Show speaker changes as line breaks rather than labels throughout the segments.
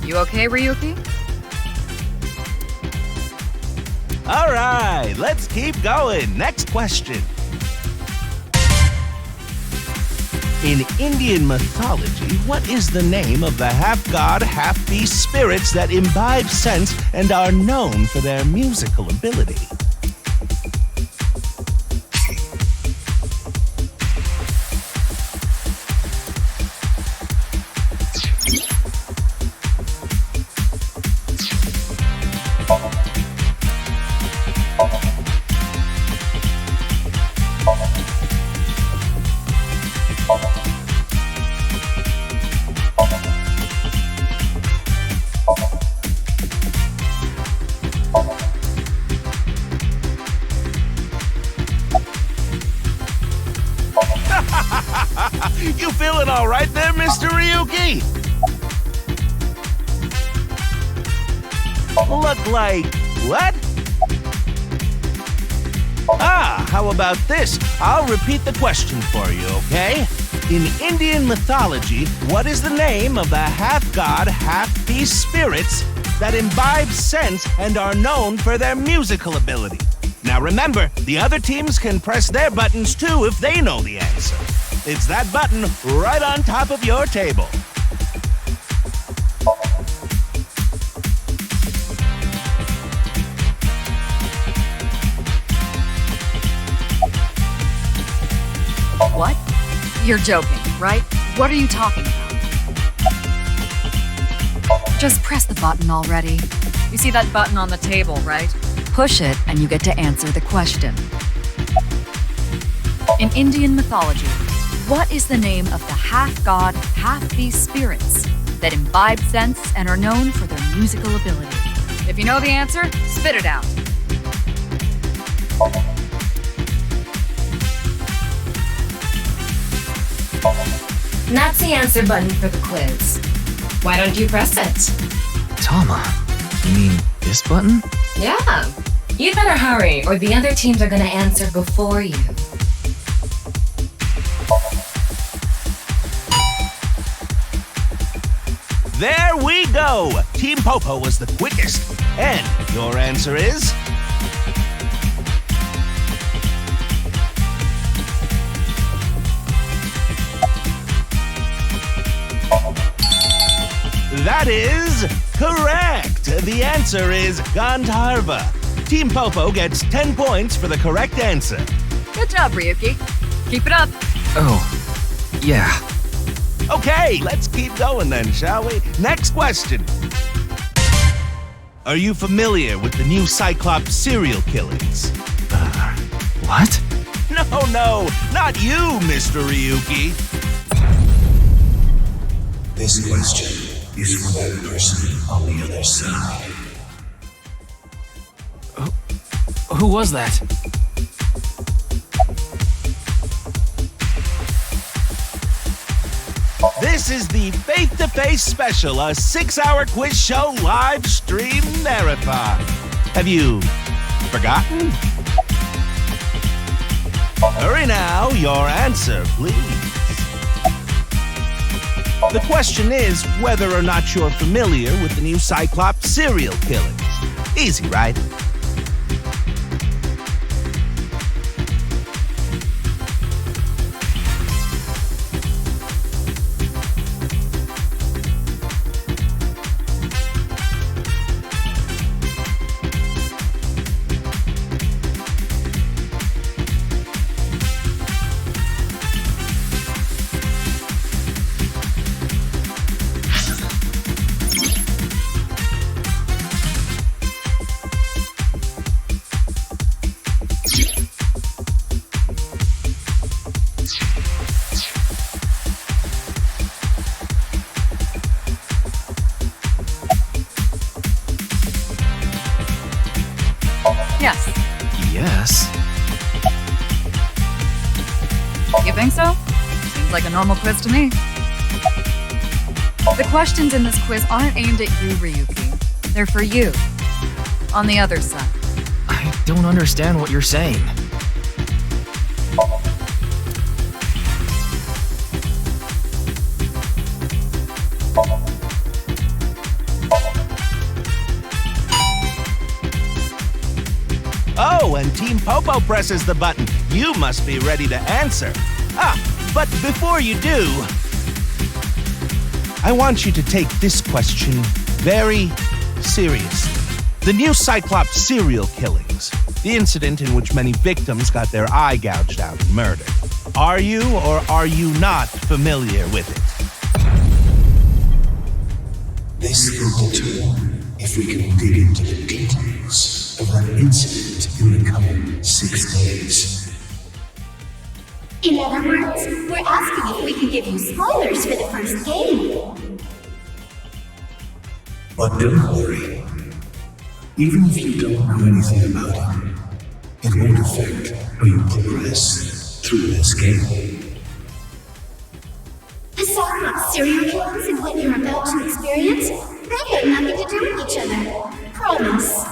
You okay, Ryuki?
All right, let's keep going. Next question. In Indian mythology, what is the name of the half-god, half-beast spirits that imbibe sense and are known for their musical ability? You feeling all right there, Mr. Ryuki? Look like what? How about this? I'll repeat the question for you, okay? In Indian mythology, what is the name of the half-god, half-beast spirits that imbibe sense and are known for their musical ability? Now remember, the other teams can press their buttons too if they know the answer. It's that button right on top of your table.
What? You're joking, right? What are you talking about? Just press the button already. You see that button on the table, right? Push it and you get to answer the question. In Indian mythology, what is the name of the half-god, half-beast spirits that imbibe sense and are known for their musical ability? If you know the answer, spit it out.
That's the answer button for the quiz. Why don't you press it?
Tama, you mean this button?
Yeah. You'd better hurry, or the other teams are gonna answer before you.
There we go! Team Popo was the quickest. And your answer is? That is correct! The answer is Gandharva. Team Popo gets 10 points for the correct answer.
Good job, Ryuki. Keep it up.
Oh, yeah.
Okay, let's keep going then, shall we? Next question. Are you familiar with the new Cyclops serial killings?
What?
No, not you, Mr. Ryuki.
This question is for that person on the other side.
Who was that?
This is the Face-to-Face Special, a 6-hour quiz show live stream marathon. Have you forgotten? Hurry now, your answer, please. The question is whether or not you're familiar with the new Cyclops serial killings. Easy, right?
think so? Seems like a normal quiz to me. The questions in this quiz aren't aimed at you, Ryuki. They're for you. On the other side.
I don't understand what you're saying.
Oh, and Team Popo presses the button. You must be ready to answer. But before you do, I want you to take this question very seriously. The new Cyclops serial killings, the incident in which many victims got their eye gouged out and murdered. Are you or are you not familiar with it?
This will determine if we can dig into the details of that incident in the coming 6 days.
In other words, we're asking if we can give you spoilers for the first game.
But don't worry. Even if you don't know anything about it, it won't affect how you progress through this game.
The Cyclops serial killings and what you're about to experience, they have nothing to do with each other. Promise.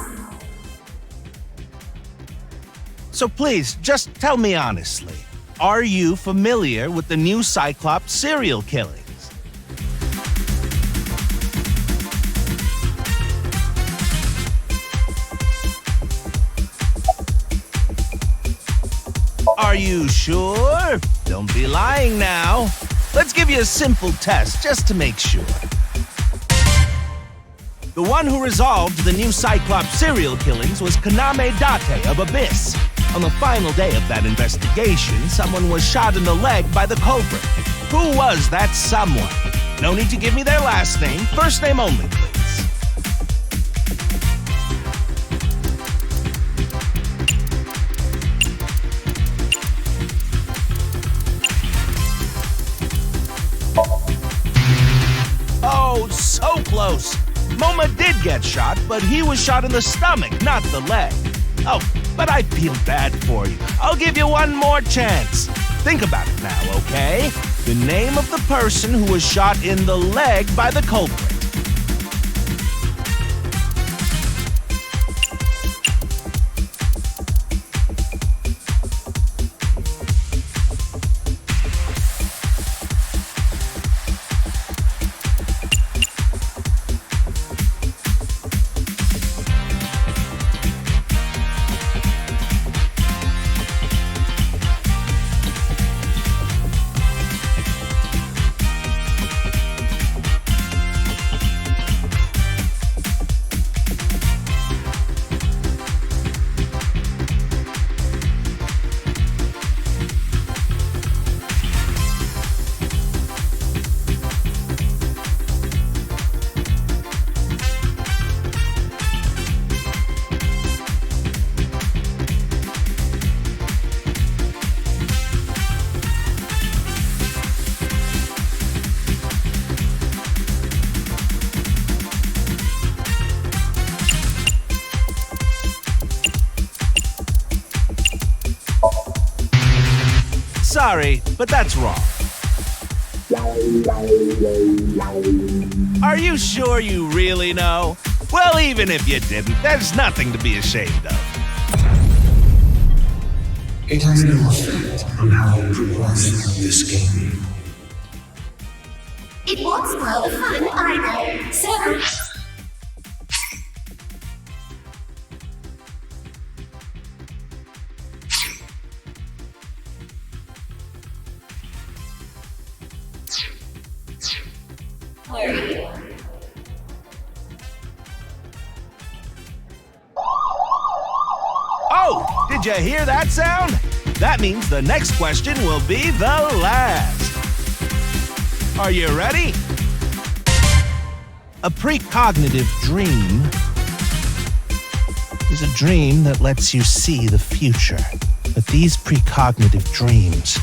So please, just tell me honestly, are you familiar with the new Cyclops serial killings? Are you sure? Don't be lying now. Let's give you a simple test just to make sure. The one who resolved the new Cyclops serial killings was Kaname Date of Abyss. On the final day of that investigation, someone was shot in the leg by the culprit. Who was that someone? No need to give me their last name, first name only, please. Oh, so close. Moma did get shot, but he was shot in the stomach, not the leg. Oh, but I feel bad for you. I'll give you one more chance. Think about it now, okay? The name of the person who was shot in the leg by the culprit. Sorry, but that's wrong. Are you sure you really know? Well, even if you didn't, there's nothing to be ashamed of.
It has no effect on how you progress through this game.
It won't spoil the fun either. So,
Oh, did you hear that sound? That means the next question will be the last. Are you ready? A precognitive dream is a dream that lets you see the future. But these precognitive dreams,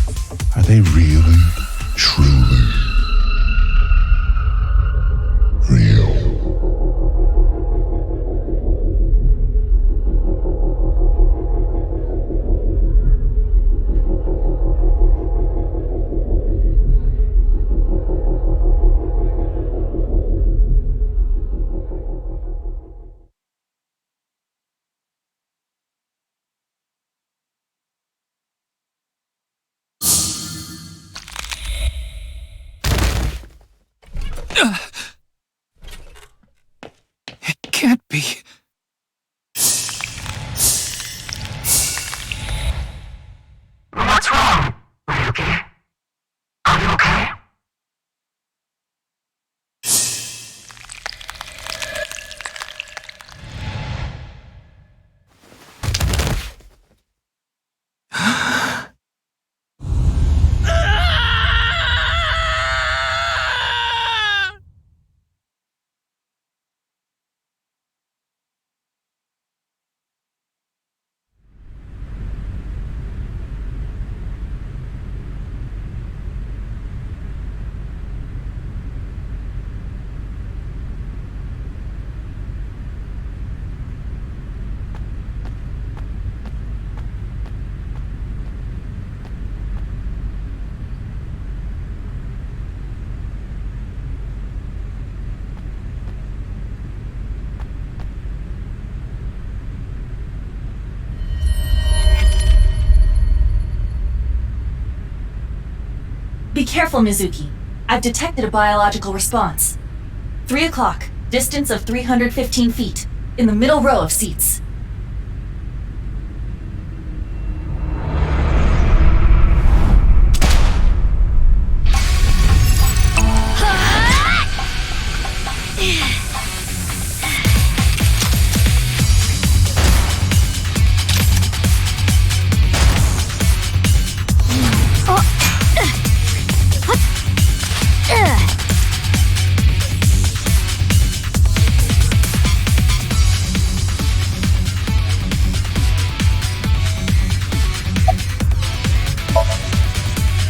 Are they really, truly real?
It can't be.
What's wrong, Ryuki? Are you okay?
Be careful, Mizuki. I've detected a biological response. 3 o'clock, distance of 315 feet, in the middle row of seats.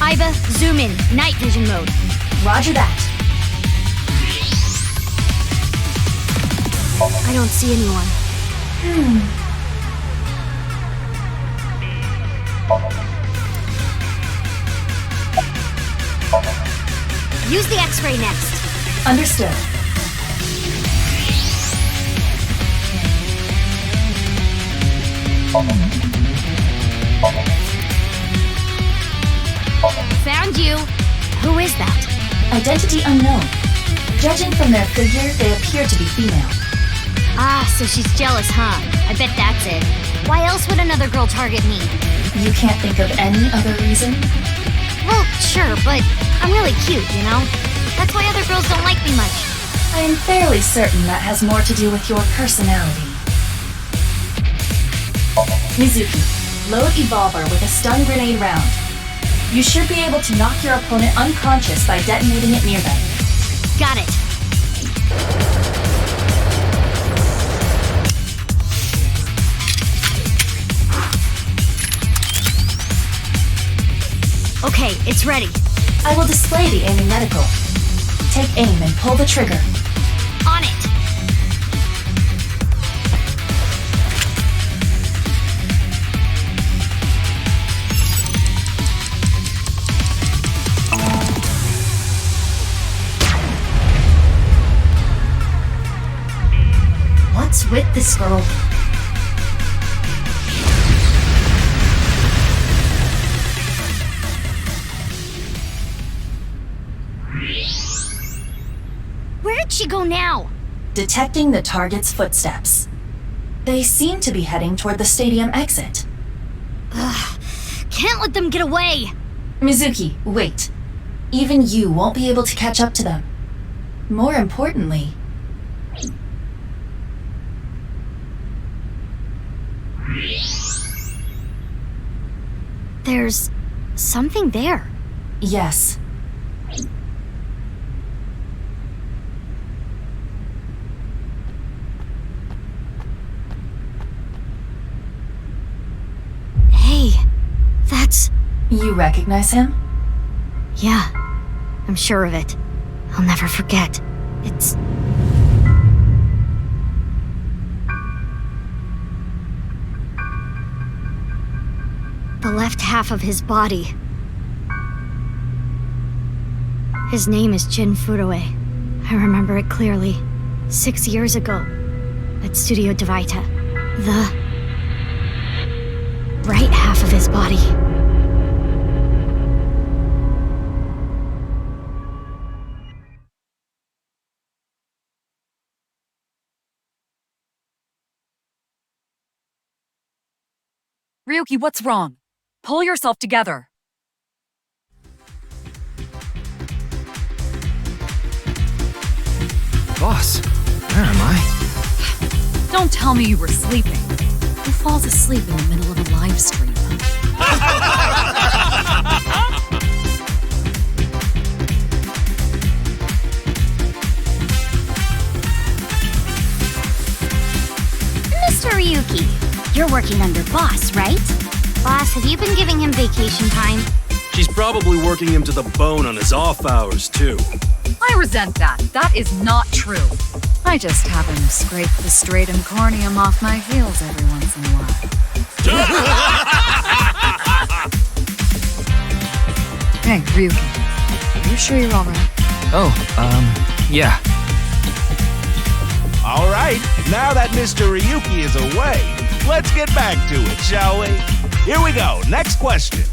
Iba, zoom in. Night vision mode.
Roger that.
I don't see anyone. Use the X-ray next.
Understood.
Found you. Who is that?
Identity unknown. Judging from their figure, they appear to be female.
Ah, so she's jealous, huh? I bet that's it. Why else would another girl target me?
You can't think of any other reason?
Well, sure, but I'm really cute, you know? That's why other girls don't like me much.
I am fairly certain that has more to do with your personality. Mizuki, load Evolver with a stun grenade round. You should be able to knock your opponent unconscious by detonating it near them.
Got it. Okay, it's ready.
I will display the aiming reticle. Take aim and pull the trigger.
On it.
What's with this girl?
Where'd she go now?
Detecting the target's footsteps. They seem to be heading toward the stadium exit.
Ugh, can't let them get away.
Mizuki, wait. Even you won't be able to catch up to them. More importantly...
There's something there.
Yes.
Hey, that's...
You recognize him?
Yeah, I'm sure of it. I'll never forget. It's... the left half of his body. His name is Jin Furue. I remember it clearly. 6 years ago, at Studio Devaita. The right half of his body.
Ryuki, what's wrong? Pull yourself together.
Boss, where am I?
Don't tell me you were sleeping. Who falls asleep in the middle of a live stream?
Mr. Ryuki, you're working under Boss, right?
Boss, have you been giving him vacation time?
She's probably working him to the bone on his off hours, too.
I resent that. That is not true. I just happen to scrape the stratum corneum off my heels every once in a while. Hey, Ryuki. Are you sure you're alright?
Oh, yeah.
All right, now that Mr. Ryuki is away, let's get back to it, shall we? Here we go. Next question.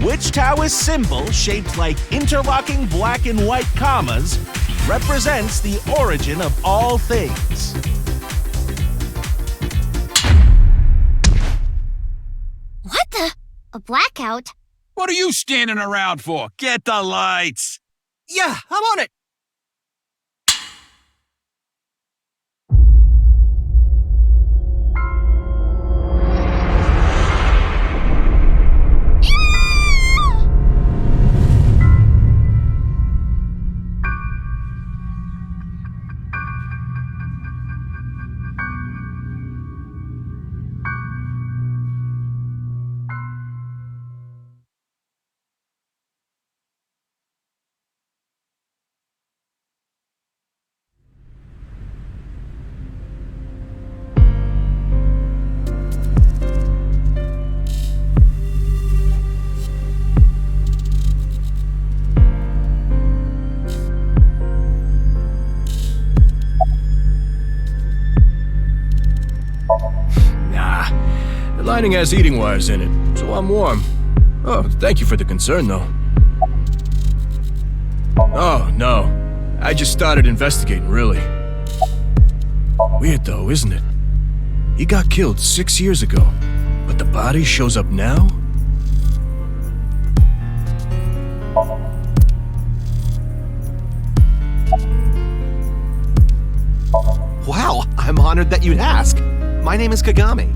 Which Taoist symbol, shaped like interlocking black and white commas, represents the origin of all things?
What the? A blackout?
What are you standing around for? Get the lights!
Yeah, I'm on it.
The lining has heating wires in it, so I'm warm. Oh, thank you for the concern, though. Oh, no. I just started investigating, really. Weird, though, isn't it? He got killed 6 years ago, but the body shows up now?
Wow, I'm honored that you'd ask. My name is Kagami.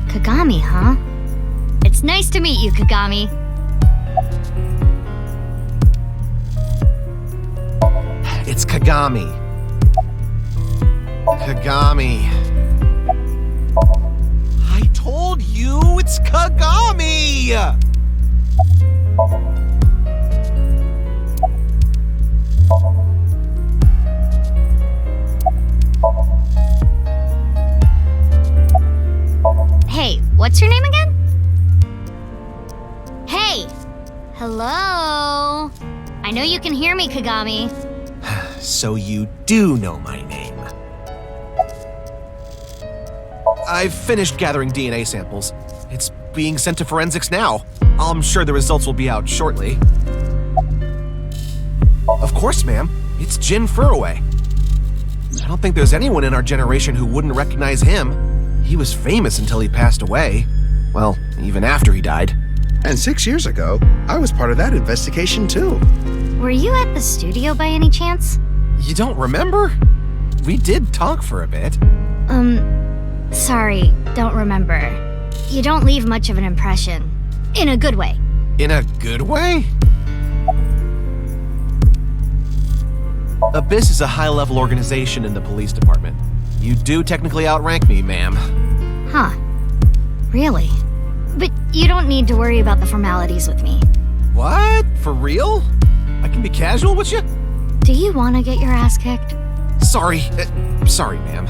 Kagami, huh? It's nice to meet you, Kagami.
It's Kagami. Kagami. I told you it's Kagami!
Hey, what's your name again? Hey! Hello? I know you can hear me, Kagami.
So you do know my name. I've finished gathering DNA samples. It's being sent to forensics now. I'm sure the results will be out shortly. Of course, ma'am. It's Jin Furroway. I don't think there's anyone in our generation who wouldn't recognize him. He was famous until he passed away. Well, even after he died.
And 6 years ago, I was part of that investigation too.
Were you at the studio by any chance?
You don't remember? We did talk for a bit.
Sorry, don't remember. You don't leave much of an impression. In a good way.
In a good way? Abyss is a high-level organization in the police department. You do technically outrank me, ma'am.
Huh. Really? But you don't need to worry about the formalities with me.
What? For real? I can be casual with you?
Do you want to get your ass kicked?
Sorry. Sorry, ma'am.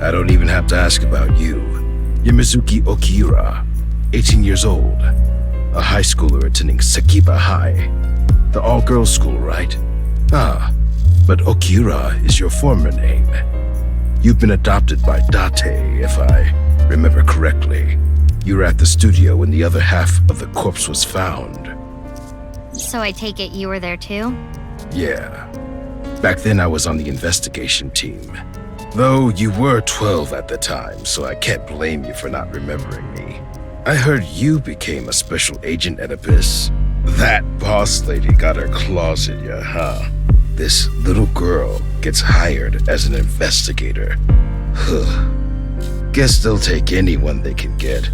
I don't even have to ask about you. Yamazuki Okira, 18 years old. A high schooler attending Sakiba High. The all-girls school, right? Ah, but Okira is your former name. You've been adopted by Date, if I remember correctly. You were at the studio when the other half of the corpse was found.
So I take it you were there too?
Yeah. Back then I was on the investigation team. Though you were 12 at the time, so I can't blame you for not remembering me. I heard you became a special agent at Abyss. That boss lady got her claws in you, huh? This little girl gets hired as an investigator. Guess they'll take anyone they can get.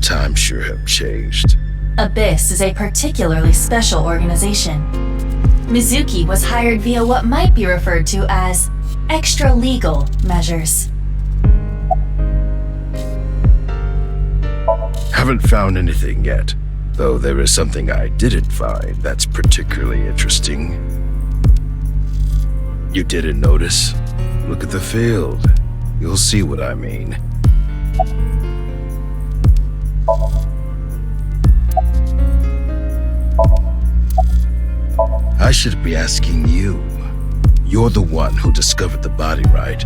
Times sure have changed.
Abyss is a particularly special organization. Mizuki was hired via what might be referred to as extra-legal measures.
Haven't found anything yet, though there is something I didn't find that's particularly interesting. You didn't notice? Look at the field. You'll see what I mean. I should be asking you. You're the one who discovered the body, right?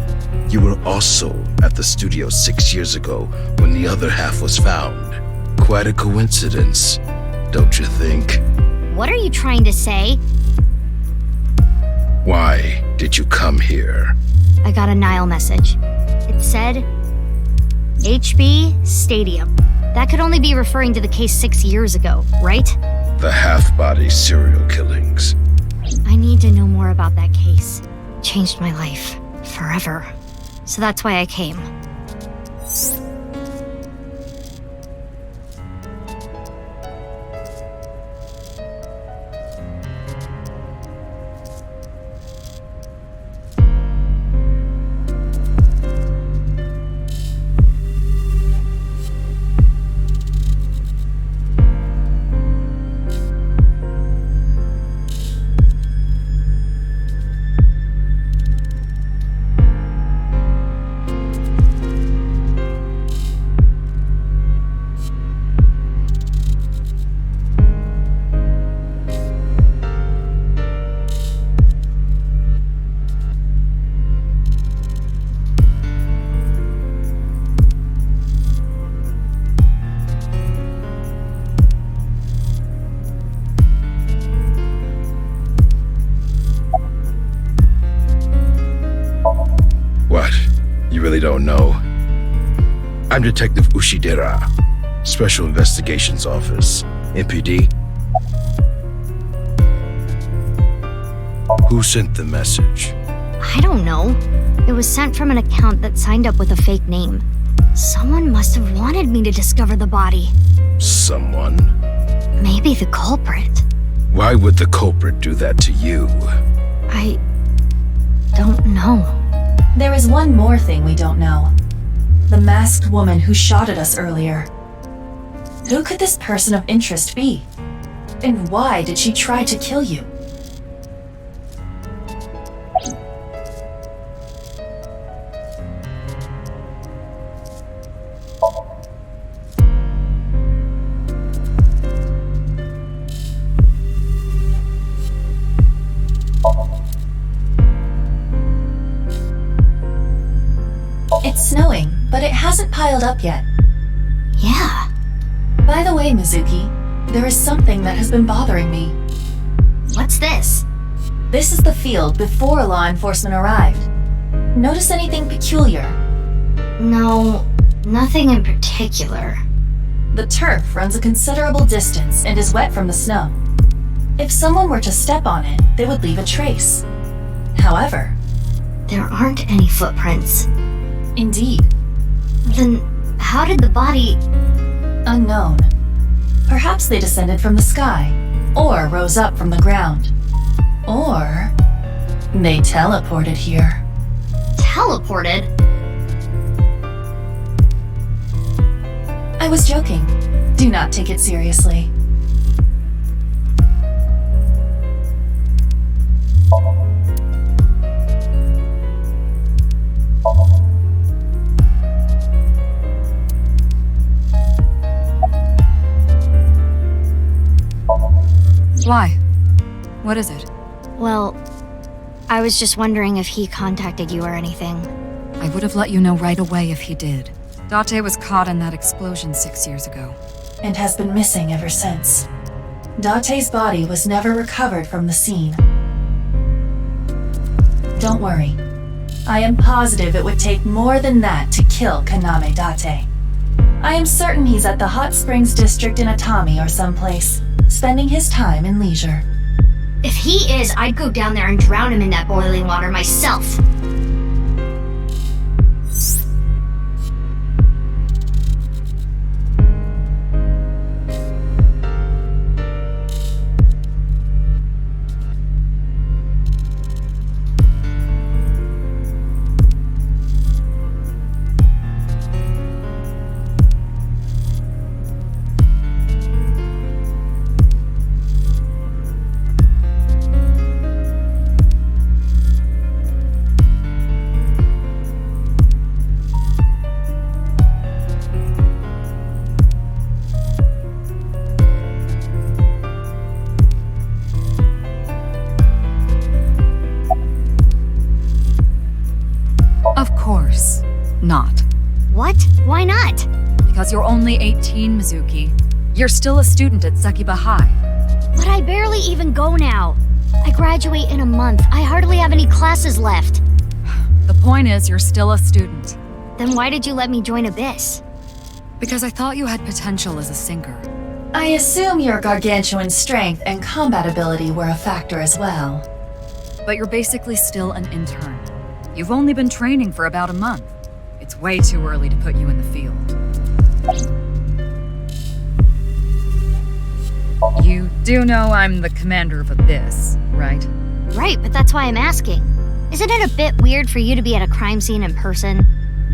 You were also at the studio 6 years ago when the other half was found. Quite a coincidence, don't you think?
What are you trying to say?
Why did you come here?
I got a Nile message. It said, HB Stadium. That could only be referring to the case 6 years ago, right?
The half-body serial killings.
I need to know more about that case. Changed my life. Forever. So that's why I came.
What? You really don't know? I'm Detective Ushidera, Special Investigations Office, MPD. Who sent the message?
I don't know. It was sent from an account that signed up with a fake name. Someone must have wanted me to discover the body.
Someone?
Maybe the culprit.
Why would the culprit do that to you?
I don't know.
There is one more thing we don't know. The masked woman who shot at us earlier. Who could this person of interest be? And why did she try to kill you? It's snowing, but it hasn't piled up yet.
Yeah.
By the way, Mizuki, there is something that has been bothering me.
What's this?
This is the field before law enforcement arrived. Notice anything peculiar?
No, nothing in particular.
The turf runs a considerable distance and is wet from the snow. If someone were to step on it, they would leave a trace. However,
there aren't any footprints.
Indeed.
Then how did the body...
Unknown. Perhaps they descended from the sky, or rose up from the ground. Or they teleported here.
Teleported?
I was joking. Do not take it seriously.
Why? What is it?
Well, I was just wondering if he contacted you or anything.
I would have let you know right away if he did. Date was caught in that explosion 6 years ago.
And has been missing ever since. Date's body was never recovered from the scene. Don't worry. I am positive it would take more than that to kill Kaname Date. I am certain he's at the Hot Springs District in Atami or someplace, spending his time in leisure.
If he is, I'd go down there and drown him in that boiling water myself.
Not.
What? Why not?
Because you're only 18, Mizuki. You're still a student at Sakiba High.
But I barely even go now. I graduate in a month. I hardly have any classes left.
The point is, you're still a student.
Then why did you let me join Abyss?
Because I thought you had potential as a singer.
I assume your gargantuan strength and combat ability were a factor as well.
But you're basically still an intern. You've only been training for about a month. It's way too early to put you in the field. You do know I'm the commander of Abyss, right?
Right, but that's why I'm asking. Isn't it a bit weird for you to be at a crime scene in person?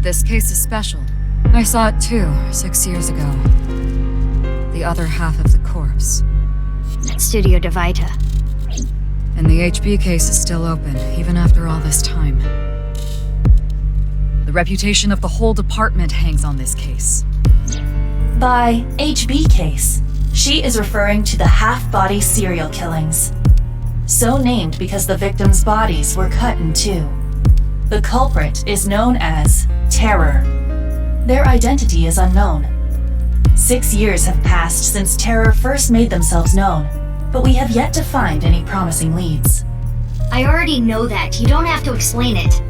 This case is special. I saw it too, 6 years ago. The other half of the corpse.
At Studio Divita.
And the HB case is still open, even after all this time. The reputation of the whole department hangs on this case.
By HB case, she is referring to the half-body serial killings. So named because the victims' bodies were cut in two. The culprit is known as Terror. Their identity is unknown. 6 years have passed since Terror first made themselves known, but we have yet to find any promising leads.
I already know that. You don't have to explain it.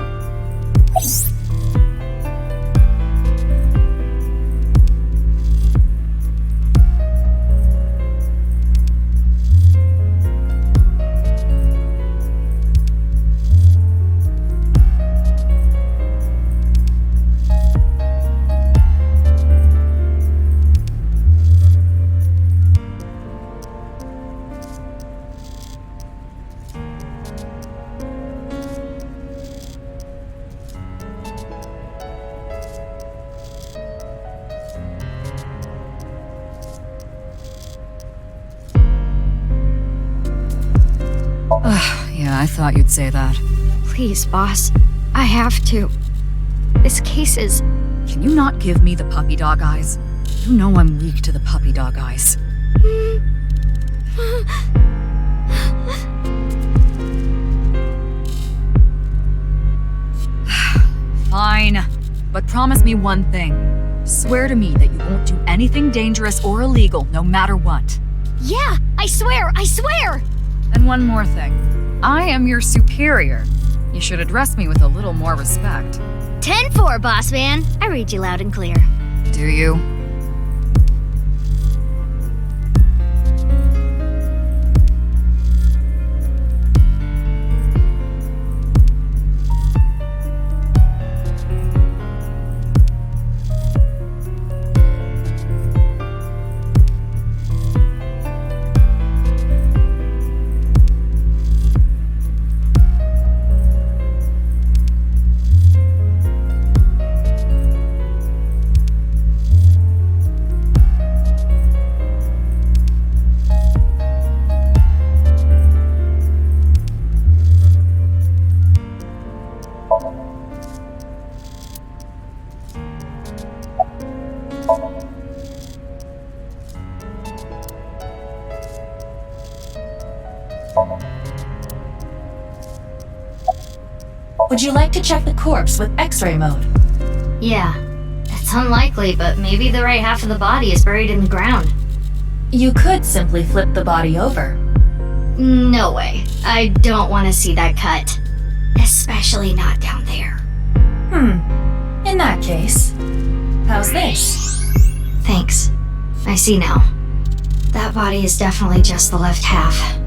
Yeah, I thought you'd say that.
Please, boss. I have to. This case is...
Can you not give me the puppy dog eyes? You know I'm weak to the puppy dog eyes. Fine. But promise me one thing. Swear to me that you won't do anything dangerous or illegal, no matter what.
Yeah, I swear! I swear!
And one more thing. I am your superior. You should address me with a little more respect.
10-4, boss man. I read you loud and clear.
Do you?
Would you like to check the corpse with X-ray mode?
Yeah. It's unlikely, but maybe the right half of the body is buried in the ground.
You could simply flip the body over.
No way. I don't want to see that cut. Especially not down there.
In that case, how's this?
Thanks. I see now. That body is definitely just the left half.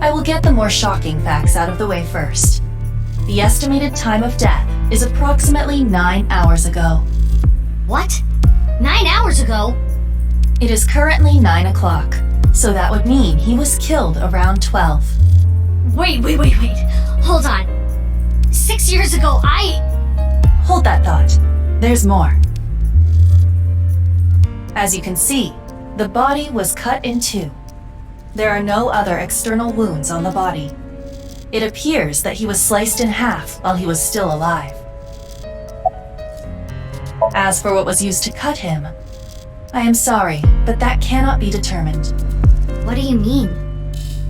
I will get the more shocking facts out of the way first. The estimated time of death is approximately 9 hours ago.
What? 9 hours ago?
It is currently 9 o'clock, so that would mean he was killed around 12.
Wait. Hold on. 6 years ago,
Hold that thought. There's more. As you can see, the body was cut in two. There are no other external wounds on the body. It appears that he was sliced in half while he was still alive. As for what was used to cut him, I am sorry, but that cannot be determined.
What do you mean?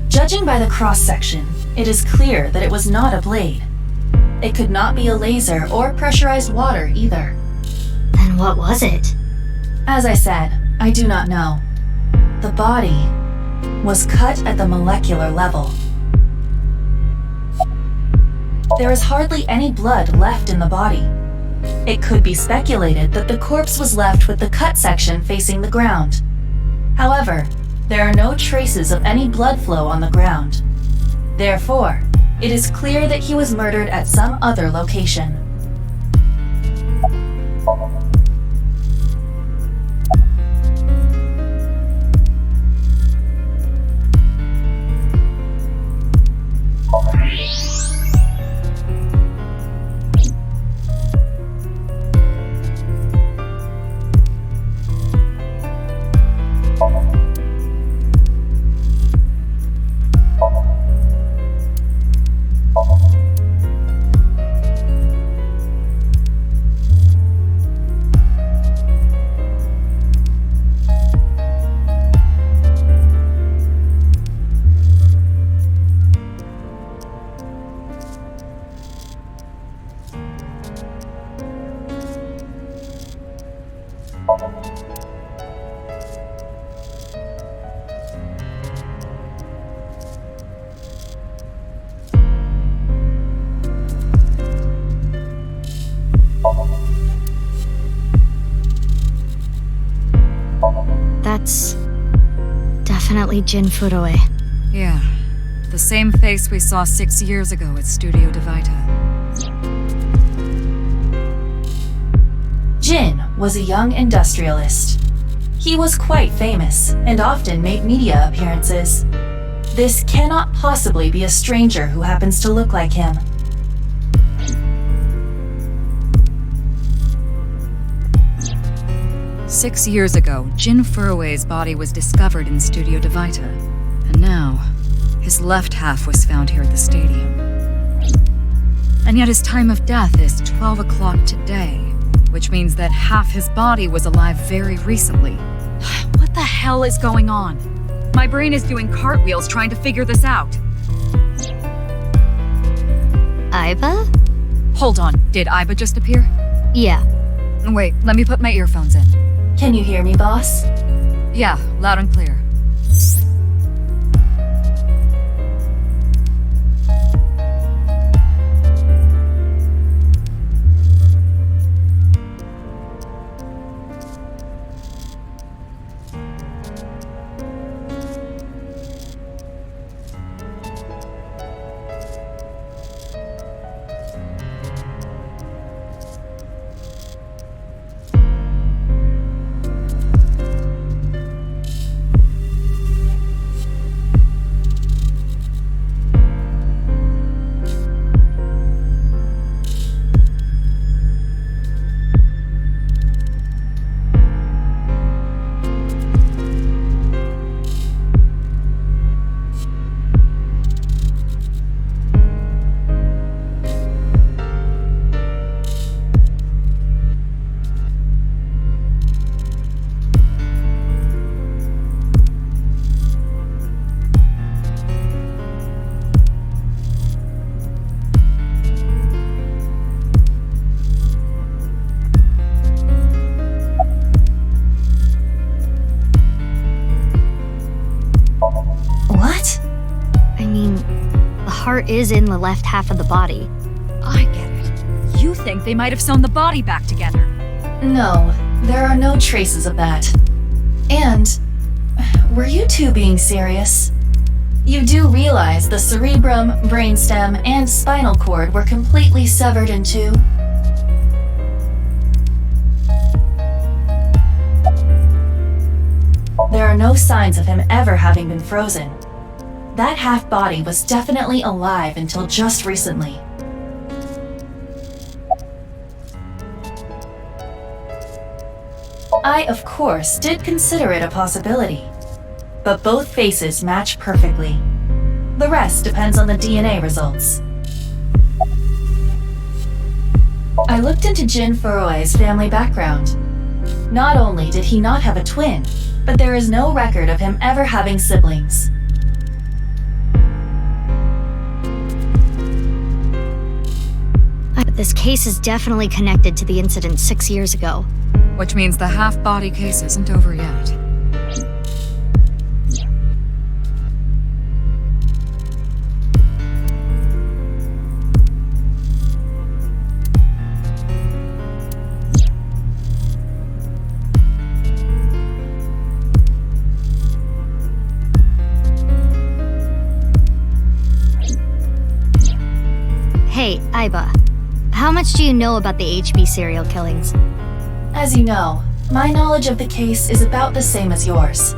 Judging by the cross-section, it is clear that it was not a blade. It could not be a laser or pressurized water either.
Then what was it?
As I said, I do not know. The body was cut at the molecular level. There is hardly any blood left in the body. It could be speculated that the corpse was left with the cut section facing the ground. However, there are no traces of any blood flow on the ground. Therefore, it is clear that he was murdered at some other location.
That's definitely Jin Furuwe.
Yeah, the same face we saw 6 years ago at Studio DeVita.
Jin was a young industrialist. He was quite famous and often made media appearances. This cannot possibly be a stranger who happens to look like him.
Six years ago, Jin Furuwe's body was discovered in Studio DeVita. And now, his left half was found here at the stadium. And yet his time of death is 12 o'clock today, which means that half his body was alive very recently. What the hell is going on? My brain is doing cartwheels trying to figure this out.
Aiba?
Hold on, did Aiba just appear?
Yeah.
Wait, let me put my earphones in.
Can you hear me, boss?
Yeah, loud and clear.
whatever is in the left half of the body.
I get it. You think they might have sewn the body back together.
No, there are no traces of that. And, were you two being serious? You do realize the cerebrum, brainstem, and spinal cord were completely severed in two? There are no signs of him ever having been frozen. That half-body was definitely alive until just recently. I, of course, did consider it a possibility. But both faces match perfectly. The rest depends on the DNA results. I looked into Jin Furue's family background. Not only did he not have a twin, but there is no record of him ever having siblings.
But this case is definitely connected to the incident 6 years ago.
Which means the half-body case isn't over yet.
Hey, Aiba. How much do you know about the HB serial killings?
As you know, my knowledge of the case is about the same as yours.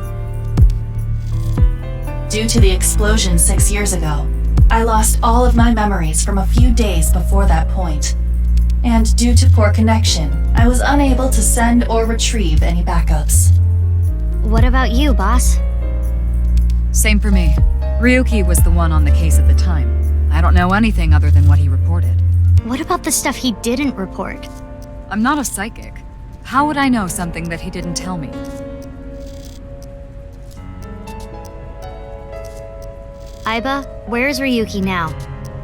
Due to the explosion 6 years ago, I lost all of my memories from a few days before that point. And due to poor connection, I was unable to send or retrieve any backups.
What about you, boss?
Same for me. Ryuki was the one on the case at the time. I don't know anything other than what he reported.
What about the stuff he didn't report?
I'm not a psychic. How would I know something that he didn't tell me?
Aiba, where's Ryuki now?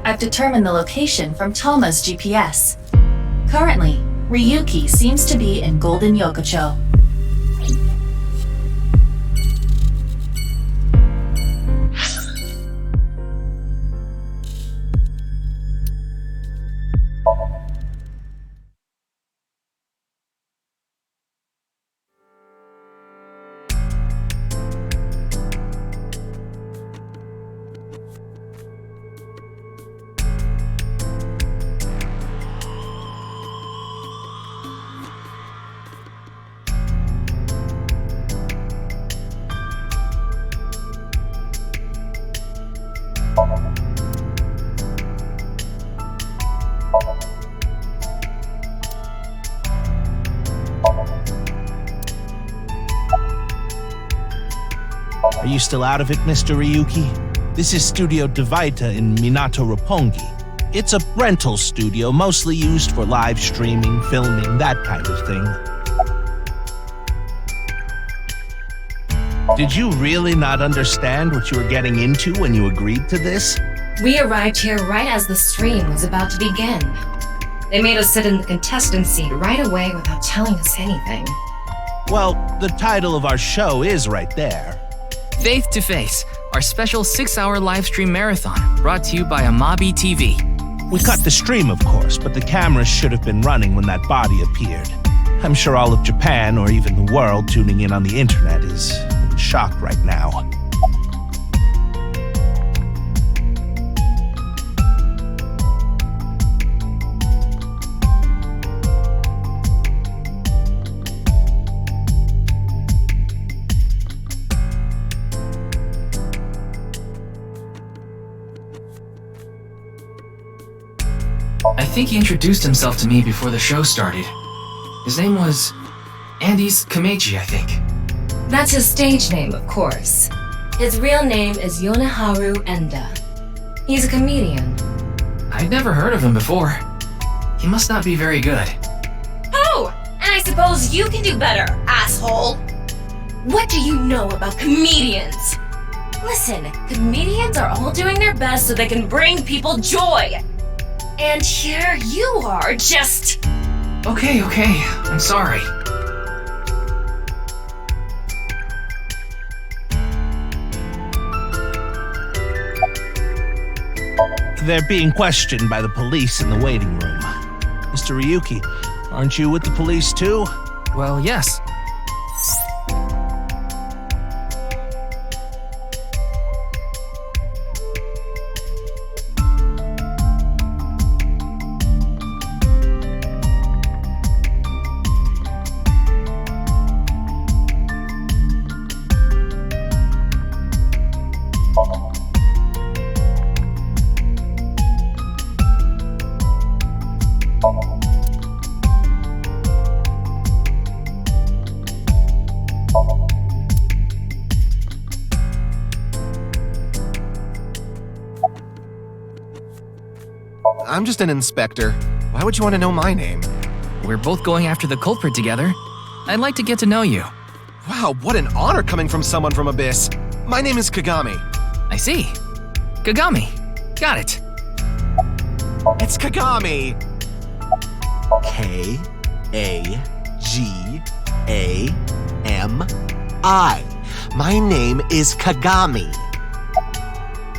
I've determined the location from Toma's GPS. Currently, Ryuki seems to be in Golden Yokocho.
Are you still out of it, Mr. Ryuki? This is Studio Devaita in Minato Roppongi. It's a rental studio mostly used for live streaming, filming, that kind of thing. Did you really not understand what you were getting into when you agreed to this?
We arrived here right as the stream was about to begin. They made us sit in the contestant seat right away without telling us anything.
Well, the title of our show is right there.
Faith to Face, our special 6-hour live stream marathon, brought to you by Amabi TV.
We cut the stream, of course, but the cameras should have been running when that body appeared. I'm sure all of Japan, or even the world tuning in on the internet, is in shock right now.
I think he introduced himself to me before the show started. His name was Andes Kameji, I think.
That's his stage name, of course. His real name is Yoneharu Enda. He's a comedian.
I'd never heard of him before. He must not be very good.
Oh, and I suppose you can do better, asshole. What do you know about comedians? Listen, comedians are all doing their best so they can bring people joy. And here you are, just...
Okay, I'm sorry.
They're being questioned by the police in the waiting room. Mr. Ryuki, aren't you with the police too?
Well, yes.
I'm just an inspector. Why would you want to know my name?
We're both going after the culprit together. I'd like to get to know you.
Wow, what an honor coming from someone from Abyss. My name is Kagami.
I see. Kagami. Got it.
It's Kagami. K-A-G-A-M-I. My name is Kagami.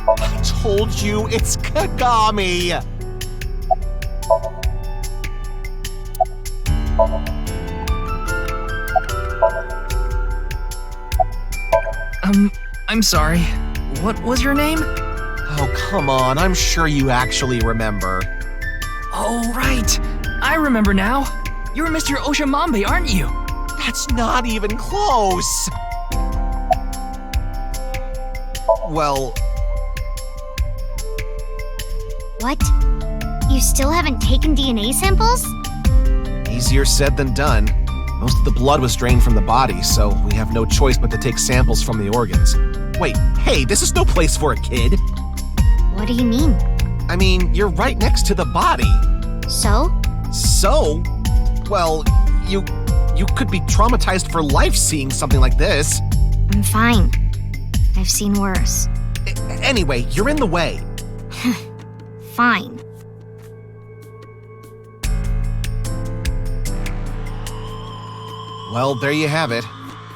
I told you it's Kagami.
I'm sorry. What was your name?
Oh, come on. I'm sure you actually remember.
Oh, right. I remember now. You're Mr. Oshamambe, aren't you?
That's not even close. Well...
What? You still haven't taken DNA samples?
Easier said than done. Most of the blood was drained from the body, so we have no choice but to take samples from the organs. Wait, hey, this is no place for a kid.
What do you mean?
I mean, you're right next to the body.
So?
So? Well, you could be traumatized for life seeing something like this.
I'm fine. I've seen worse.
Anyway, you're in the way.
Fine.
Well, there you have it.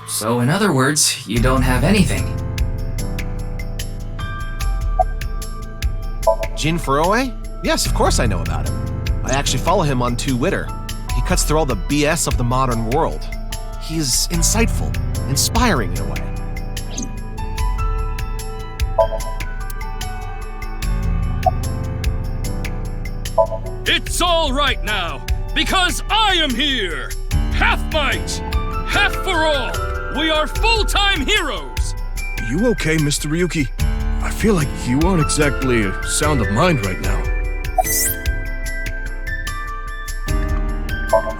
So in other words, you don't have anything.
Jin Furue? Yes, of course I know about him. I actually follow him on Twitter. He cuts through all the BS of the modern world. He's insightful, inspiring in a way.
It's all right now, because I am here! Half might! Half for all! We are full-time heroes!
You okay, Mr. Ryuki? I feel like you aren't exactly sound of mind right now.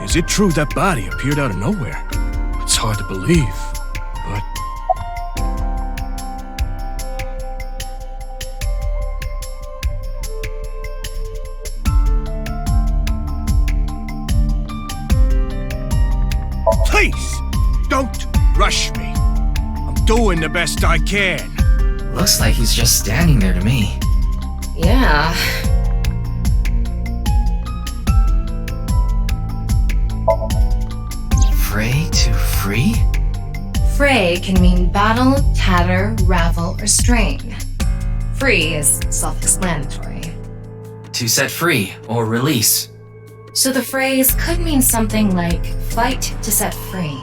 Is it true that body appeared out of nowhere? It's hard to believe, but... Please, don't rush me. I'm doing the best I can.
Looks like he's just standing there to me.
Yeah.
Fray to free?
Fray can mean battle, tatter, ravel, or strain. Free is self-explanatory.
To set free or release.
So the phrase could mean something like fight to set free.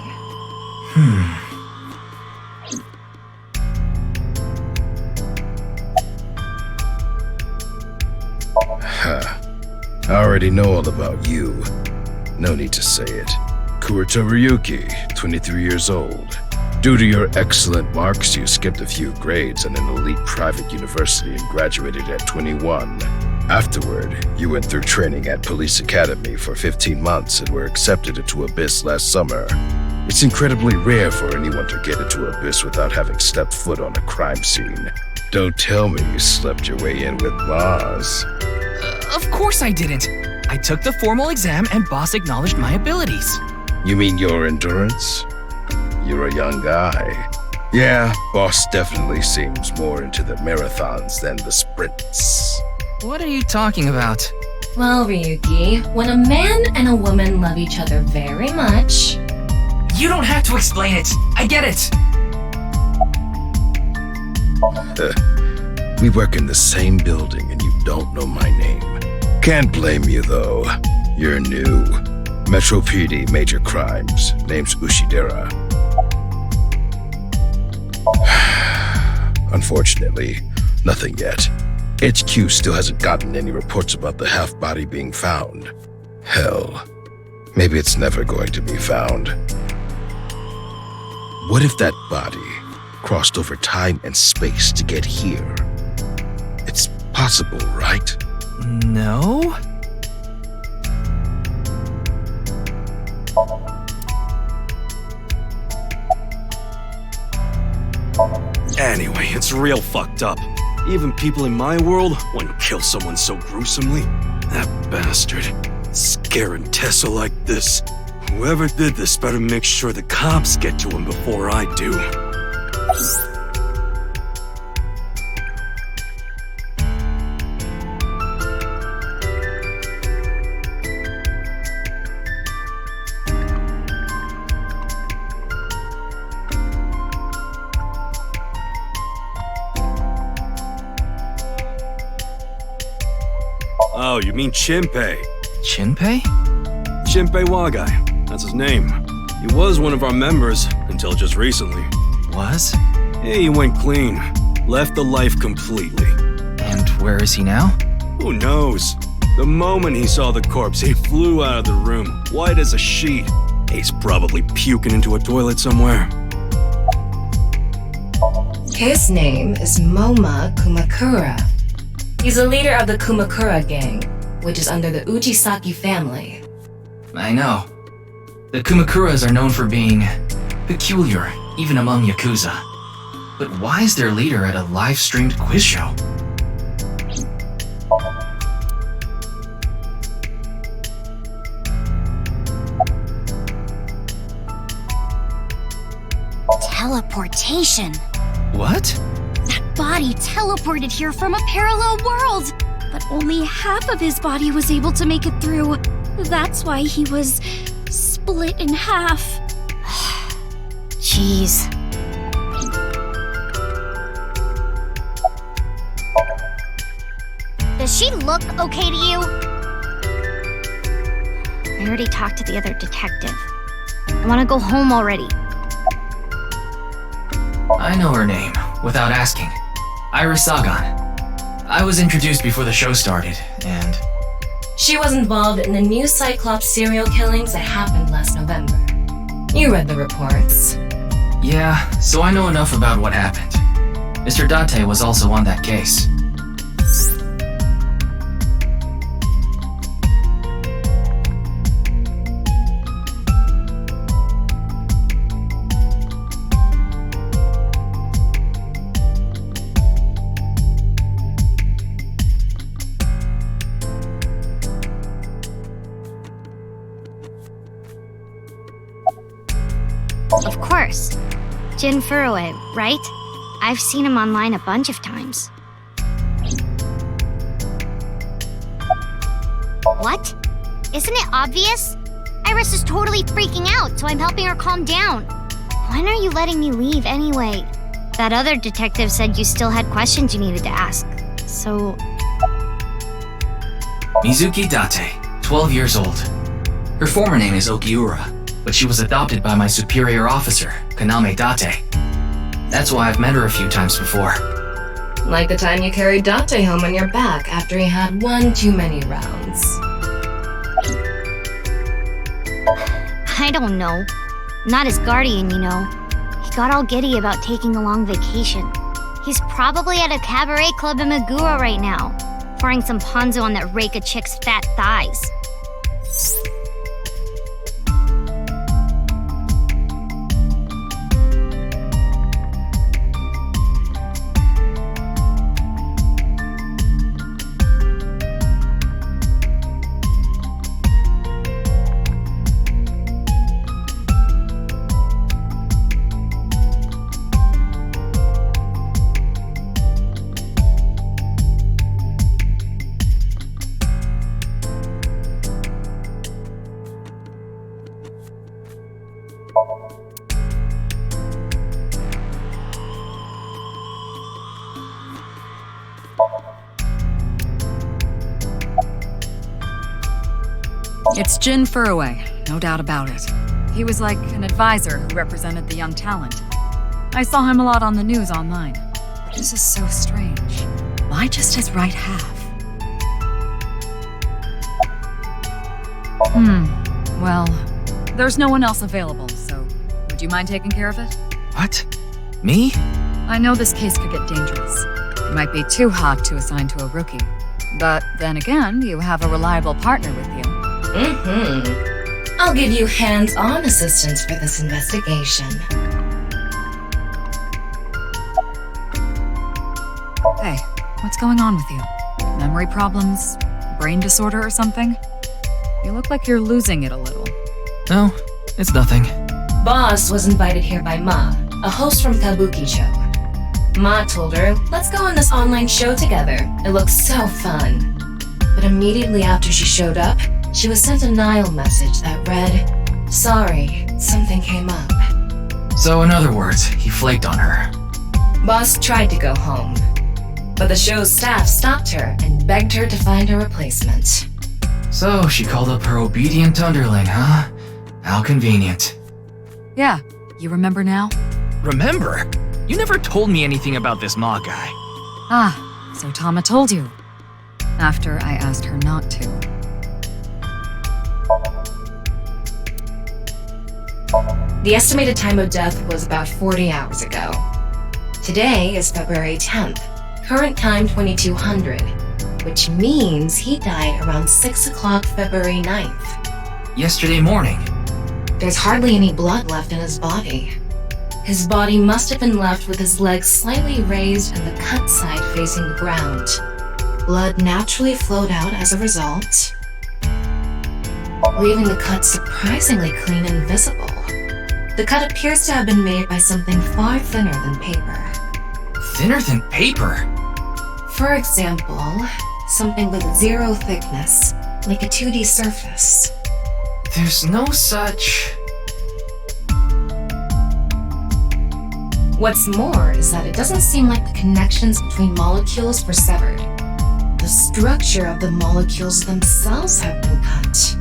I already know all about you. No need to say it. Kurito Ryuki, 23 years old. Due to your excellent marks, you skipped a few grades at an elite private university and graduated at 21. Afterward, you went through training at Police Academy for 15 months and were accepted into Abyss last summer. It's incredibly rare for anyone to get into Abyss without having stepped foot on a crime scene. Don't tell me you slept your way in with Boss.
Of course I didn't. I took the formal exam and Boss acknowledged my abilities.
You mean your endurance? You're a young guy. Yeah, Boss definitely seems more into the marathons than the sprints.
What are you talking about?
Well, Ryuki, when a man and a woman love each other very much...
You don't have to explain it. I get it.
We work in the same building and you don't know my name. Can't blame you, though. You're new. Metro PD, Major Crimes. Name's Ushidera. Unfortunately, nothing yet. HQ still hasn't gotten any reports about the half-body being found. Hell, maybe it's never going to be found. What if that body crossed over time and space to get here? It's possible, right?
No?
Anyway, it's real fucked up. Even people in my world wouldn't kill someone so gruesomely. That bastard. Scaring Tessa like this. Whoever did this better make sure the cops get to him before I do. Oh, you mean Shinpei?
Shinpei?
Shinpei Wagai. That's his name. He was one of our members until just recently.
Was?
Yeah, he went clean. Left the life completely.
And where is he now?
Who knows? The moment he saw the corpse, he flew out of the room, white as a sheet. He's probably puking into a toilet somewhere.
His name is Moma Kumakura. He's a leader of the Kumakura gang, which is under the Ujisaki family.
I know. The Kumakuras are known for being peculiar, even among Yakuza. But why is their leader at a live-streamed quiz show?
Teleportation.
What?
That body teleported here from a parallel world, but only half of his body was able to make it through. That's why he was split in half. Jeez. Does she look okay to you? I already talked to the other detective. I want to go home already.
I know her name, without asking. Iris Sagan. I was introduced before the show started, and...
She was involved in the new Cyclops serial killings that happened last November. You read the reports.
Yeah, so I know enough about what happened. Mr. Date was also on that case.
Of course. Jin Furue, right? I've seen him online a bunch of times. What? Isn't it obvious? Iris is totally freaking out, so I'm helping her calm down. When are you letting me leave anyway? That other detective said you still had questions you needed to ask. So...
Mizuki Date, 12 years old. Her former name is Okiura, but she was adopted by my superior officer, Kaname Date. That's why I've met her a few times before.
Like the time you carried Date home on your back after he had one too many rounds.
I don't know. Not his guardian, you know. He got all giddy about taking a long vacation. He's probably at a cabaret club in Meguro right now, pouring some ponzu on that rake of chick's fat thighs.
It's Jin Furroway, no doubt about it. He was like an advisor who represented the young talent. I saw him a lot on the news online. This is so strange. Why just his right half? Well, there's no one else available, so would you mind taking care of it?
What? Me?
I know this case could get dangerous. It might be too hot to assign to a rookie. But then again, you have a reliable partner with you.
I'll give you hands-on assistance for this investigation.
Hey, what's going on with you? Memory problems? Brain disorder or something? You look like you're losing it a little.
No, it's nothing.
Boss was invited here by Ma, a host from Kabuki show. Ma told her, let's go on this online show together. It looks so fun. But immediately after she showed up, she was sent a Nile message that read, sorry, something came up.
So in other words, he flaked on her.
Boss tried to go home, but the show's staff stopped her and begged her to find a replacement.
So she called up her obedient underling, huh? How convenient.
Yeah, you remember now?
Remember? You never told me anything about this Ma guy.
Ah, so Tama told you. After I asked her not to.
The estimated time of death was about 40 hours ago. Today is February 10th, current time 2200, which means he died around 6 o'clock February 9th.
Yesterday morning.
There's hardly any blood left in his body. His body must have been left with his legs slightly raised and the cut side facing the ground. Blood naturally flowed out as a result, leaving the cut surprisingly clean and visible. The cut appears to have been made by something far thinner than paper.
Thinner than paper?
For example, something with zero thickness, like a 2D surface.
There's no such...
What's more is that it doesn't seem like the connections between molecules were severed. The structure of the molecules themselves have been cut.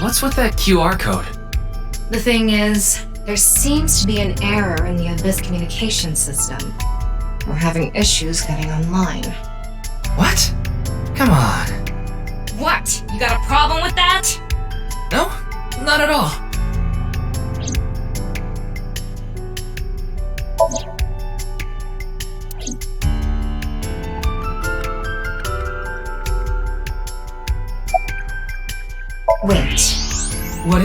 What's with that QR code?
The thing is, there seems to be an error in the Abyss communication system. We're having issues getting online.
What? Come on.
What? You got a problem with that?
No, not at all.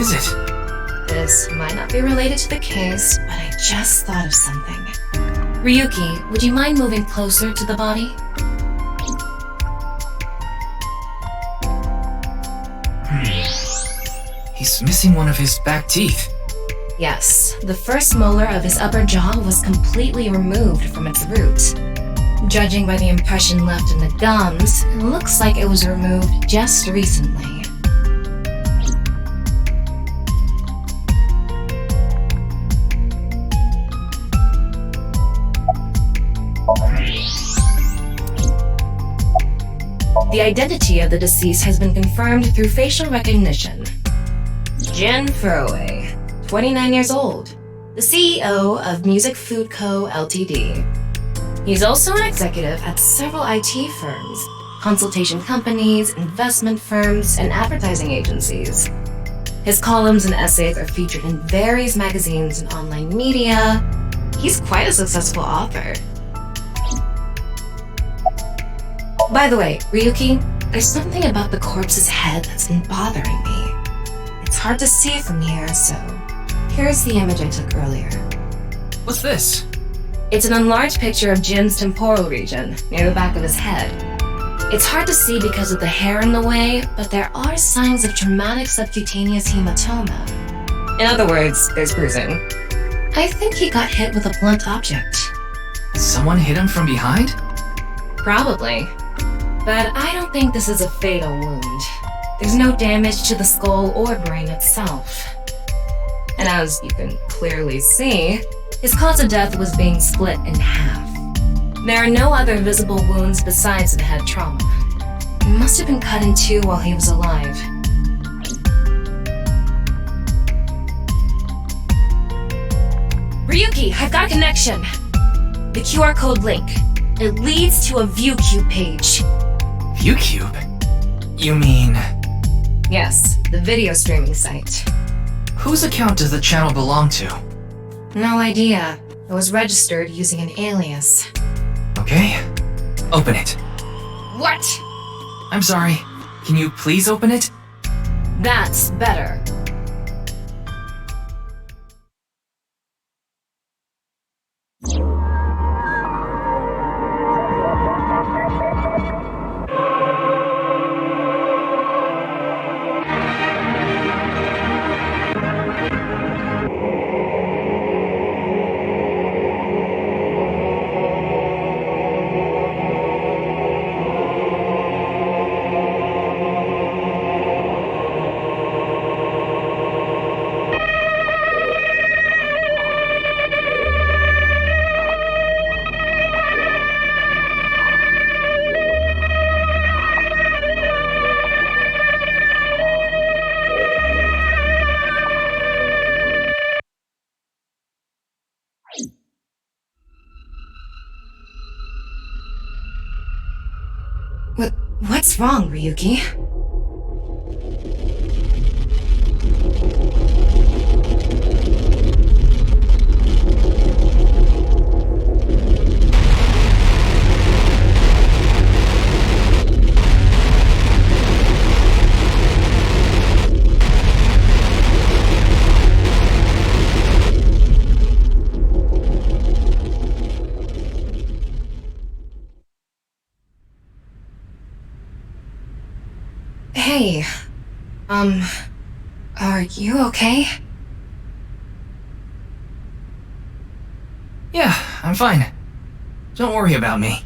is it?
This might not be related to the case, but I just thought of something. Ryuki, would you mind moving closer to the body?
He's missing one of his back teeth.
Yes, the first molar of his upper jaw was completely removed from its root. Judging by the impression left in the gums, it looks like it was removed just recently. The identity of the deceased has been confirmed through facial recognition. Jin Furue, 29 years old, the CEO of Music Food Co. Ltd. He's also an executive at several IT firms, consultation companies, investment firms, and advertising agencies. His columns and essays are featured in various magazines and online media. He's quite a successful author. By the way, Ryuki, there's something about the corpse's head that's been bothering me. It's hard to see from here, so here's the image I took earlier.
What's this?
It's an enlarged picture of Jin's temporal region, near the back of his head. It's hard to see because of the hair in the way, but there are signs of traumatic subcutaneous hematoma. In other words, there's bruising. I think he got hit with a blunt object.
Someone hit him from behind?
Probably. But I don't think this is a fatal wound. There's no damage to the skull or brain itself. And as you can clearly see, his cause of death was being split in half. There are no other visible wounds besides the head trauma. He must have been cut in two while he was alive. Ryuki, I've got a connection. The QR code link. It leads to a ViewCube page.
ViewCube? You mean...
Yes, the video streaming site.
Whose account does the channel belong to?
No idea. It was registered using an alias.
Okay. Open it.
What?
I'm sorry. Can you please open it?
That's better. What's wrong, Ryuki? Hey, are you okay?
Yeah, I'm fine. Don't worry about me.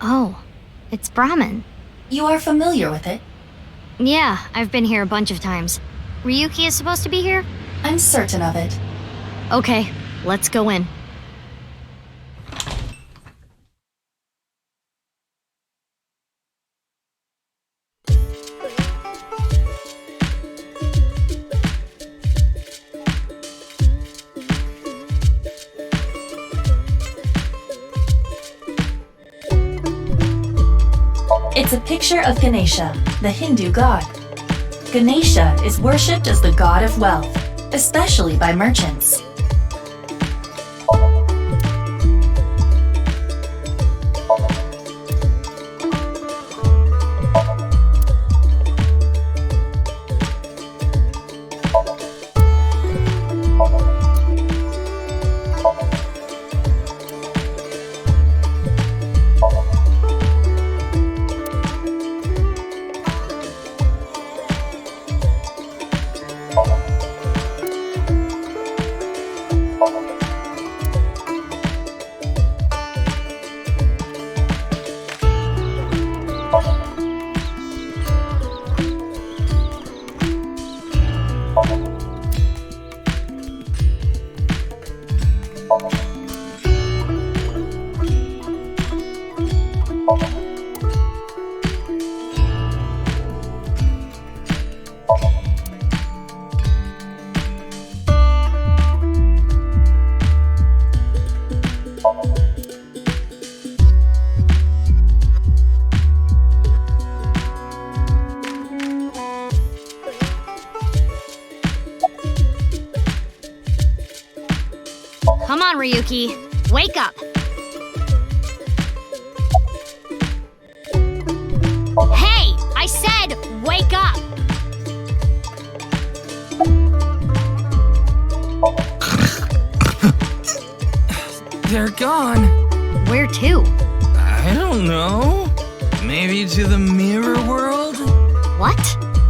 Oh, it's Brahmin.
You are familiar with it?
Yeah, I've been here a bunch of times. Ryuki is supposed to be here?
I'm certain of it.
Okay, let's go in.
It's a picture of Ganesha, the Hindu god. Ganesha is worshipped as the god of wealth, especially by merchants.
Come on, Ryuki. Wake up! Hey! I said wake up!
They're gone.
Where to?
I don't know. Maybe to the mirror world?
What?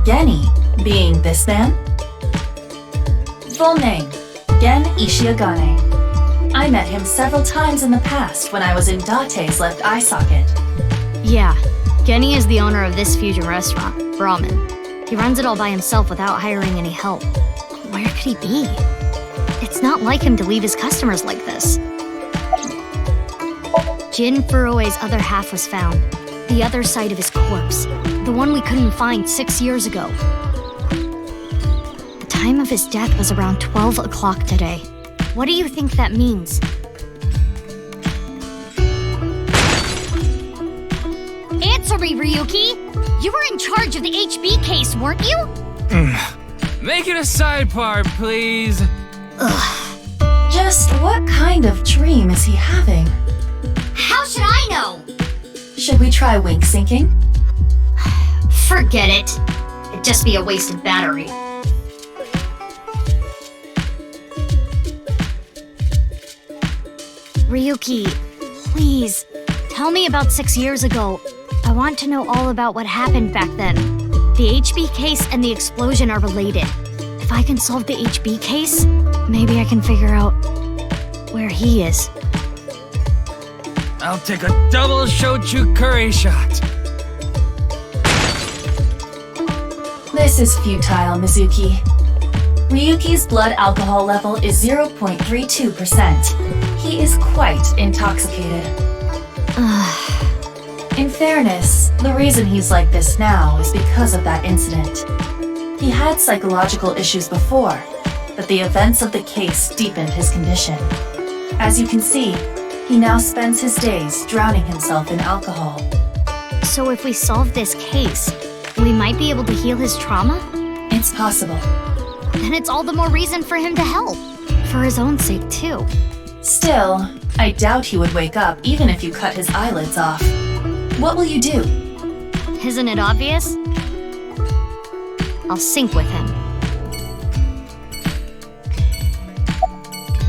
Geni, being this man? Full name, Gen Ishiagane. I met him several times in the past when I was in Date's left eye socket.
Yeah, Geni is the owner of this fusion restaurant, Brahmin. He runs it all by himself without hiring any help. Where could he be? It's not like him to leave his customers like this. Jin Furue's other half was found. The other side of his corpse. The one we couldn't find 6 years ago. The time of his death was around 12 o'clock today. What do you think that means? Answer me, Ryuki! You were in charge of the HB case, weren't you?
Make it a sidebar, please.
Ugh. Just what kind of dream is he having?
How should I know?
Should we try wink syncing?
Forget it. It'd just be a wasted battery. Ryuki, please, tell me about 6 years ago. I want to know all about what happened back then. The HB case and the explosion are related. If I can solve the HB case, maybe I can figure out where he is.
I'll take a double shochu curry shot.
This is futile, Mizuki. Ryuki's blood alcohol level is 0.32%. He is quite intoxicated. In fairness, the reason he's like this now is because of that incident. He had psychological issues before, but the events of the case deepened his condition. As you can see, he now spends his days drowning himself in alcohol.
So if we solve this case, we might be able to heal his trauma?
It's possible.
Then it's all the more reason for him to help. For his own sake, too.
Still, I doubt he would wake up even if you cut his eyelids off. What will you do?
Isn't it obvious? I'll sync with him.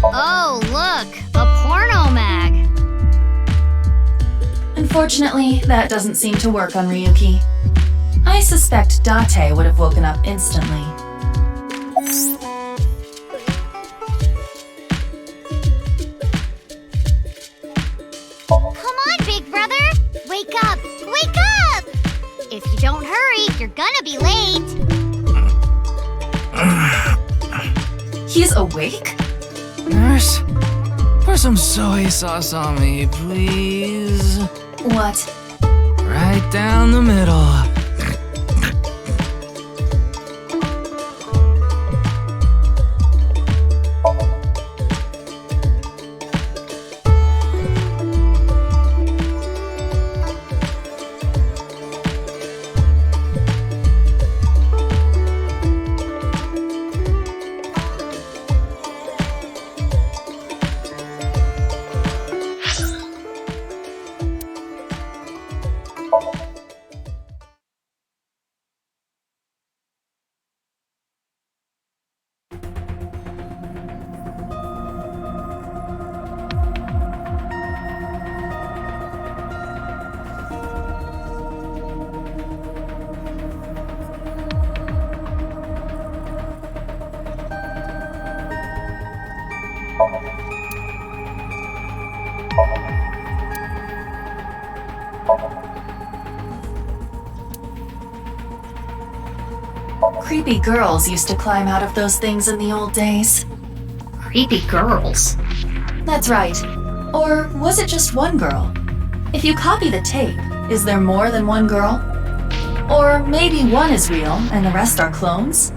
Oh, look! A porno mag!
Unfortunately, that doesn't seem to work on Ryuki. I suspect Date would have woken up instantly.
Come on, big brother! Wake gonna be late.
He's awake?
Nurse, pour some soy sauce on me, please.
What?
Right down the middle.
Creepy girls used to climb out of those things in the old days.
Creepy girls?
That's right. Or was it just one girl? If you copy the tape, is there more than one girl? Or maybe one is real and the rest are clones?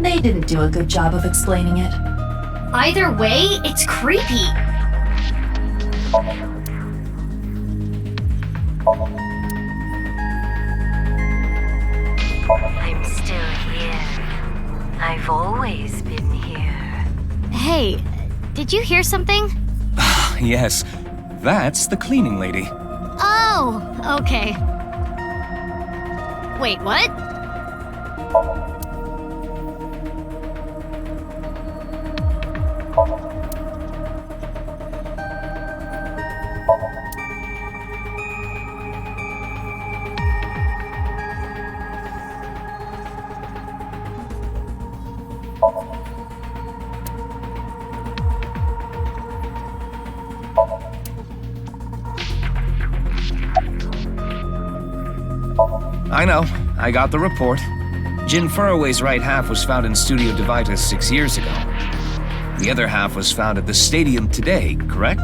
They didn't do a good job of explaining it.
Either way, it's creepy.
I'm still here. I've always been here.
Hey, did you hear something?
Yes, that's the cleaning lady.
Oh, okay. Wait, what?
I know. I got the report. Jin Furroway's right half was found in Studio Divita 6 years ago. The other half was found at the stadium today, correct?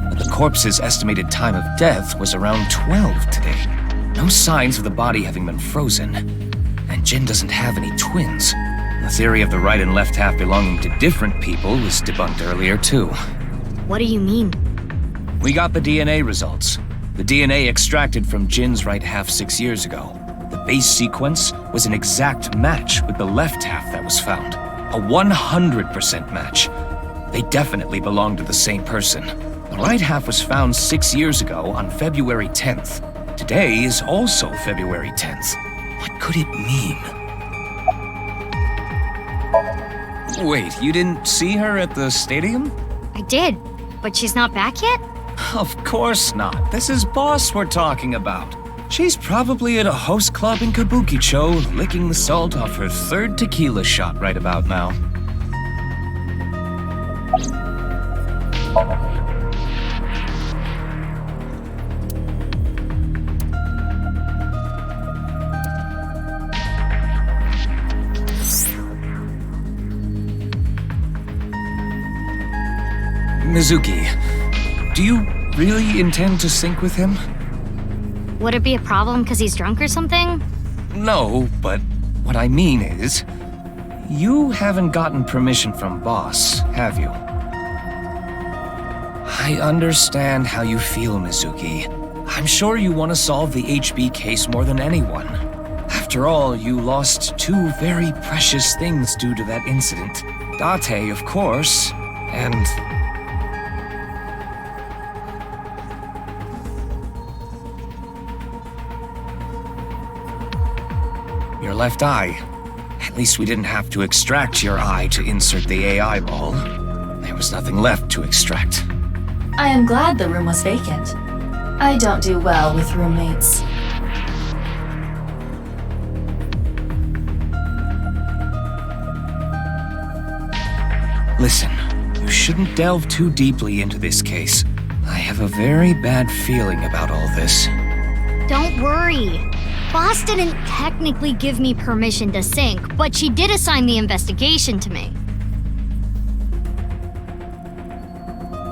But the corpse's estimated time of death was around 12 today. No signs of the body having been frozen. And Jin doesn't have any twins. The theory of the right and left half belonging to different people was debunked earlier, too.
What do you mean?
We got the DNA results. The DNA extracted from Jin's right half 6 years ago. The base sequence was an exact match with the left half that was found. A 100% match. They definitely belong to the same person. The right half was found 6 years ago on February 10th. Today is also February 10th. What could it mean? Wait, you didn't see her at the stadium?
I did, but she's not back yet?
Of course not. This is Boss we're talking about. She's probably at a host club in Kabukicho, licking the salt off her third tequila shot right about now. Mizuki, do you really intend to sync with him?
Would it be a problem because he's drunk or something?
No, but what I mean is, you haven't gotten permission from Boss, have you? I understand how you feel, Mizuki. I'm sure you want to solve the HB case more than anyone. After all, you lost two very precious things due to that incident. Date, of course, and... your left eye. At least we didn't have to extract your eye to insert the AI ball. There was nothing left to extract.
I am glad the room was vacant. I don't do well with roommates.
Listen, you shouldn't delve too deeply into this case. I have a very bad feeling about all this.
Don't worry. boss didn't technically give me permission to sync, but she did assign the investigation to me.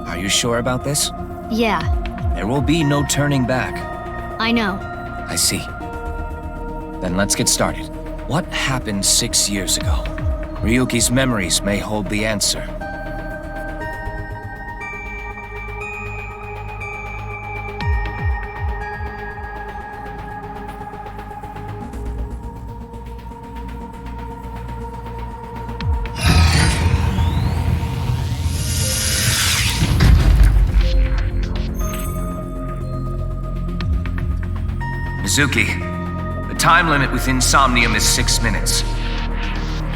Are you sure about this?
Yeah,
There will be no turning back.
I know.
I see. Then let's get started. What happened 6 years ago? Ryuki's memories may hold the answer. Mizuki, the time limit within SOMNIUM is 6 minutes.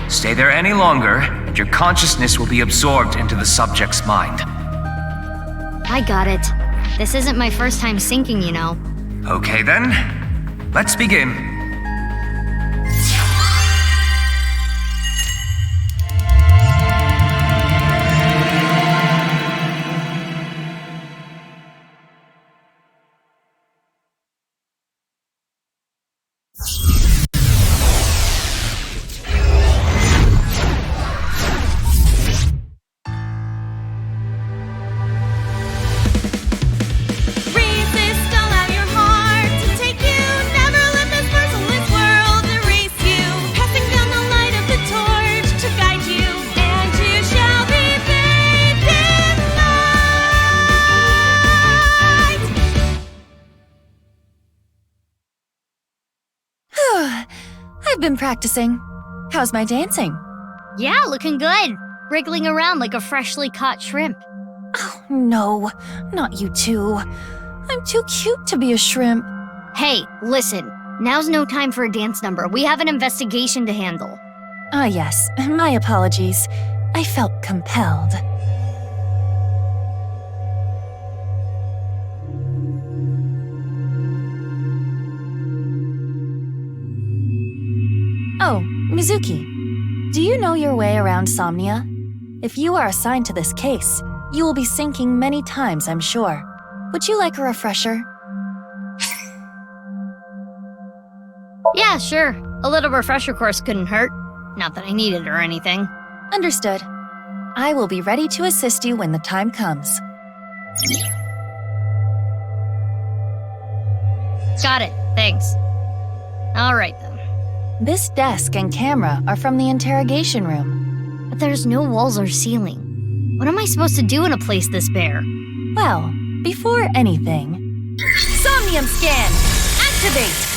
Stay there any longer, and your consciousness will be absorbed into the subject's mind.
I got it. This isn't my first time syncing, you know.
Okay then, let's begin.
I've been practicing. How's my dancing?
Yeah, looking good. Wriggling around like a freshly caught shrimp.
Oh, no. Not you too. I'm too cute to be a shrimp.
Hey, listen. Now's no time for a dance number. We have an investigation to handle.
Ah, yes. My apologies. I felt compelled. Oh, Mizuki. Do you know your way around Somnia? If you are assigned to this case, you will be syncing many times, I'm sure. Would you like a refresher?
Yeah, sure. A little refresher course couldn't hurt. Not that I need it or anything.
Understood. I will be ready to assist you when the time comes.
Got it. Thanks. All right, then.
This desk and camera are from the interrogation room.
But there's no walls or ceiling. What am I supposed to do in a place this bare?
Well, before anything... SOMNIUM scan! Activate!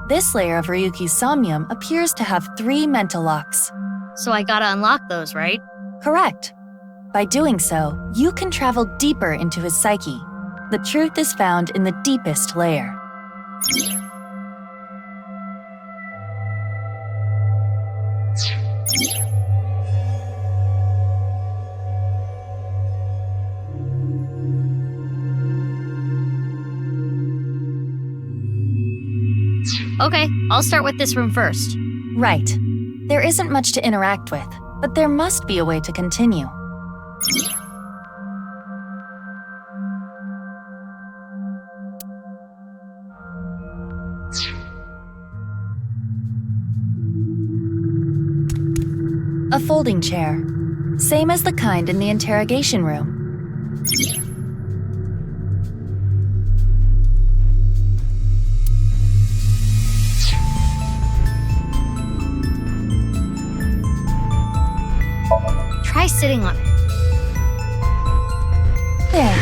This layer of Ryuki's Somnium appears to have 3 mental locks.
So I gotta unlock those, right?
Correct. By doing so, you can travel deeper into his psyche. The truth is found in the deepest layer.
Okay, I'll start with this room first.
Right. There isn't much to interact with, but there must be a way to continue. A folding chair. Same as the kind in the interrogation room.
Try sitting on it.
There.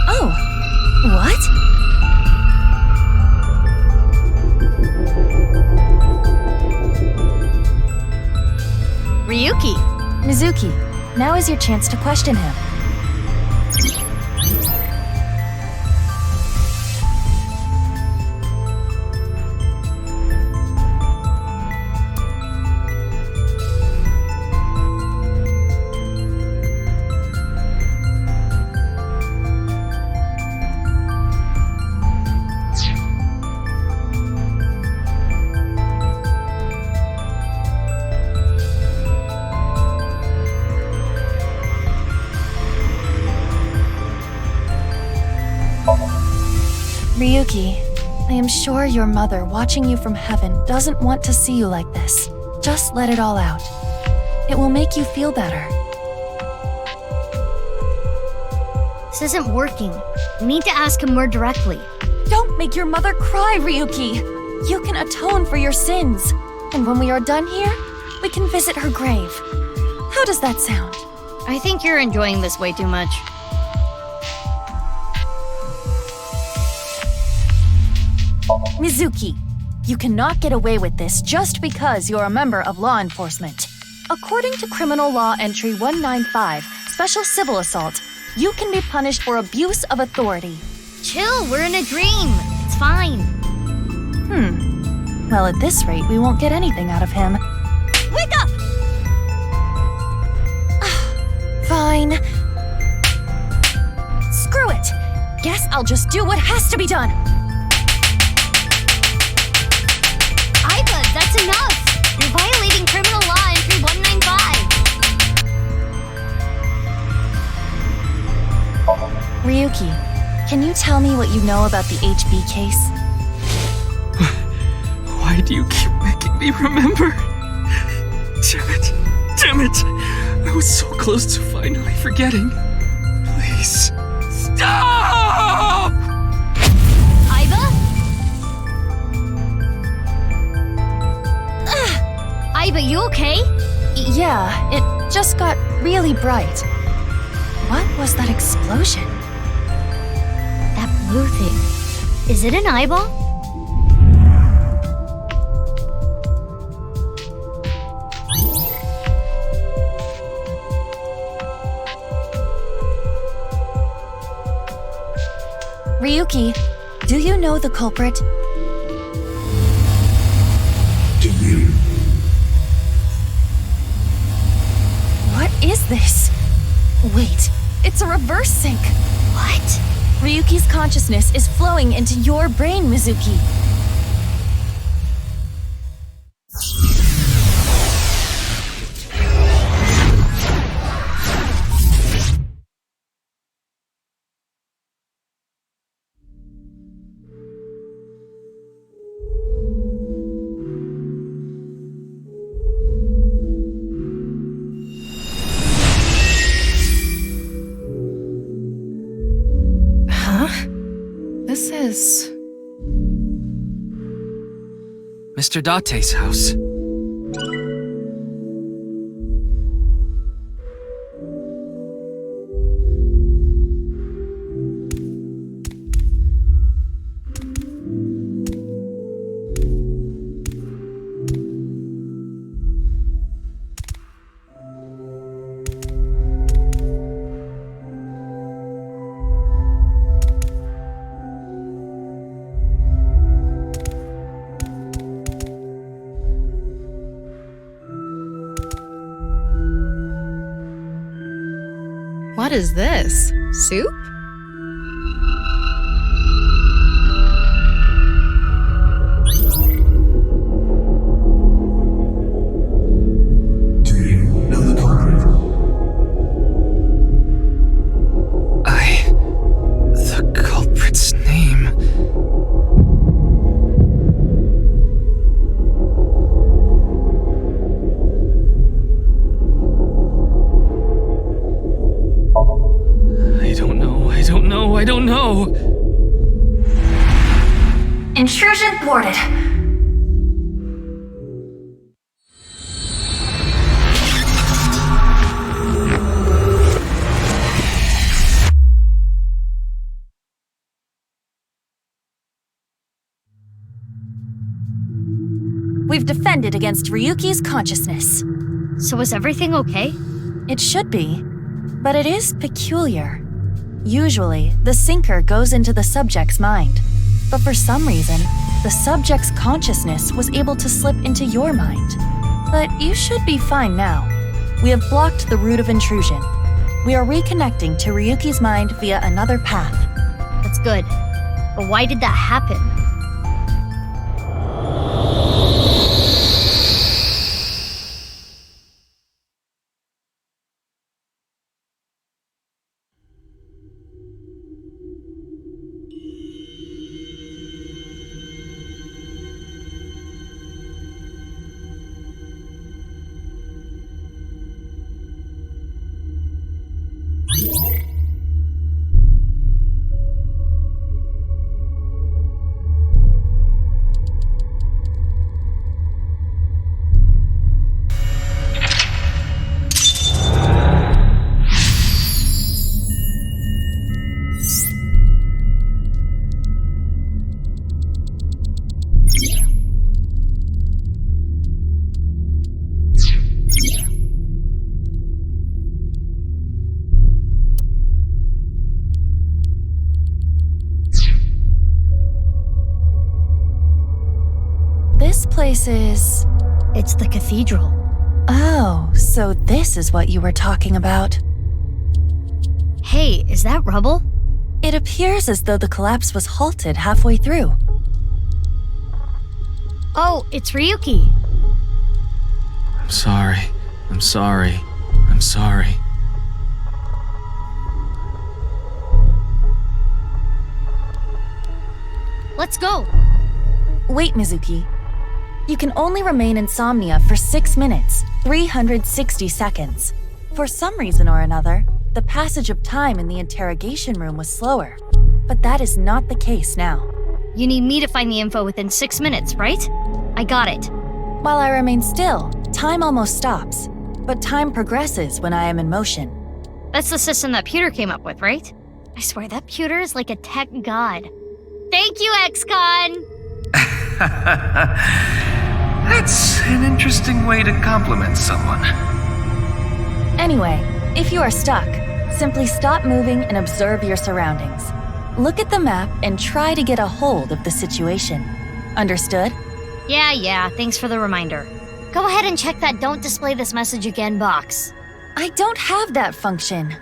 Oh, what?
Ryuki.
Mizuki, Now is your chance to question him. Ryuki, I am sure your mother watching you from heaven doesn't want to see you like this. Just let it all out. It will make you feel better.
This isn't working. We need to ask him more directly.
Don't make your mother cry, Ryuki! You can atone for your sins. And when we are done here, we can visit her grave. How does that sound?
I think you're enjoying this way too much.
Mizuki, you cannot get away with this just because you're a member of law enforcement. According to Criminal Law Entry 195, Special Civil Assault, you can be punished for abuse of authority.
Chill, we're in a dream. It's fine.
Well, at this rate, we won't get anything out of him.
Wake up!
Fine. Screw it! Guess I'll just do what has to be done.
Iva, that's enough! You're violating Criminal Law Entry 195.
Ryuki, can you tell me what you know about the HB case?
Why do you keep making me remember? Damn it! Damn it! I was so close to finally forgetting. Please, stop!
Iva? Iva, you okay?
Yeah, it just got really bright. What was that explosion?
That blue thing. Is it an eyeball?
Ryuki, do you know the culprit?
Do you?
What is this? Wait, it's a reverse sync.
What?
Ryuki's consciousness is flowing into your brain, Mizuki.
This is...
Mr. Date's house.
What is this? Soup?
Do you know the culprit?
The culprit's name. I don't know.
Intrusion thwarted. We've defended against Ryuki's consciousness.
So is everything okay?
It should be, but it is peculiar. Usually, the sinker goes into the subject's mind, but for some reason, the subject's consciousness was able to slip into your mind. But you should be fine now. We have blocked the route of intrusion. We are reconnecting to Ryuki's mind via another path.
That's good. But why did that happen?
This place is...
It's the cathedral.
Oh, so this is what you were talking about.
Hey, is that rubble?
It appears as though the collapse was halted halfway through.
Oh, it's Ryuki.
I'm sorry. I'm sorry. I'm sorry.
Let's go.
Wait, Mizuki. You can only remain insomnia for 6 minutes, 360 seconds. For some reason or another, the passage of time in the interrogation room was slower. But that is not the case now.
You need me to find the info within 6 minutes, right? I got it.
While I remain still, time almost stops. But time progresses when I am in motion.
That's the system that Pewter came up with, right? I swear that Pewter is like a tech god. Thank you, XCon!
That's an interesting way to compliment someone.
Anyway, if you are stuck, simply stop moving and observe your surroundings. Look at the map and try to get a hold of the situation. Understood?
Yeah, thanks for the reminder. Go ahead and check that "Don't display this message again" box.
I don't have that function.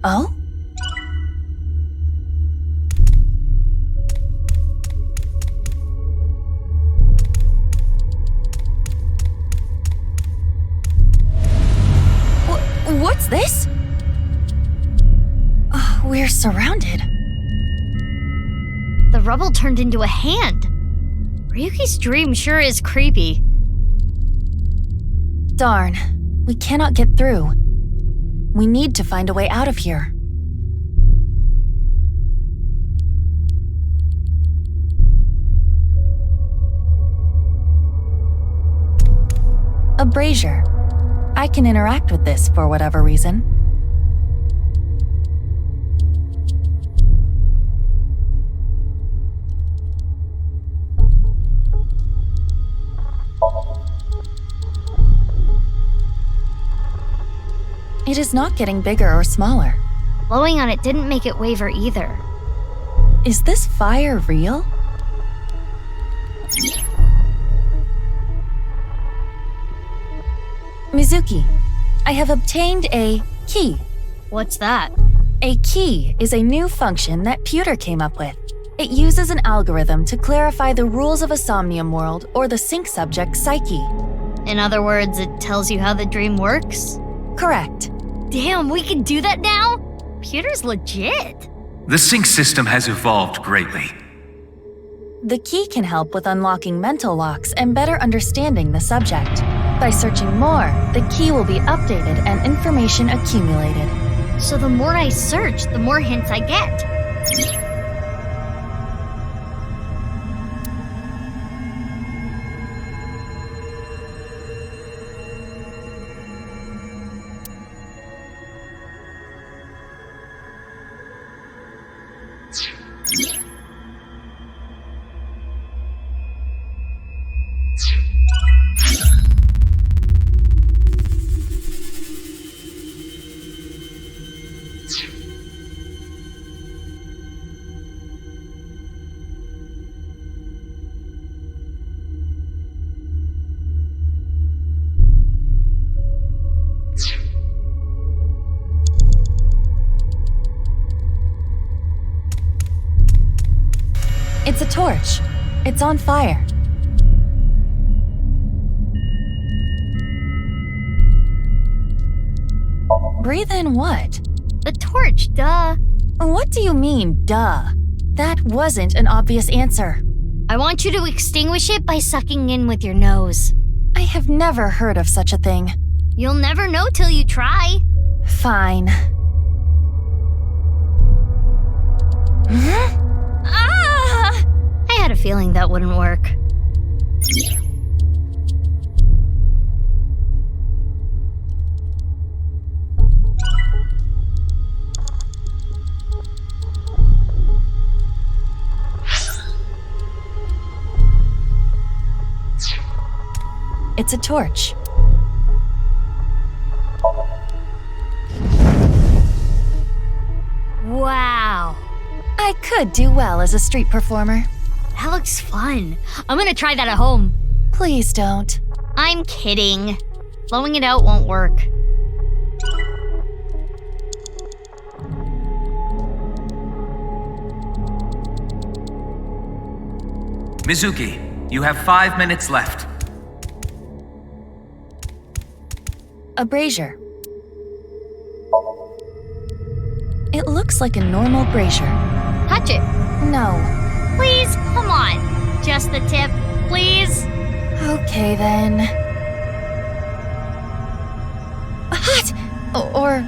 Oh? What's this? We're surrounded.
The rubble turned into a hand. Ryuki's dream sure is creepy.
Darn, we cannot get through. We need to find a way out of here. A brazier. I can interact with this for whatever reason. It is not getting bigger or smaller.
Blowing on it didn't make it waver either.
Is this fire real? Mizuki, I have obtained a key.
What's that?
A key is a new function that Pewter came up with. It uses an algorithm to clarify the rules of a Somnium world or the sync subject's psyche.
In other words, it tells you how the dream works?
Correct.
Damn, we can do that now? Pewter's legit.
The sync system has evolved greatly.
The key can help with unlocking mental locks and better understanding the subject. By searching more, the key will be updated and information accumulated.
So the more I search, the more hints I get.
It's a torch. It's on fire. Breathe in what?
The torch, duh.
What do you mean, duh? That wasn't an obvious answer.
I want you to extinguish it by sucking in with your nose.
I have never heard of such a thing.
You'll never know till you try.
Fine.
Ah! I had a feeling that wouldn't work.
It's a torch.
Wow.
I could do well as a street performer.
That looks fun. I'm gonna try that at home.
Please don't.
I'm kidding. Blowing it out won't work.
Mizuki, you have 5 minutes left.
A brazier. It looks like a normal brazier.
Touch it.
No.
Please, come on. Just the tip, please.
Okay then. Hot! Or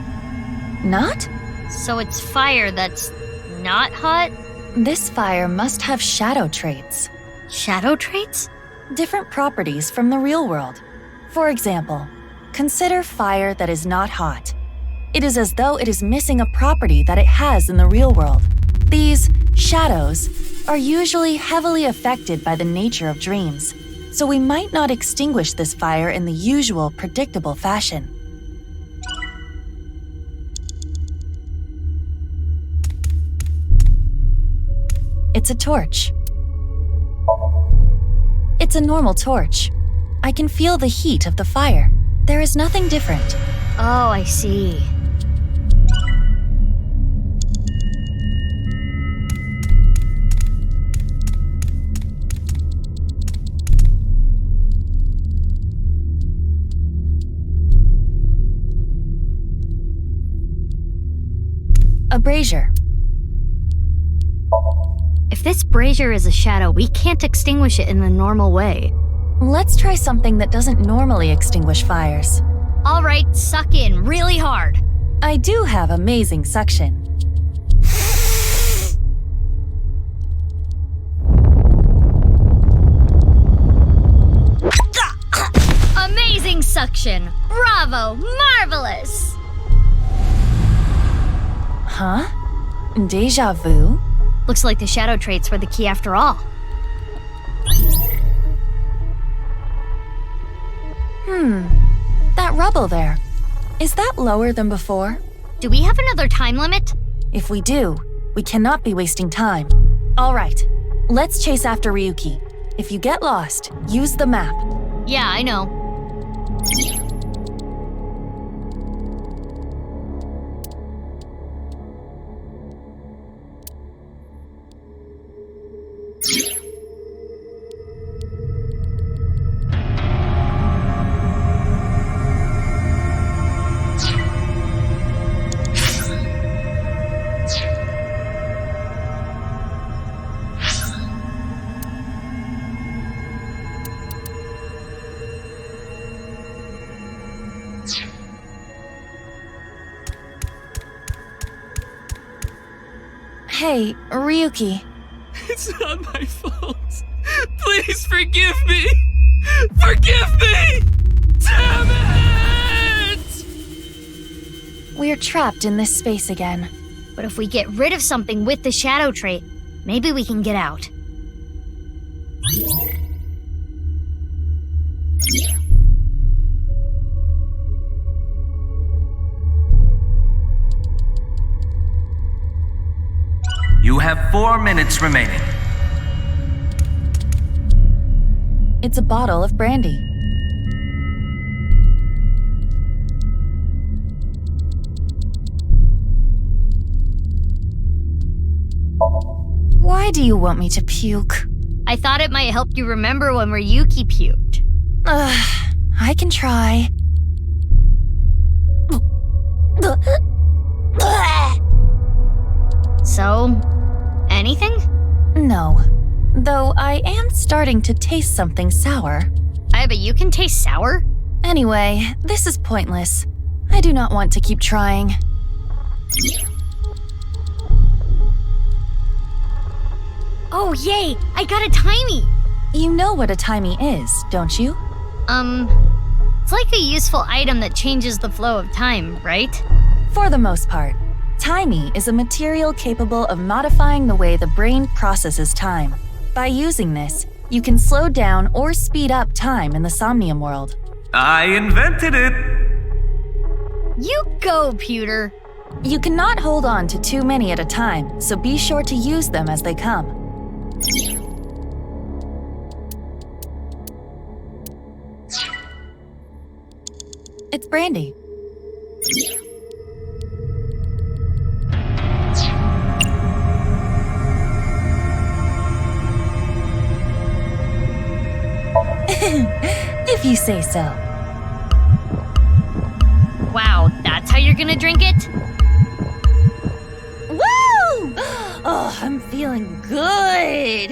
not?
So it's fire that's not hot?
This fire must have shadow traits.
Shadow traits?
Different properties from the real world. For example, consider fire that is not hot. It is as though it is missing a property that it has in the real world. These shadows are usually heavily affected by the nature of dreams, so we might not extinguish this fire in the usual predictable fashion. It's a torch. It's a normal torch. I can feel the heat of the fire. There is nothing different.
Oh, I see.
A brazier.
If this brazier is a shadow, we can't extinguish it in the normal way.
Let's try something that doesn't normally extinguish fires.
All right, suck in really hard.
I do have amazing suction.
Amazing suction! Bravo! Marvelous!
Huh? Deja vu?
Looks like the shadow traits were the key after all.
That rubble there. Is that lower than before?
Do we have another time limit?
If we do, we cannot be wasting time. All right, let's chase after Ryuki. If you get lost, use the map.
Yeah, I know.
Hey, Ryuki.
It's not my fault. Please forgive me! Forgive me! Damn it!
We're trapped in this space again.
But if we get rid of something with the shadow trait, maybe we can get out.
4 minutes remaining.
It's a bottle of brandy. Why do you want me to puke?
I thought it might help you remember when Ryuki puked.
I can try.
So, anything?
No. Though I am starting to taste something sour.
I bet you can taste sour?
Anyway, this is pointless. I do not want to keep trying.
Oh, yay! I got a timey!
You know what a timey is, don't you?
It's like a useful item that changes the flow of time, right?
For the most part. Timey is a material capable of modifying the way the brain processes time. By using this, you can slow down or speed up time in the Somnium world.
I invented it!
You go, Pewter!
You cannot hold on to too many at a time, so be sure to use them as they come. It's brandy. If you say so.
Wow, that's how you're gonna drink it?
Woo! Oh, I'm feeling good.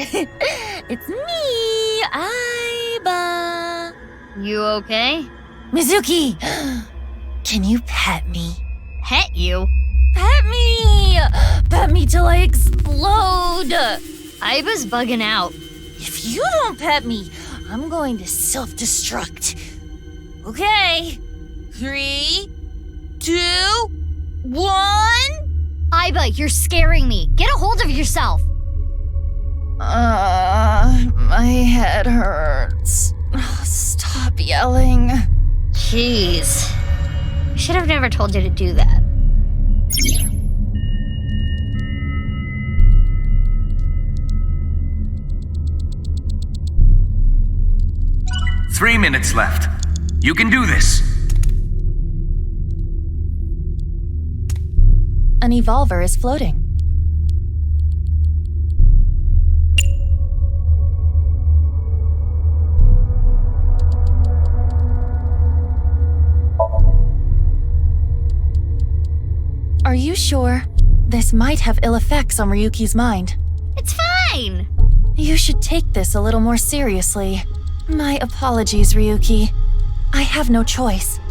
It's me, Aiba.
You okay?
Mizuki, can you pet me?
Pet you?
Pet me! Pet me till I explode!
Aiba's bugging out.
If you don't pet me, I'm going to self-destruct. Okay. 3, 2, 1...
Aiba, you're scaring me. Get a hold of yourself.
My head hurts. Stop yelling.
Jeez. I should have never told you to do that.
Three minutes left. You can do this.
An evolver is floating. Are you sure? This might have ill effects on Ryuki's mind.
It's fine!
You should take this a little more seriously. My apologies, Ryuki. I have no choice.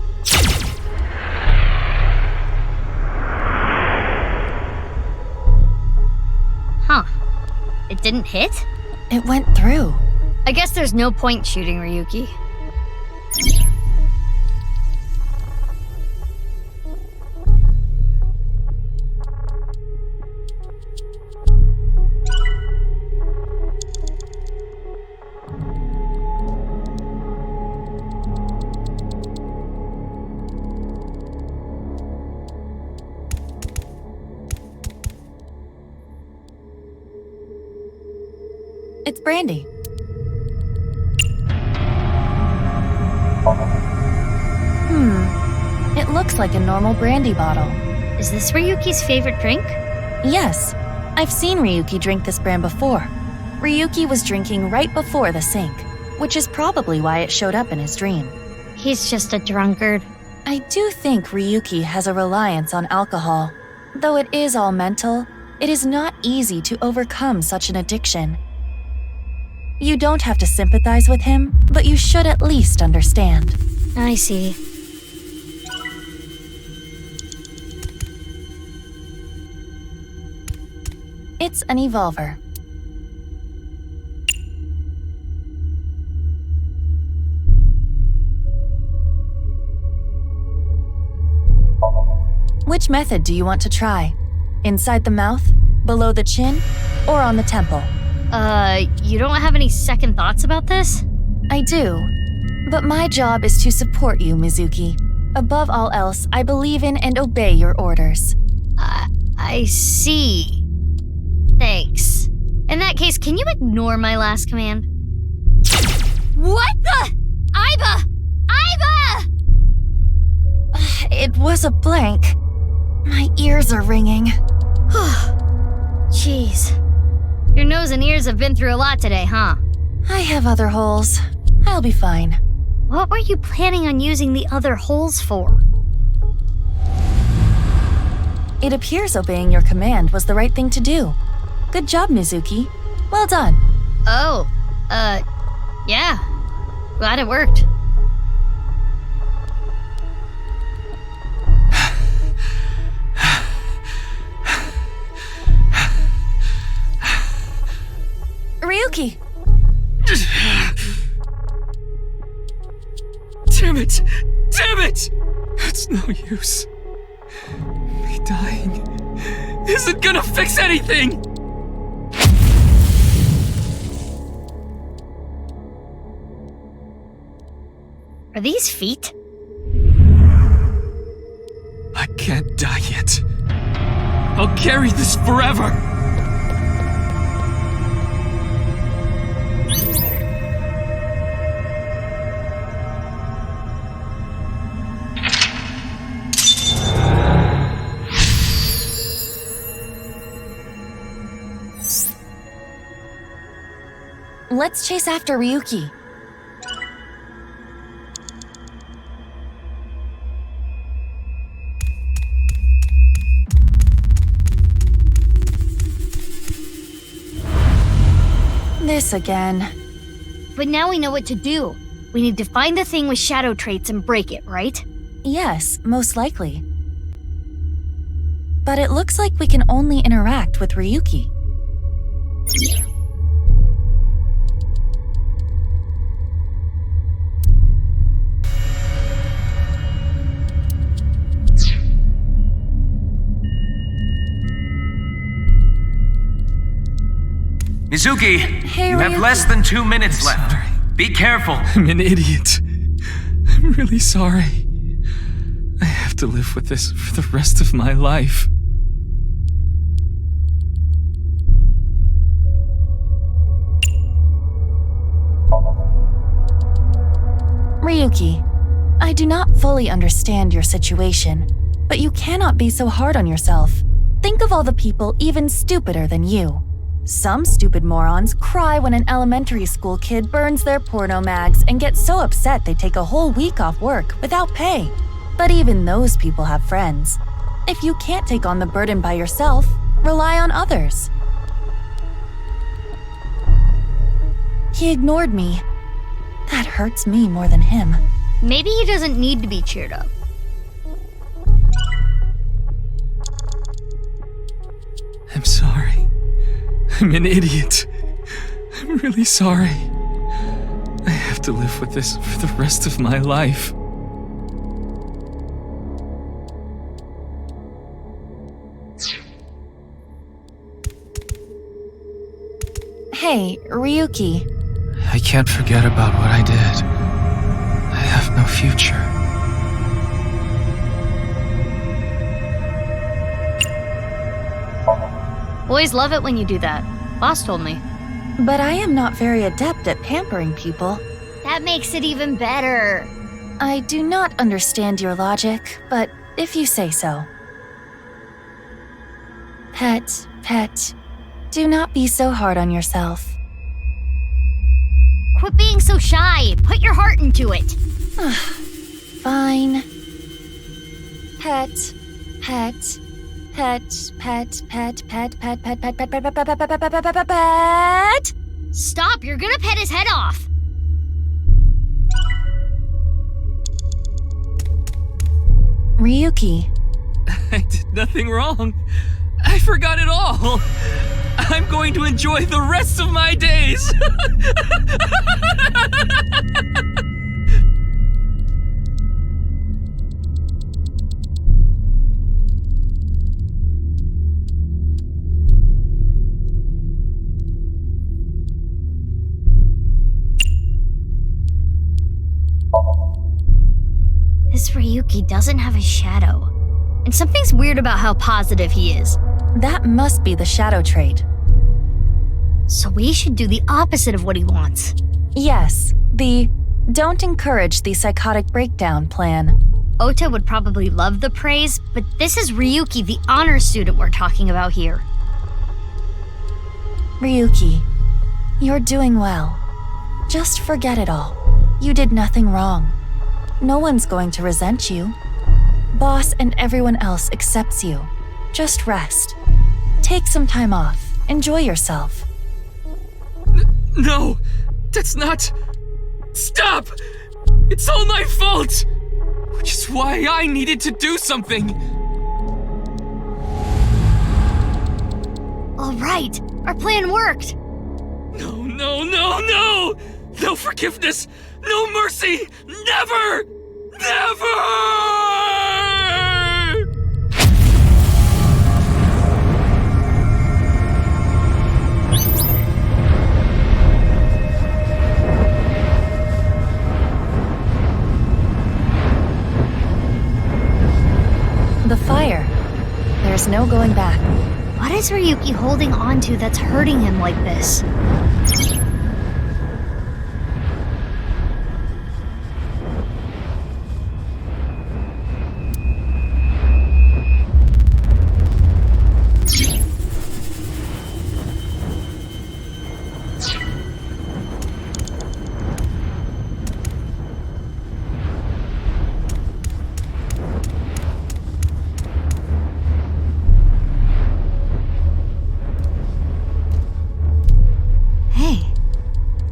Huh. It didn't hit?
It went through.
I guess there's no point shooting Ryuki.
It's brandy. It looks like a normal brandy bottle.
Is this Ryuki's favorite drink?
Yes. I've seen Ryuki drink this brand before. Ryuki was drinking right before the sink, which is probably why it showed up in his dream.
He's just a drunkard.
I do think Ryuki has a reliance on alcohol. Though it is all mental, it is not easy to overcome such an addiction. You don't have to sympathize with him, but you should at least understand.
I see.
It's an evolver. Which method do you want to try? Inside the mouth, below the chin, or on the temple?
You don't have any second thoughts about this?
I do. But my job is to support you, Mizuki. Above all else, I believe in and obey your orders.
I see. Thanks. In that case, can you ignore my last command? What the? Aiba! Aiba!
It was a blank. My ears are ringing.
Jeez. Your nose and ears have been through a lot today, huh?
I have other holes. I'll be fine.
What were you planning on using the other holes for?
It appears obeying your command was the right thing to do. Good job, Mizuki. Well done.
Oh, yeah. Glad it worked.
Ryuki!
Damn it! Damn it! It's no use. Me dying isn't gonna fix anything!
Are these feet?
I can't die yet. I'll carry this forever!
Let's chase after Ryuki. This again.
But now we know what to do. We need to find the thing with shadow traits and break it, right?
Yes, most likely. But it looks like we can only interact with Ryuki.
Mizuki,
Hey,
you have
Ryuki.
less than 2 minutes left. Be careful.
I'm an idiot. I'm really sorry. I have to live with this for the rest of my life.
Ryuki, I do not fully understand your situation, but you cannot be so hard on yourself. Think of all the people even stupider than you. Some stupid morons cry when an elementary school kid burns their porno mags and get so upset they take a whole week off work without pay. But even those people have friends. If you can't take on the burden by yourself, rely on others. He ignored me. That hurts me more than him.
Maybe he doesn't need to be cheered up.
I'm sorry. I'm an idiot. I'm really sorry. I have to live with this for the rest of my life.
Hey, Ryuki.
I can't forget about what I did. I have no future.
Boys love it when you do that. Boss told me.
But I am not very adept at pampering people.
That makes it even better.
I do not understand your logic, but if you say so. Pet, do not be so hard on yourself.
Quit being so shy. Put your heart into it.
Fine. Pet.
Stop, you're gonna pet his head off.
Ryuki.
I did nothing wrong. I forgot it all. I'm going to enjoy the rest of my days.
This Ryuki doesn't have a shadow. And something's weird about how positive he is.
That must be the shadow trait.
So we should do the opposite of what he wants.
Yes, the don't encourage the psychotic breakdown plan.
Ota would probably love the praise, but this is Ryuki, the honor student we're talking about here.
Ryuki, you're doing well. Just forget it all. You did nothing wrong. No one's going to resent you. Boss and everyone else accepts you. Just rest. Take some time off. Enjoy yourself.
No! That's not... Stop! It's all my fault! Which is why I needed to do something!
All right, our plan worked.
No, no, no, no! No forgiveness! No mercy! Never! Never!
The fire. There's no going back.
What is Ryuki holding on to that's hurting him like this?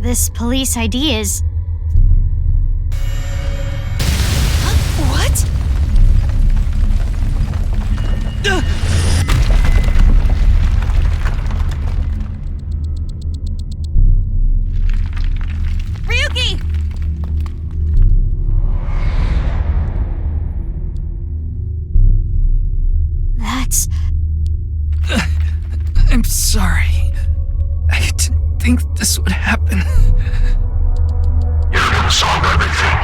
This police ID is...
What? Ryuki!
That's...
I'm sorry. I didn't think this would happen.
You're gonna solve everything.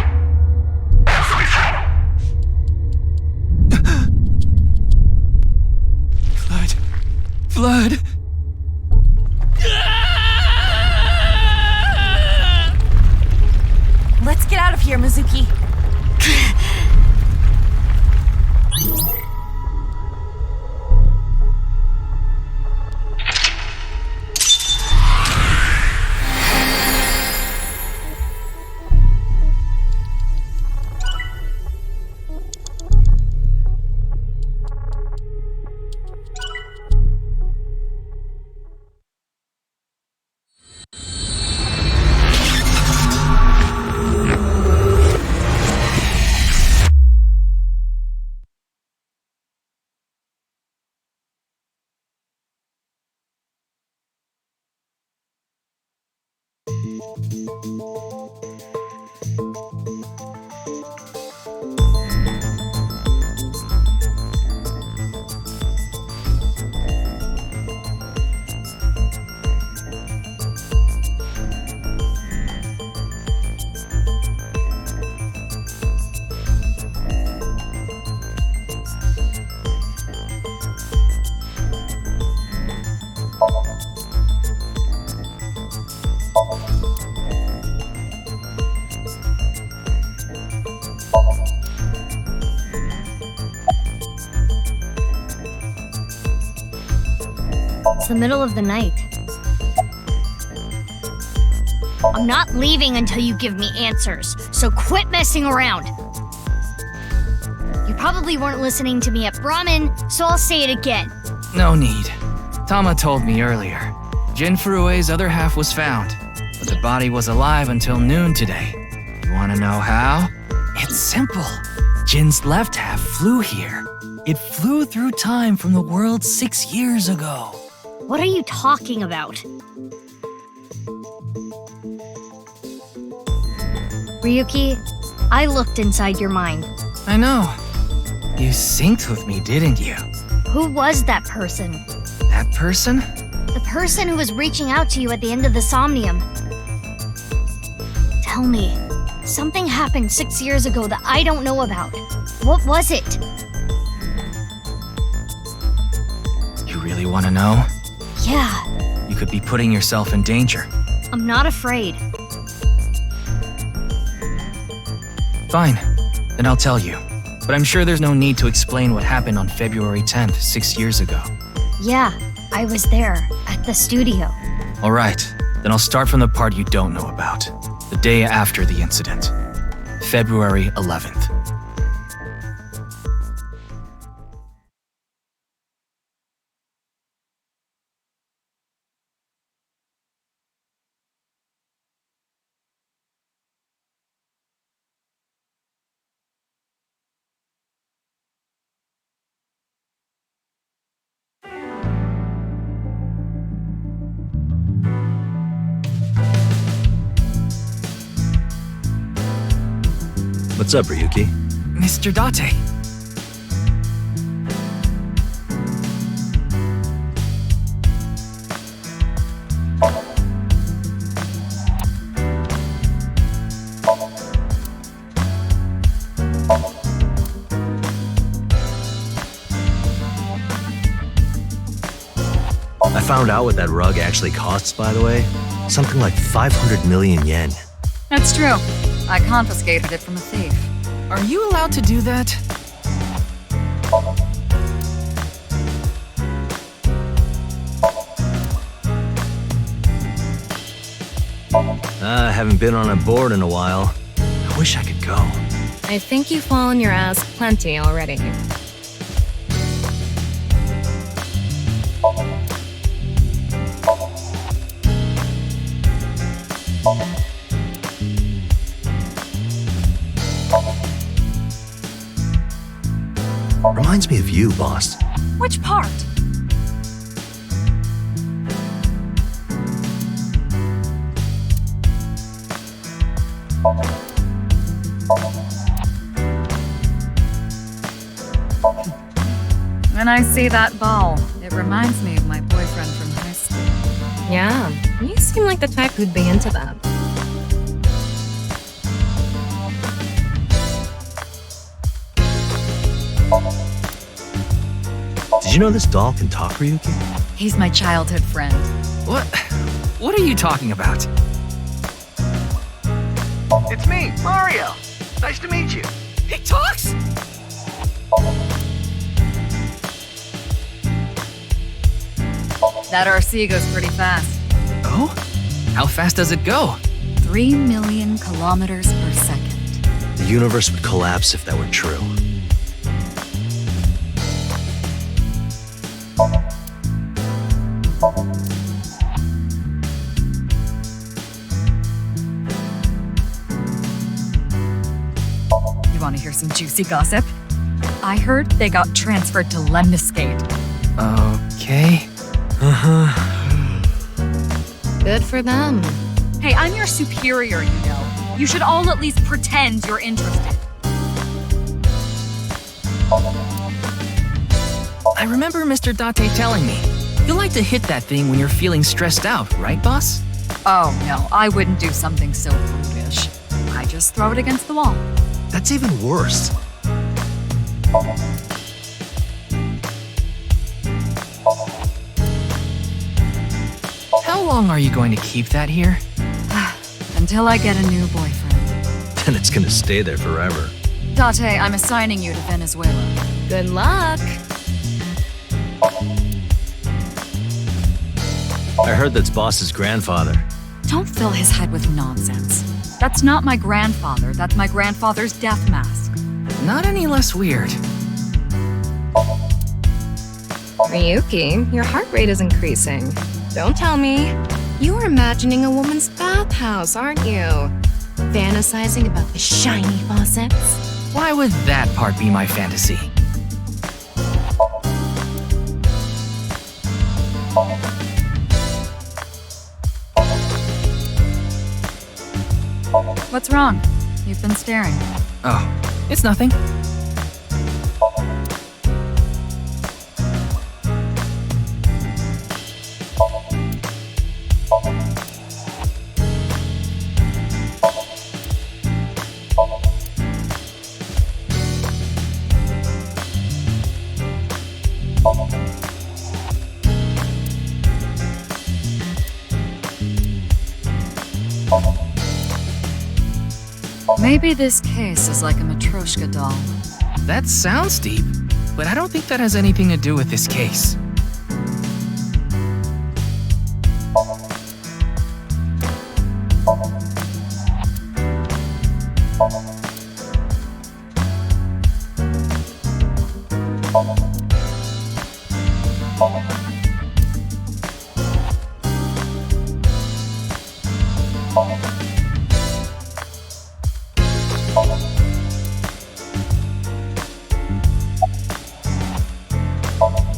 Everything.
Blood.
Let's get out of here, Mizuki.
It's the middle of the night. I'm not leaving until you give me answers, so quit messing around. You probably weren't listening to me at Brahmin, so I'll say it again.
No need. Tama told me earlier. Jin Furue's other half was found, but the body was alive until noon today. You wanna know how? It's simple. Jin's left half flew here. It flew through time from the world 6 years ago.
What are you talking about? Ryuki, I looked inside your mind.
I know. You synced with me, didn't you?
Who was that person?
That person?
The person who was reaching out to you at the end of the Somnium. Tell me, something happened 6 years ago that I don't know about. What was it?
You really want to know?
Yeah,
You could be putting yourself in danger.
I'm not afraid.
Fine, then I'll tell you. But I'm sure there's no need to explain what happened on February 10th, 6 years ago.
Yeah, I was there, at the studio.
All right, then I'll start from the part you don't know about. The day after the incident. February 11th.
What's up, Ryuki?
Mr. Date.
I found out what that rug actually costs, by the way. Something like 500 million yen.
That's true. I confiscated it from a thief.
Are you allowed to do that?
I haven't been on a board in a while. I wish I could go.
I think you've fallen your ass plenty already.
Reminds me of you, boss.
Which part? When I see that ball, it reminds me of my boyfriend from high school.
Yeah, you seem like the type who'd be into that.
Did you know this doll can talk, Ryuki?
He's my childhood friend.
What are you talking about?
It's me, Mario. Nice to meet you.
He talks?
That RC goes pretty fast.
Oh? How fast does it go?
3 million kilometers per second.
The universe would collapse if that were true.
You want to hear some juicy gossip? I heard they got transferred to Lemniscate.
Okay.
Good for them.
Hey, I'm your superior, you know. You should all at least pretend you're interested.
I remember Mr. Date telling me. You like to hit that thing when you're feeling stressed out, right, boss?
Oh, no, I wouldn't do something so brutish. I just throw it against the wall.
That's even worse.
How long are you going to keep that here?
Until I get a new boyfriend.
Then it's gonna stay there forever.
Date, I'm assigning you to Venezuela.
Good luck.
I heard that's boss's grandfather.
Don't fill his head with nonsense. That's not my grandfather. That's my grandfather's death mask.
Not any less weird.
Ryuki, your heart rate is increasing. Don't tell me. You're imagining a woman's bathhouse, aren't you? Fantasizing about the shiny faucets?
Why would that part be my fantasy?
What's wrong? You've been staring.
Oh, it's nothing.
Maybe this case is like a Matryoshka doll.
That sounds deep, but I don't think that has anything to do with this case.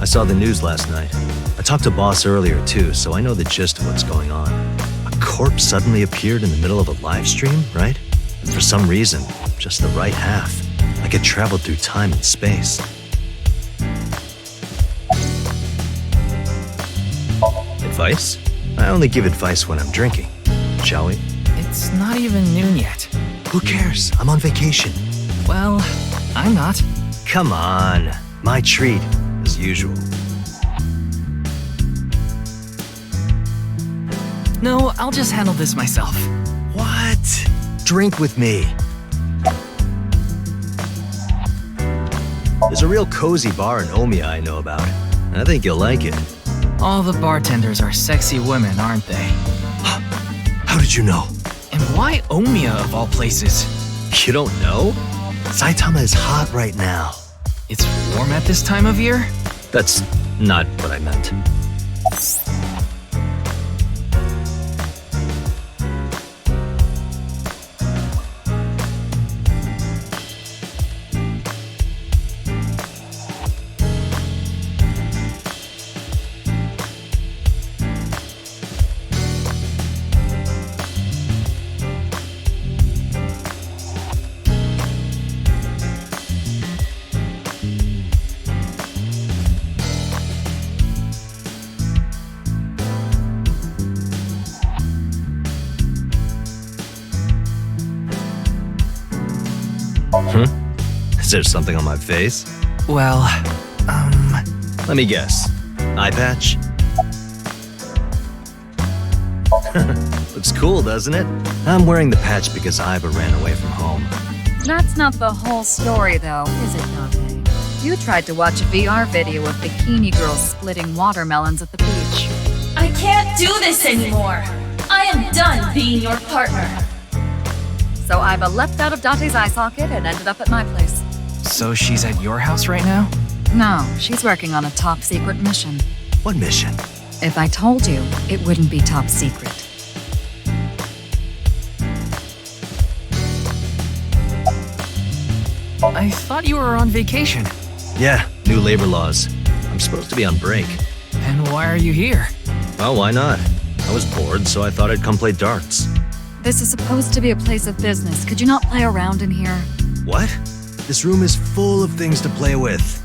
I saw the news last night. I talked to Boss earlier too, so I know the gist of what's going on. A corpse suddenly appeared in the middle of a live stream, right? And for some reason, just the right half, like it traveled through time and space. Advice? I only give advice when I'm drinking. Shall we?
It's not even noon yet.
Who cares? I'm on vacation.
Well, I'm not.
Come on. My treat, as usual.
No, I'll just handle this myself.
What? Drink with me. There's a real cozy bar in Omiya I know about. I think you'll like it.
All the bartenders are sexy women, aren't they?
How did you know?
And why Omiya of all places?
You don't know? Saitama is hot right now.
It's warm at this time of year?
That's not what I meant. Is there something on my face?
Well,
Let me guess. Eye patch? Looks cool, doesn't it? I'm wearing the patch because Iva ran away from home.
That's not the whole story, though, is it, Dante? You tried to watch a VR video of bikini girls splitting watermelons at the beach.
I can't do this anymore. I am done being your partner.
So Iva leapt out of Dante's eye socket and ended up at my place.
So she's at your house right now?
No, she's working on a top secret mission.
What mission?
If I told you, it wouldn't be top secret.
I thought you were on vacation.
Yeah, new labor laws. I'm supposed to be on break.
And why are you here?
Well, why not? I was bored, so I thought I'd come play darts.
This is supposed to be a place of business. Could you not play around in here?
What? This room is full of things to play with.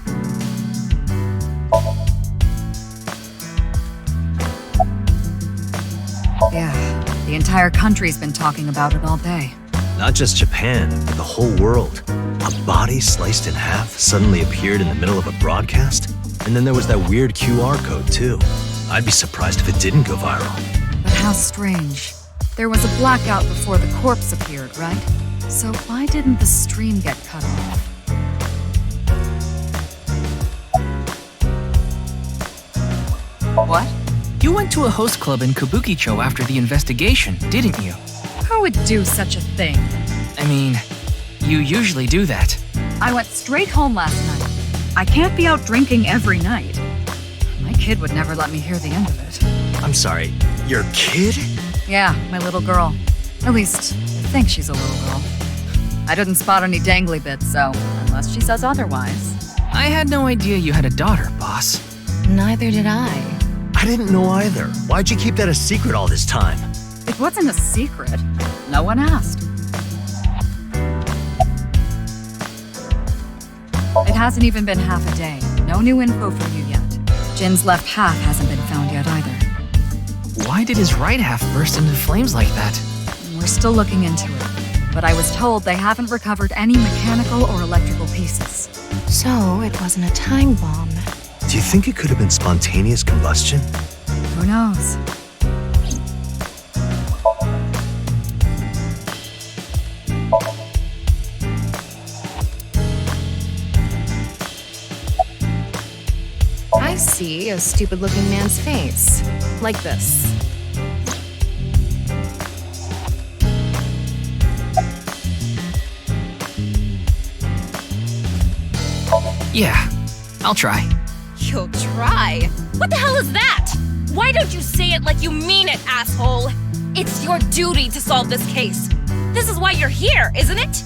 Yeah, the entire country's been talking about it all day.
Not just Japan, but the whole world. A body sliced in half suddenly appeared in the middle of a broadcast, and then there was that weird QR code too. I'd be surprised if it didn't go viral.
But how strange. There was a blackout before the corpse appeared, right? So why didn't the stream get cut off? What?
You went to a host club in Kabukicho after the investigation, didn't you?
Who would do such a thing?
I mean, you usually do that.
I went straight home last night. I can't be out drinking every night. My kid would never let me hear the end of it.
I'm sorry, your kid?
Yeah, my little girl. At least, I think she's a little girl. I didn't spot any dangly bits, so unless she says otherwise.
I had no idea you had a daughter, boss.
Neither did I.
I didn't know either. Why'd you keep that a secret all this time?
It wasn't a secret. No one asked. It hasn't even been half a day. No new info for you yet. Jin's left half hasn't been found yet either.
Why did his right half burst into flames like that?
We're still looking into it. But I was told they haven't recovered any mechanical or electrical pieces.
So it wasn't a time bomb.
Do you think it could have been spontaneous combustion?
Who knows?
see a stupid-looking man's face. Like this.
Yeah, I'll try.
You'll try? What the hell is that? Why don't you say it like you mean it, asshole? It's your duty to solve this case. This is why you're here, isn't it?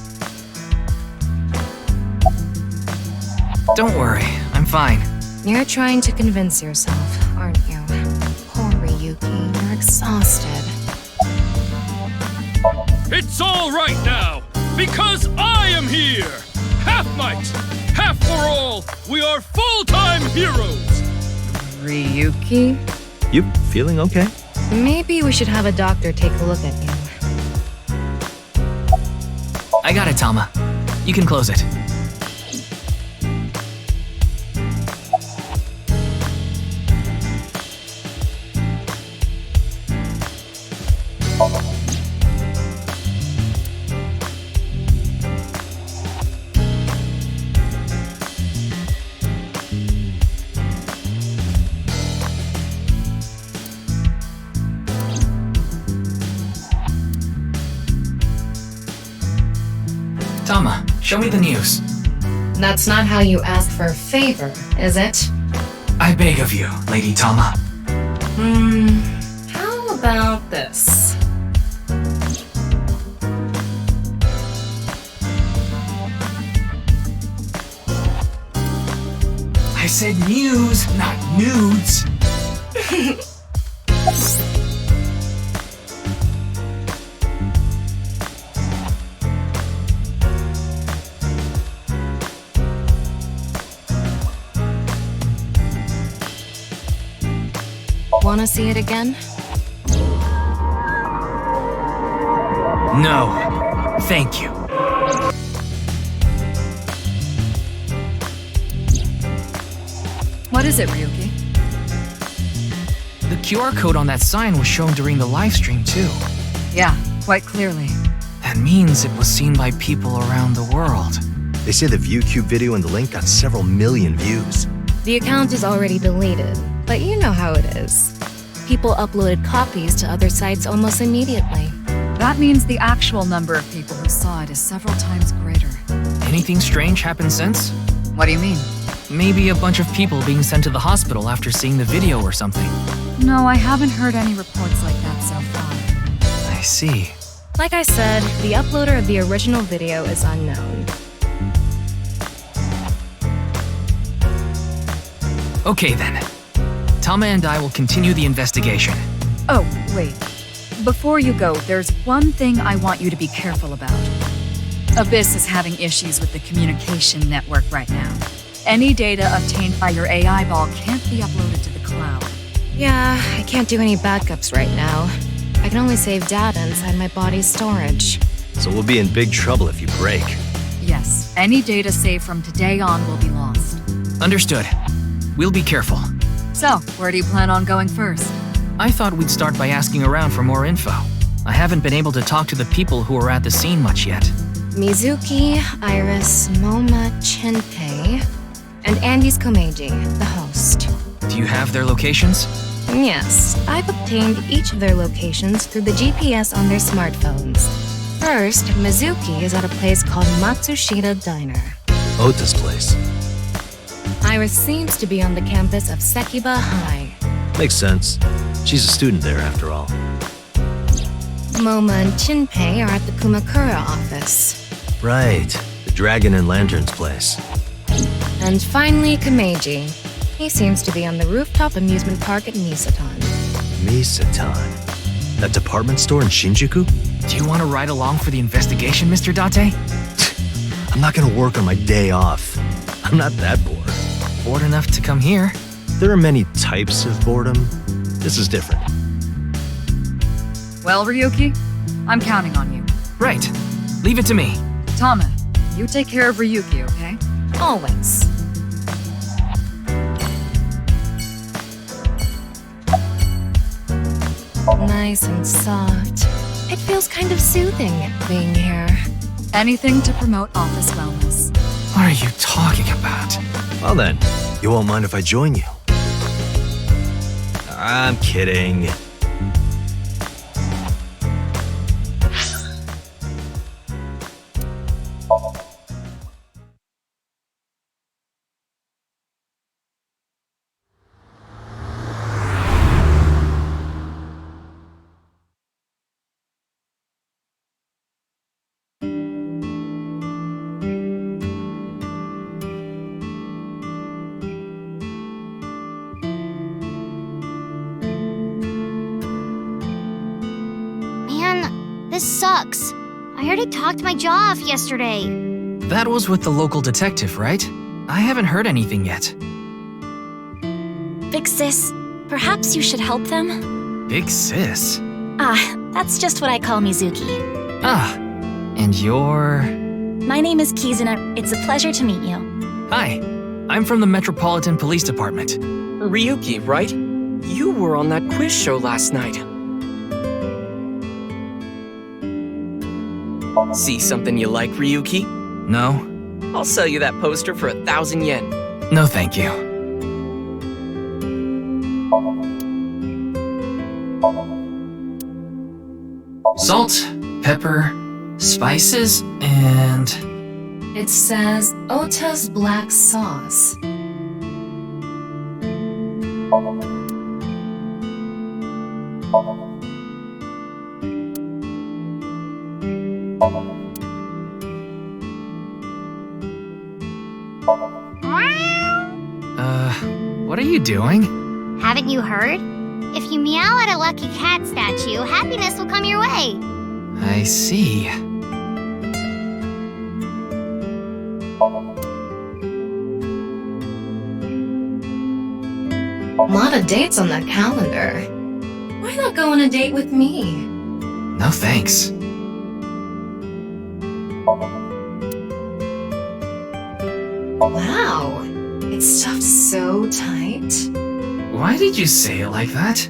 Don't worry, I'm fine.
You're trying to convince yourself, aren't you? Poor Ryuki, you're exhausted.
It's all right now, because I am here! Half might, half for all, we are full-time heroes!
Ryuki?
You feeling okay?
Maybe we should have a doctor take a look at you.
I got it, Tama. You can close it. Tama, show me the news.
That's not how you ask for a favor, is it?
I beg of you, Lady Tama.
How about this?
I said news, not nudes.
Wanna see it again?
No, thank you.
What is it, Ryuki?
The QR code on that sign was shown during the live stream too.
Yeah, quite clearly.
That means it was seen by people around the world.
They say the ViewCube video and the link got several million views.
The account is already deleted, but you know how it is. People uploaded copies to other sites almost immediately.
That means the actual number of people who saw it is several times greater.
Anything strange happened since?
What do you mean?
Maybe a bunch of people being sent to the hospital after seeing the video or something.
No, I haven't heard any reports like that so far.
I see.
Like I said, the uploader of the original video is unknown.
Okay then. Tama and I will continue the investigation.
Oh, wait. Before you go, there's one thing I want you to be careful about. Abyss is having issues with the communication network right now. Any data obtained by your AI ball can't be uploaded to the cloud.
Yeah, I can't do any backups right now. I can only save data inside my body's storage.
So we'll be in big trouble if you break.
Yes, any data saved from today on will be lost.
Understood. We'll be careful.
So, where do you plan on going first?
I thought we'd start by asking around for more info. I haven't been able to talk to the people who were at the scene much yet.
Mizuki, Iris, Moma, Chinpei, and Andy's Komeiji, the host.
Do you have their locations?
Yes, I've obtained each of their locations through the GPS on their smartphones. First, Mizuki is at a place called Matsushita Diner.
Ota's place.
Iris seems to be on the campus of Sekiba High.
Makes sense. She's a student there after all.
Moma and Chinpei are at the Kumakura office.
Right. The Dragon and Lanterns place.
And finally, Komeiji. He seems to be on the rooftop amusement park at Misatan.
Misatan? That department store in Shinjuku?
Do you want to ride along for the investigation, Mr. Date?
I'm not gonna work on my day off. I'm not that bored.
Bored enough to come here?
There are many types of boredom. This is different.
Well, Ryuki, I'm counting on you.
Right. Leave it to me.
Tama, you take care of Ryuki, okay?
Always. Nice and soft. It feels kind of soothing being here.
Anything to promote office wellness.
What are you talking about?
Well then, you won't mind if I join you. I'm kidding.
Man, this sucks. I already talked my jaw off yesterday.
That was with the local detective, right? I haven't heard anything yet.
Big sis, perhaps you should help them?
Big sis?
Ah, that's just what I call Mizuki.
Ah, and you're...
My name is Kizuna. It's a pleasure to meet you.
Hi, I'm from the Metropolitan Police Department.
Ryuki, right? You were on that quiz show last night. See something you like, Ryuki?
No.
I'll sell you that poster for 1,000 yen.
No, thank you. Salt, pepper, spices, and...
It says Ota's black sauce.
What are you doing?
Haven't you heard? If you meow at a lucky cat statue, happiness will come your way.
I see.
A lot of dates on that calendar. Why not go on a date with me?
No thanks.
Wow, it's stuffed so tight.
Why did you say it like that?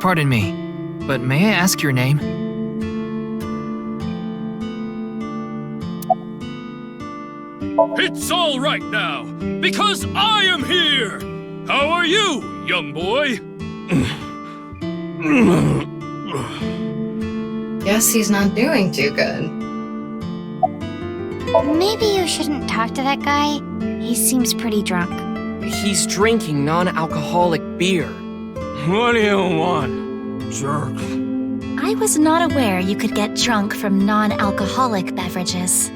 Pardon me, but may I ask your name?
It's all right now, because I am here! How are you, young boy?
Guess he's not doing too good.
Maybe you shouldn't talk to that guy. He seems pretty drunk.
He's drinking non-alcoholic beer.
What do you want, jerk?
I was not aware you could get drunk from non-alcoholic beverages.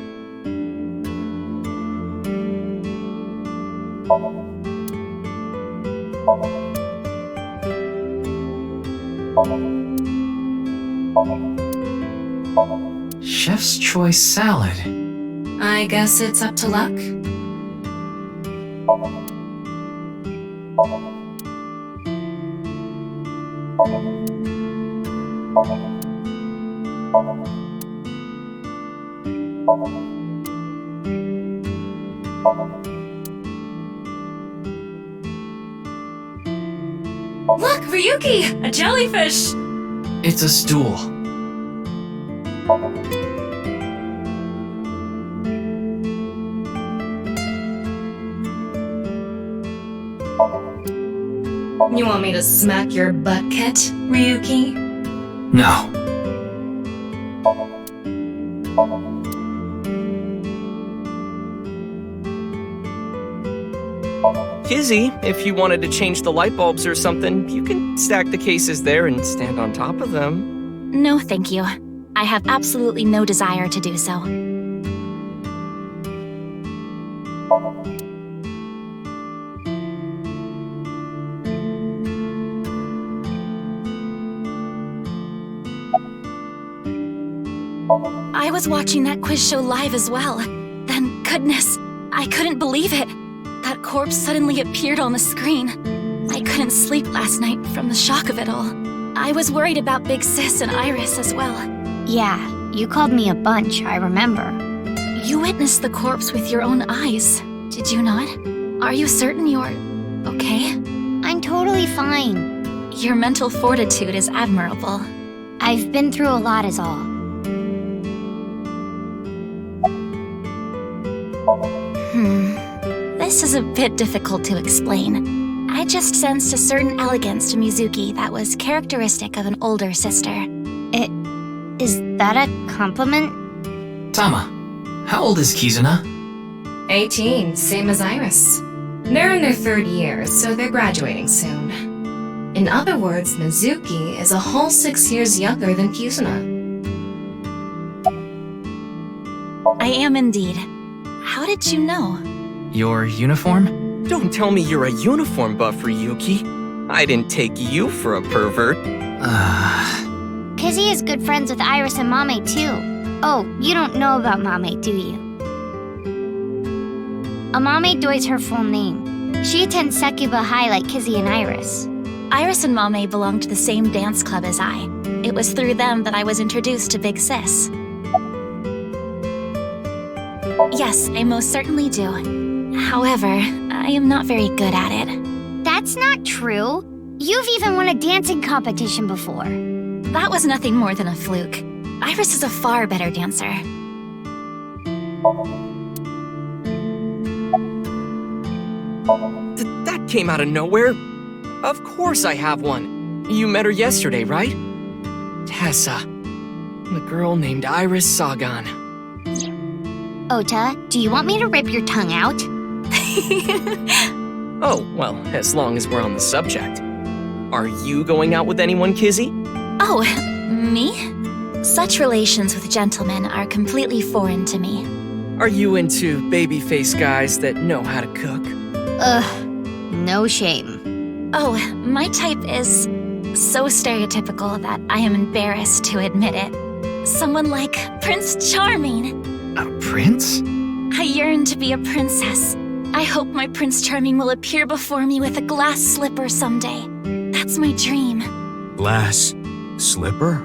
Chef's choice salad.
I guess it's up to luck.
Look, Ryuki! A jellyfish!
It's a stool.
You want me to smack your butt, Kit, Ryuki?
No.
Kizzy, if you wanted to change the light bulbs or something, you can stack the cases there and stand on top of them.
No, thank you. I have absolutely no desire to do so. I was watching that quiz show live as well. Then, goodness, I couldn't believe it. That corpse suddenly appeared on the screen. I couldn't sleep last night from the shock of it all. I was worried about Big Sis and Iris as well.
Yeah, you called me a bunch, I remember.
You witnessed the corpse with your own eyes, did you not? Are you certain you're okay?
I'm totally fine.
Your mental fortitude is admirable.
I've been through a lot is all.
This is a bit difficult to explain. I just sensed a certain elegance to Mizuki that was characteristic of an older sister.
Is that a compliment?
Tama, how old is Kizuna?
18, same as Iris. They're in their 3rd year, so they're graduating soon. In other words, Mizuki is a whole 6 years younger than Kizuna.
I am indeed. How did you know?
Your uniform?
Don't tell me you're a uniform buffer, Yuki. I didn't take you for a pervert.
Kizzy is good friends with Iris and Mame too. Oh, you don't know about Mame, do you? Amame Doi's her full name. She attends Sekiba High like Kizzy and Iris.
Iris and Mame belong to the same dance club as I. It was through them that I was introduced to Big Sis. Yes, I most certainly do. However, I am not very good at it.
That's not true. You've even won a dancing competition before.
That was nothing more than a fluke. Iris is a far better dancer.
That came out of nowhere. Of course I have one. You met her yesterday, right? Tessa. The girl named Iris Sagan.
Ota, do you want me to rip your tongue out?
Oh, well, as long as we're on the subject. Are you going out with anyone, Kizzy?
Oh, me? Such relations with gentlemen are completely foreign to me.
Are you into baby-faced guys that know how to cook?
Ugh, no shame.
Oh, my type is so stereotypical that I am embarrassed to admit it. Someone like Prince Charming.
A prince?
I yearn to be a princess. I hope my Prince Charming will appear before me with a glass slipper someday. That's my dream.
Glass slipper?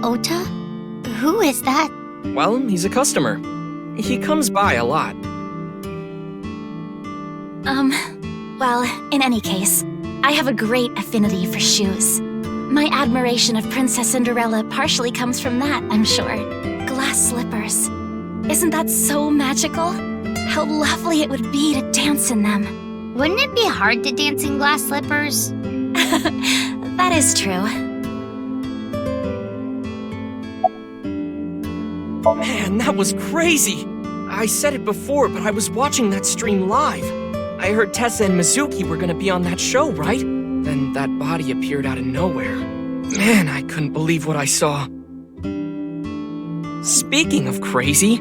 Ota? Who is that?
Well, he's a customer. He comes by a lot.
Well, in any case, I have a great affinity for shoes. My admiration of Princess Cinderella partially comes from that, I'm sure. Glass slippers. Isn't that so magical? How lovely it would be to dance in them.
Wouldn't it be hard to dance in glass slippers?
That is true.
Man, that was crazy! I said it before, but I was watching that stream live. I heard Tessa and Mizuki were gonna be on that show, right? Then that body appeared out of nowhere. Man, I couldn't believe what I saw. Speaking of crazy,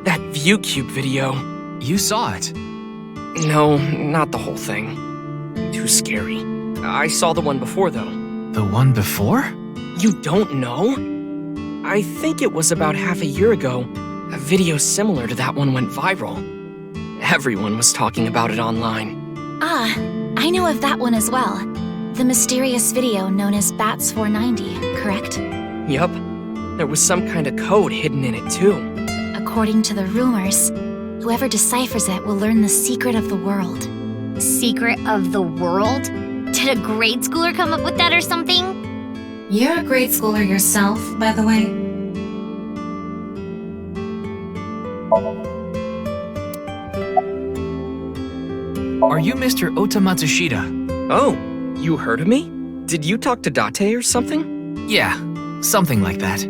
that ViewCube video.
You saw it?
No, not the whole thing. Too scary. I saw the one before, though.
The one before?
You don't know? I think it was about half a year ago. A video similar to that one went viral. Everyone was talking about it online.
Ah, I know of that one as well. The mysterious video known as Bats 490, correct?
Yup. There was some kind of code hidden in it, too.
According to the rumors, whoever deciphers it will learn the secret of the world.
Secret of the world? Did a grade schooler come up with that or something?
You're a grade schooler yourself, by the way.
Are you Mr. Ota Matsushita?
Oh, you heard of me? Did you talk to Date or something?
Yeah, something like that.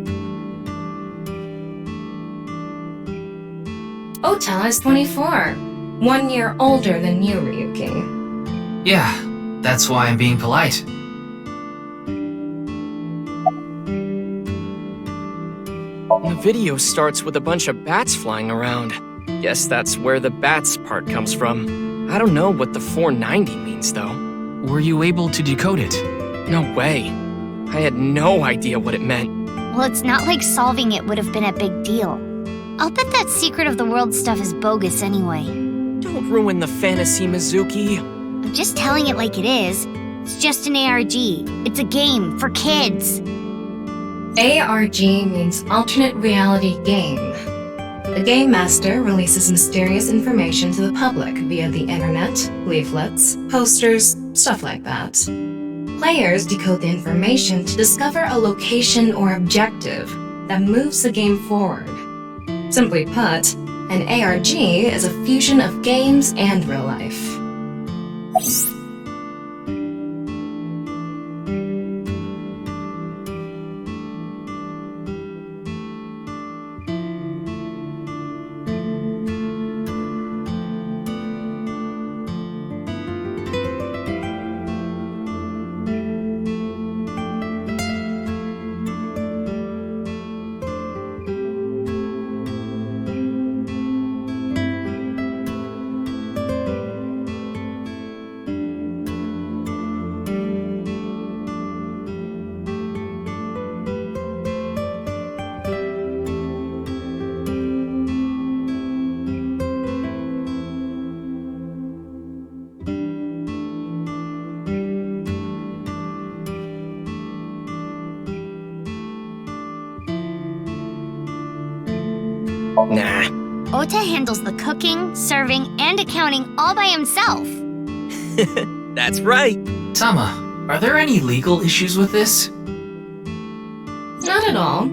Ota is 24. 1 year older than you, Ryuki.
Yeah, that's why I'm being polite.
The video starts with a bunch of bats flying around. Guess that's where the bats part comes from. I don't know what the 490 means, though.
Were you able to decode it?
No way. I had no idea what it meant.
Well, it's not like solving it would have been a big deal. I'll bet that secret of the world stuff is bogus anyway.
Don't ruin the fantasy, Mizuki.
I'm just telling it like it is. It's just an ARG. It's a game for kids.
ARG means alternate reality game. The Game Master releases mysterious information to the public via the internet, leaflets, posters, stuff like that. Players decode the information to discover a location or objective that moves the game forward. Simply put, an ARG is a fusion of games and real life.
Nah.
Ota handles the cooking, serving, and accounting all by himself.
That's right.
Tama, are there any legal issues with this?
Not at all.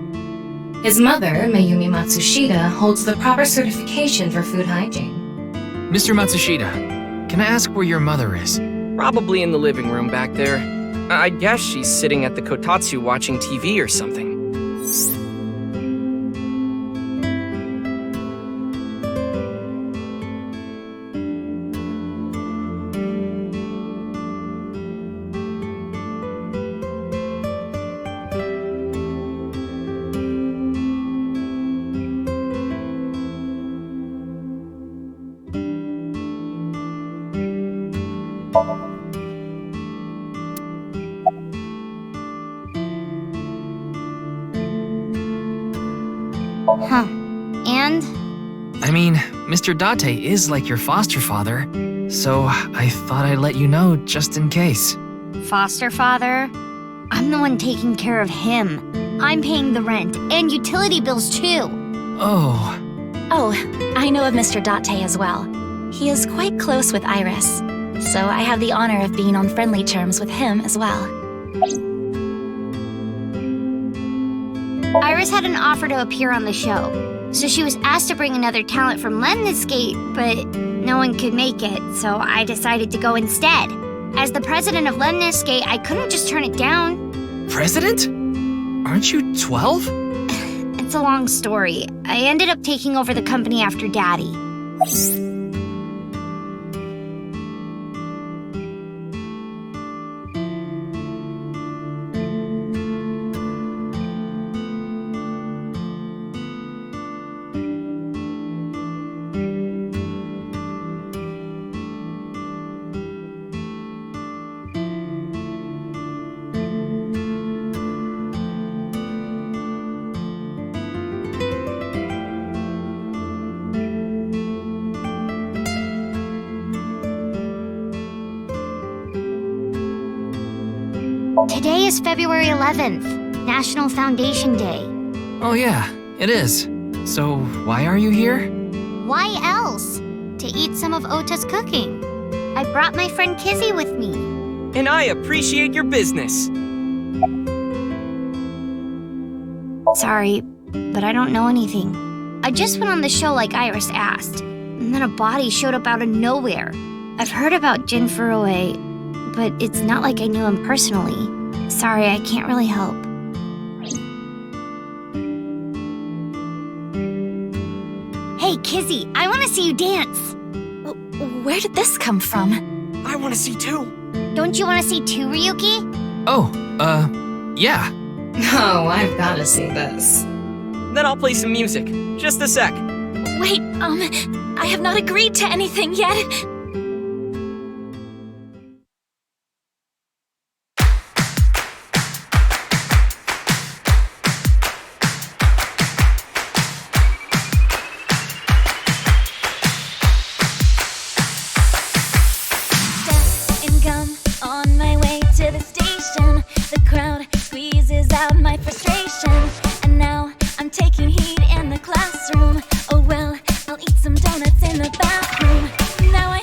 His mother, Mayumi Matsushita, holds the proper certification for food hygiene.
Mr. Matsushita, can I ask where your mother is?
Probably in the living room back there. I guess she's sitting at the kotatsu watching TV or something.
Huh. And?
I mean, Mr. Date is like your foster father, so I thought I'd let you know just in case.
Foster father? I'm the one taking care of him. I'm paying the rent and utility bills too.
Oh.
Oh, I know of Mr. Date as well. He is quite close with Iris, so I have the honor of being on friendly terms with him as well.
Iris had an offer to appear on the show, so she was asked to bring another talent from Lemniscate, but no one could make it, so I decided to go instead. As the president of Lemniscate, I couldn't just turn it down.
President? Aren't you 12?
It's a long story. I ended up taking over the company after Daddy. Today is February 11th, National Foundation Day.
Oh yeah, it is. So why are you here?
Why else? To eat some of Ota's cooking. I brought my friend Kizzy with me.
And I appreciate your business.
Sorry, but I don't know anything. I just went on the show like Iris asked, and then a body showed up out of nowhere. I've heard about Jin Furue, but it's not like I knew him personally. Sorry, I can't really help. Hey, Kizzy, I want to see you dance.
Where did this come from?
I want to see too.
Don't you want to see too, Ryuki?
Oh, yeah.
Oh, I've got to see this.
Then I'll play some music. Just a sec.
Wait, I have not agreed to anything yet.
Out my frustration, and now I'm taking heat in the classroom. Oh well, I'll eat some donuts in the bathroom. Now I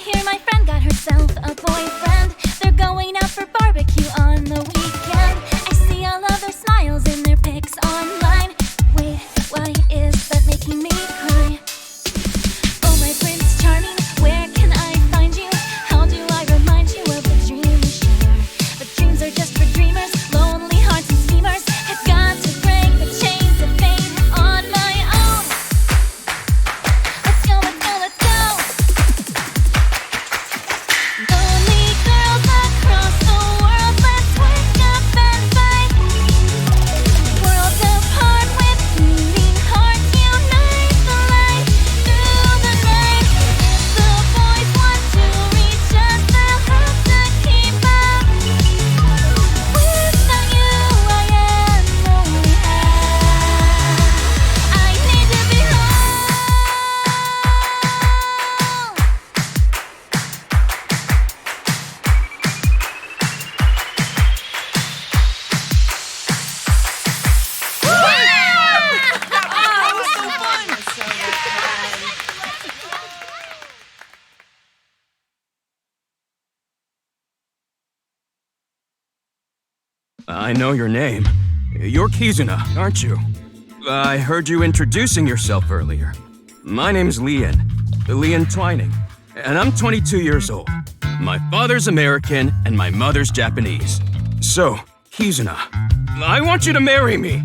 I know your name. You're Kizuna, aren't you? I heard you introducing yourself earlier. My name's Leon Twining, and I'm 22 years old. My father's American and my mother's Japanese. So, Kizuna, I want you to marry me.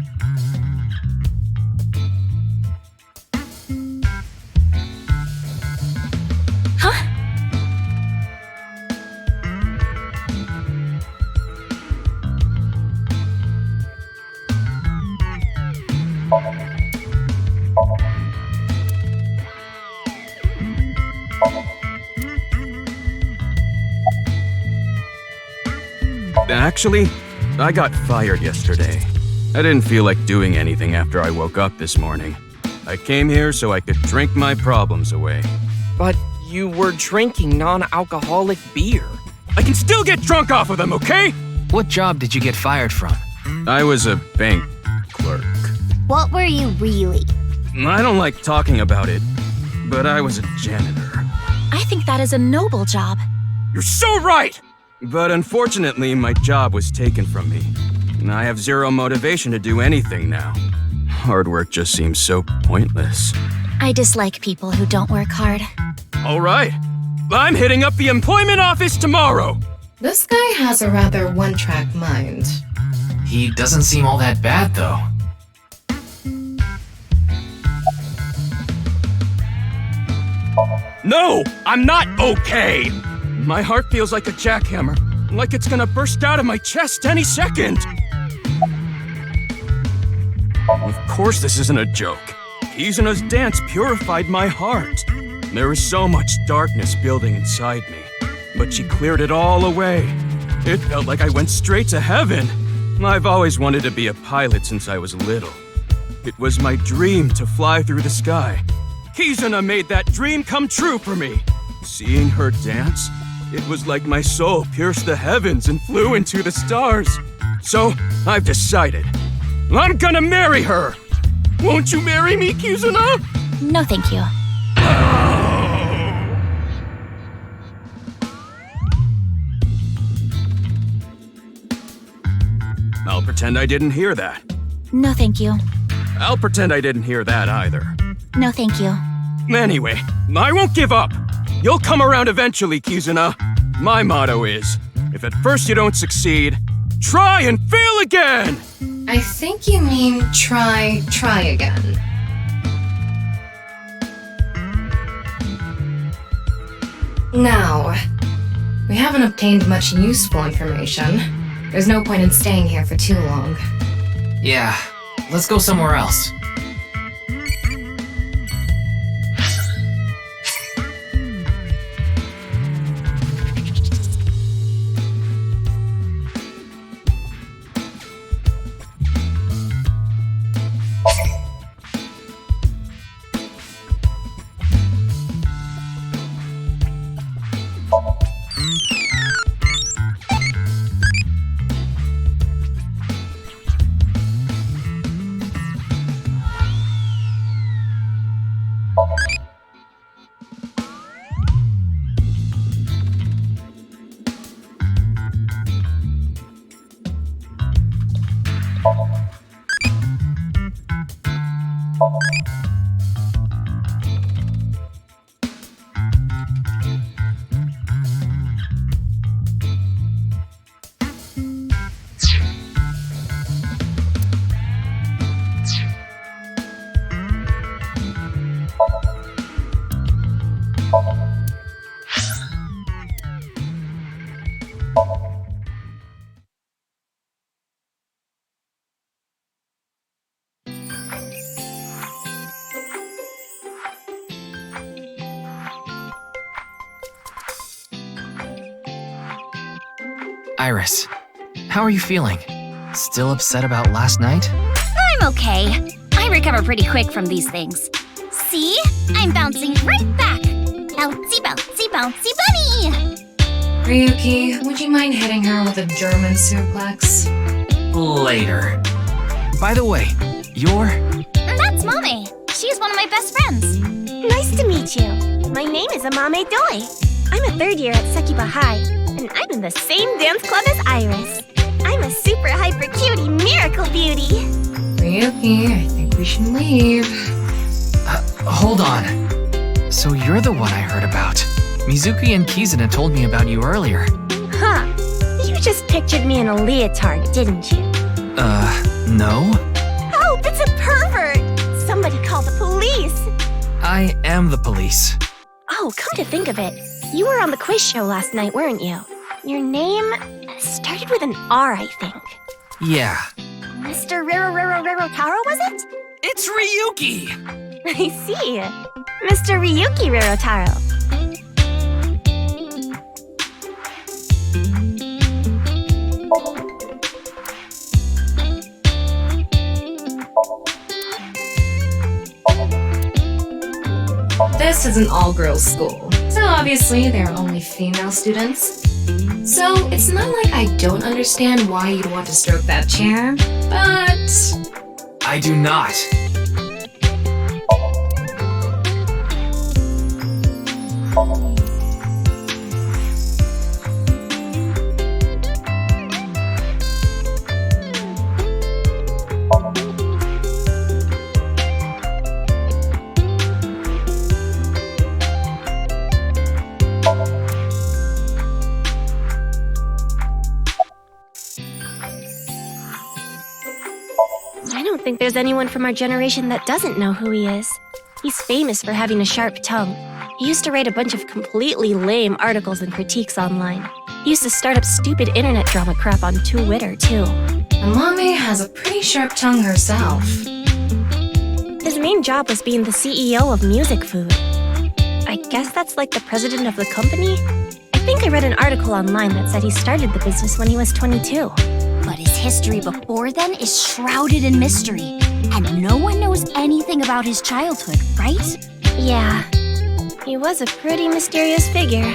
Actually, I got fired yesterday. I didn't feel like doing anything after I woke up this morning. I came here so I could drink my problems away.
But you were drinking non-alcoholic beer.
I can still get drunk off of them, okay?
What job did you get fired from?
I was a bank clerk.
What were you really?
I don't like talking about it, but I was a janitor.
I think that is a noble job.
You're so right! But unfortunately, my job was taken from me. I have zero motivation to do anything now. Hard work just seems so pointless.
I dislike people who don't work hard.
All right. I'm hitting up the employment office tomorrow.
This guy has a rather one-track mind.
He doesn't seem all that bad, though.
No, I'm not okay. My heart feels like a jackhammer, like it's gonna burst out of my chest any second. Of course this isn't a joke. Kizuna's dance purified my heart. There was so much darkness building inside me, but she cleared it all away. It felt like I went straight to heaven. I've always wanted to be a pilot since I was little. It was my dream to fly through the sky. Kizuna made that dream come true for me. Seeing her dance, it was like my soul pierced the heavens and flew into the stars. So, I've decided. I'm gonna marry her! Won't you marry me, Kizuna?
No, thank you.
I'll pretend I didn't hear that.
No, thank you.
I'll pretend I didn't hear that either.
No, thank you.
Anyway, I won't give up. You'll come around eventually, Kizuna. My motto is, if at first you don't succeed, try and fail again!
I think you mean try again. Now, we haven't obtained much useful information. There's no point in staying here for too long.
Yeah, let's go somewhere else. Iris, how are you feeling? Still upset about last night?
I'm okay. I recover pretty quick from these things. See? I'm bouncing right back. Bouncy, bouncy, bouncy bunny!
Ryuki, would you mind hitting her with a German suplex?
Later. By the way, you're...
That's Mame. She's one of my best friends.
Nice to meet you. My name is Amame Doi. I'm a third year at Sekiba High, and I'm in the same dance club as Iris. I'm a super super hyper cutie miracle beauty.
Ryuki, I think we should leave.
Hold on. So you're the one I heard about. Mizuki and Kizuna told me about you earlier.
Huh. You just pictured me in a leotard, didn't you?
No?
Help, it's a pervert! Somebody call the police!
I am the police.
Oh, come to think of it, you were on the quiz show last night, weren't you? Your name started with an R, I think.
Yeah.
Mr. Taro, was it?
It's Ryuki!
I see. Mr. Ryuki Taro.
This is an all-girls school, so obviously there are only female students. So it's not like I don't understand why you'd want to stroke that chair, but...
I do not.
I don't think there's anyone from our generation that doesn't know who he is. He's famous for having a sharp tongue. He used to write a bunch of completely lame articles and critiques online. He used to start up stupid internet drama crap on Twitter, too.
Amame has a pretty sharp tongue herself.
His main job was being the CEO of Music Food. I guess that's like the president of the company? I think I read an article online that said he started the business when he was 22.
But his history before then is shrouded in mystery, and no one knows anything about his childhood, right?
Yeah, he was a pretty mysterious figure.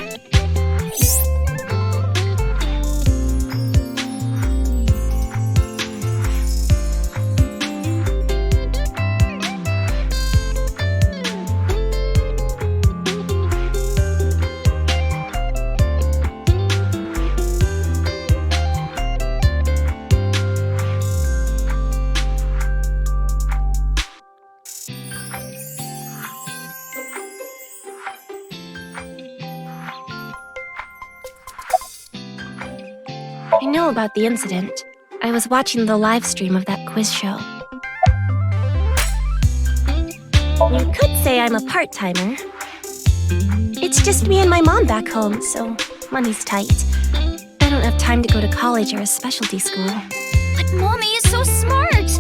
I know about the incident. I was watching the live stream of that quiz show. You could say I'm a part-timer. It's just me and my mom back home, so money's tight. I don't have time to go to college or a specialty school.
But Mommy is so smart!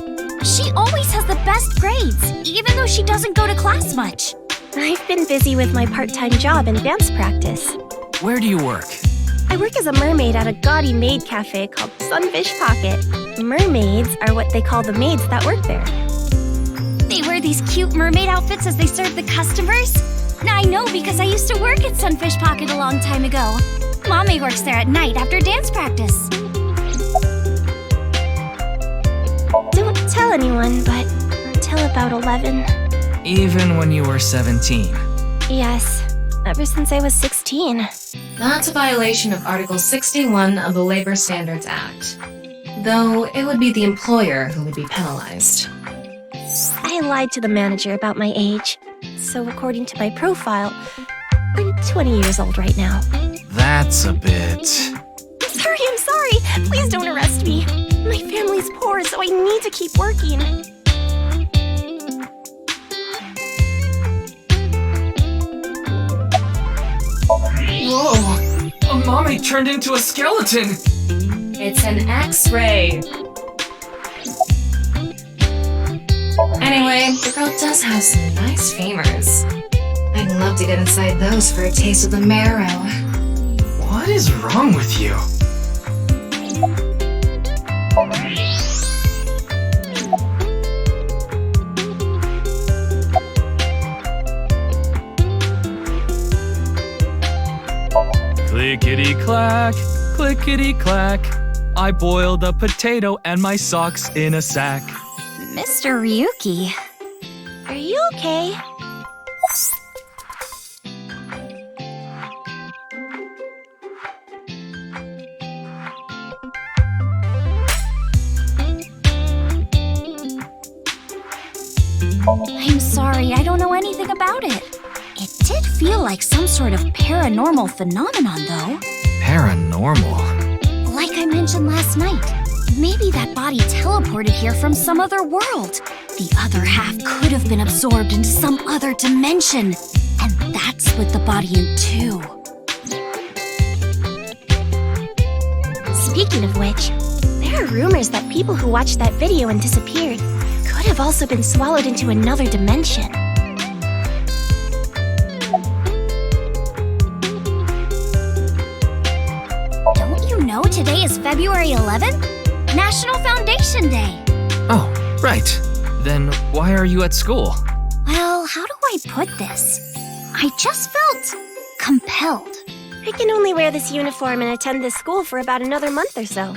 She always has the best grades, even though she doesn't go to class much.
I've been busy with my part-time job and dance practice.
Where do you work?
I work as a mermaid at a gaudy maid cafe called Sunfish Pocket. Mermaids are what they call the maids that work there.
They wear these cute mermaid outfits as they serve the customers? I know because I used to work at Sunfish Pocket a long time ago. Mommy works there at night after dance practice.
Don't tell anyone, but until about 11.
Even when you were 17?
Yes, ever since I was 16.
That's a violation of Article 61 of the Labor Standards Act. Though it would be the employer who would be penalized.
I lied to the manager about my age. So according to my profile, I'm 20 years old right now.
That's a bit...
I'm sorry! Please don't arrest me. My family's poor, so I need to keep working.
Whoa! Amame turned into a skeleton!
It's an X-ray. Anyway, the girl does have some nice femurs. I'd love to get inside those for a taste of the marrow.
What is wrong with you? Clickety-clack, clickety-clack. I boiled a potato and my socks in a sack.
Mr. Ryuki.
Are you okay?
I'm sorry, I don't know anything about it. It did feel like some sort of paranormal phenomenon, though.
Paranormal?
Like I mentioned last night, maybe that body teleported here from some other world. The other half could have been absorbed into some other dimension, and that split the body in two.
Speaking of which, there are rumors that people who watched that video and disappeared could have also been swallowed into another dimension.
Don't you know today is February 11th? National Foundation Day.
Oh, right. Then why are you at school?
Well, how do I put this? I just felt compelled.
I can only wear this uniform and attend this school for about another month or so.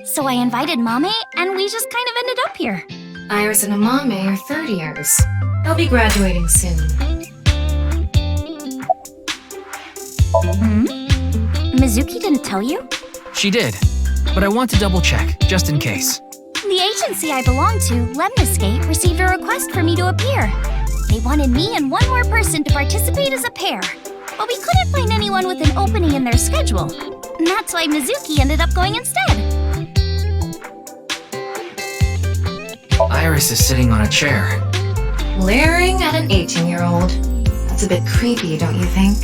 So I invited Mommy, and we just kind of ended up here.
Iris and Amame are third years. They'll be graduating soon.
Mizuki didn't tell you?
She did, but I want to double check, just in case.
The agency I belong to, Lemniscape, received a request for me to appear. They wanted me and one more person to participate as a pair, but we couldn't find anyone with an opening in their schedule. And that's why Mizuki ended up going instead.
Iris is sitting on a chair.
Leering at an 18-year-old. That's a bit creepy, don't you think?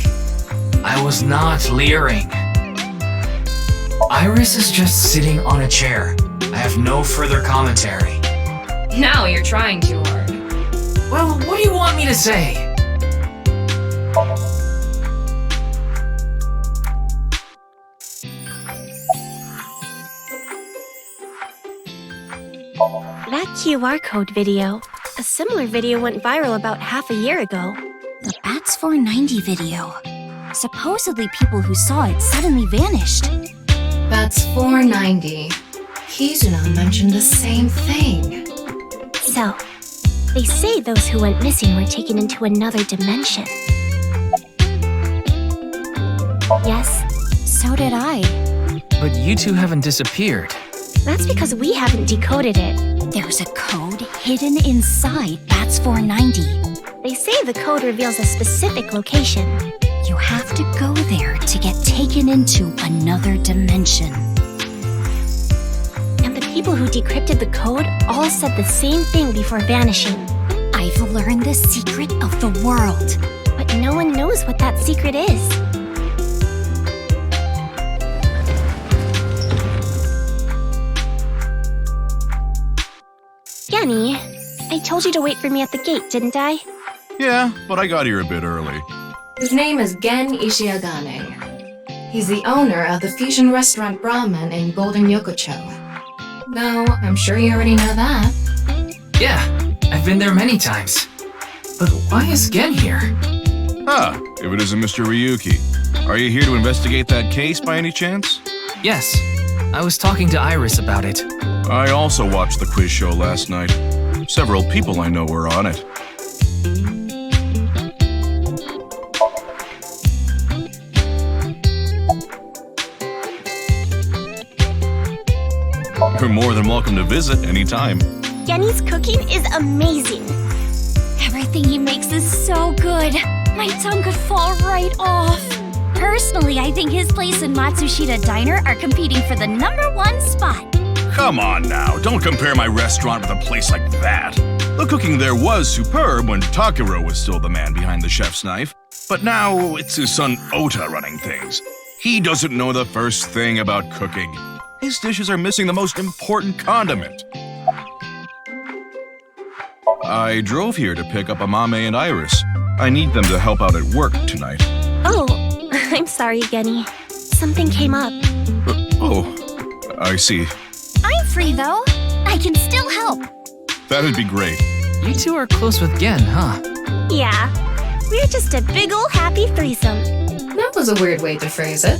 I was not leering. Iris is just sitting on a chair. I have no further commentary.
Now you're trying too hard.
Well, what do you want me to say?
That QR code video. A similar video went viral about half a year ago.
The Bats 490 video. Supposedly people who saw it suddenly vanished.
Bats 490. Kizuna mentioned the same thing.
So, they say those who went missing were taken into another dimension. Yes,
so did I.
But you two haven't disappeared.
That's because we haven't decoded it.
There's a code hidden inside Bats 490.
They say the code reveals a specific location.
You have to go there to get taken into another dimension.
And the people who decrypted the code all said the same thing before vanishing.
I've learned the secret of the world.
But no one knows what that secret is. Genny, I told you to wait for me at the gate, didn't I?
Yeah, but I got here a bit early.
His name is Gen Ishiagane. He's the owner of the fusion restaurant Brahmin in Golden Yokocho. No, I'm sure you already know that.
Yeah, I've been there many times. But why is Gen here?
Ah, if it isn't Mr. Ryuki. Are you here to investigate that case by any chance?
Yes, I was talking to Iris about it.
I also watched the quiz show last night. Several people I know were on it. You're more than welcome to visit anytime.
Genny's cooking is amazing.
Everything he makes is so good. My tongue could fall right off. Personally, I think his place and Matsushita Diner are competing for the #1 spot.
Come on now, don't compare my restaurant with a place like that. The cooking there was superb when Takiro was still the man behind the chef's knife. But now it's his son Ota running things. He doesn't know the first thing about cooking. His dishes are missing the most important condiment. I drove here to pick up Amame and Iris. I need them to help out at work tonight.
Oh, I'm sorry, Genny. Something came up.
Oh, I see.
I'm free, though. I can still help.
That'd be great.
You two are close with Gen, huh?
Yeah. We're just a big ol' happy threesome.
That was a weird way to phrase it.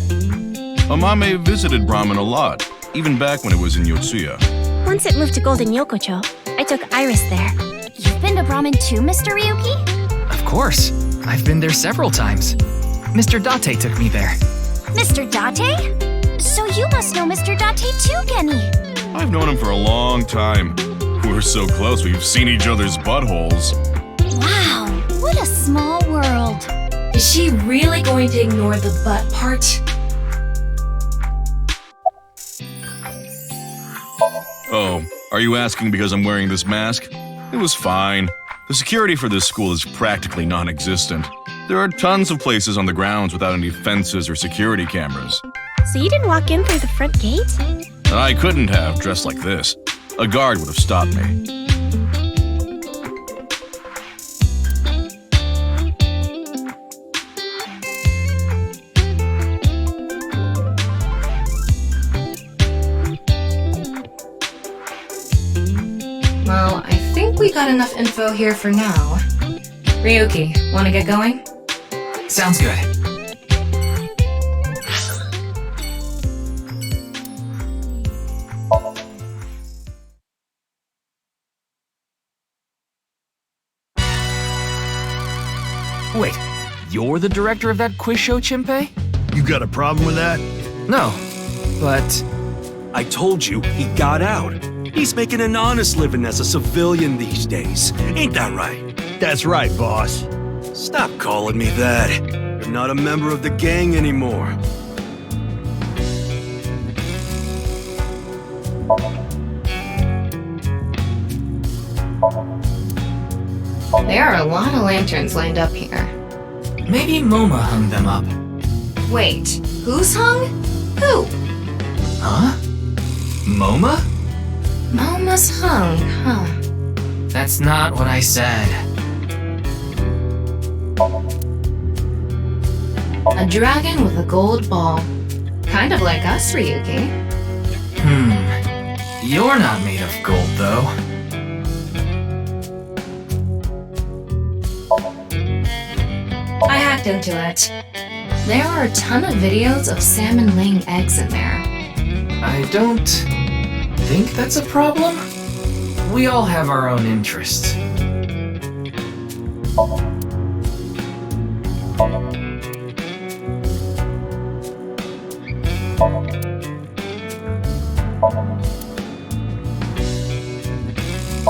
Amame visited Brahmin a lot, even back when it was in Yotsuya.
Once it moved to Golden Yokocho, I took Iris there.
You've been to Brahmin too, Mr. Ryuki?
Of course. I've been there several times. Mr. Date took me there.
Mr. Date? So you must know Mr. Date too, Genny.
I've known him for a long time. We're so close, we've seen each other's buttholes.
Wow, what a small world.
Is she really going to ignore the butt part?
Oh, are you asking because I'm wearing this mask? It was fine. The security for this school is practically non-existent. There are tons of places on the grounds without any fences or security cameras.
So you didn't walk in through the front gate?
I couldn't have, dressed like this. A guard would have stopped me.
Well, I think we got enough info here for now. Ryuki, wanna get going?
Sounds good. Wait, you're the director of that quiz show, Chimpei?
You got a problem with that?
No, but...
I told you, he got out. He's making an honest living as a civilian these days. Ain't that right?
That's right, boss.
Stop calling me that. You're not a member of the gang anymore.
There are a lot of lanterns lined up here.
Maybe MoMA hung them up.
Wait, who's hung? Who?
Huh? MoMA?
Moma's hung, huh?
That's not what I said.
A dragon with a gold ball. Kind of like us, Ryuki.
You're not made of gold, though.
I hacked into it. There are a ton of videos of salmon laying eggs in there.
I don't think that's a problem. We all have our own interests.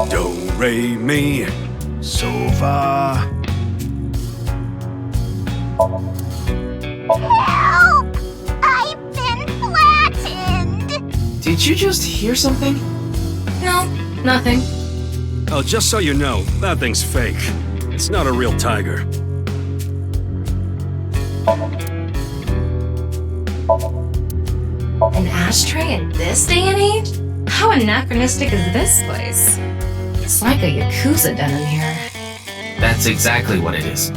Do, re, mi, so fa.
Help! I've been flattened!
Did you just hear something?
No, nothing.
Oh, just so you know, that thing's fake. It's not a real tiger.
An ashtray in this day and age? How anachronistic is this place? It's like a Yakuza den in here.
That's exactly what it is.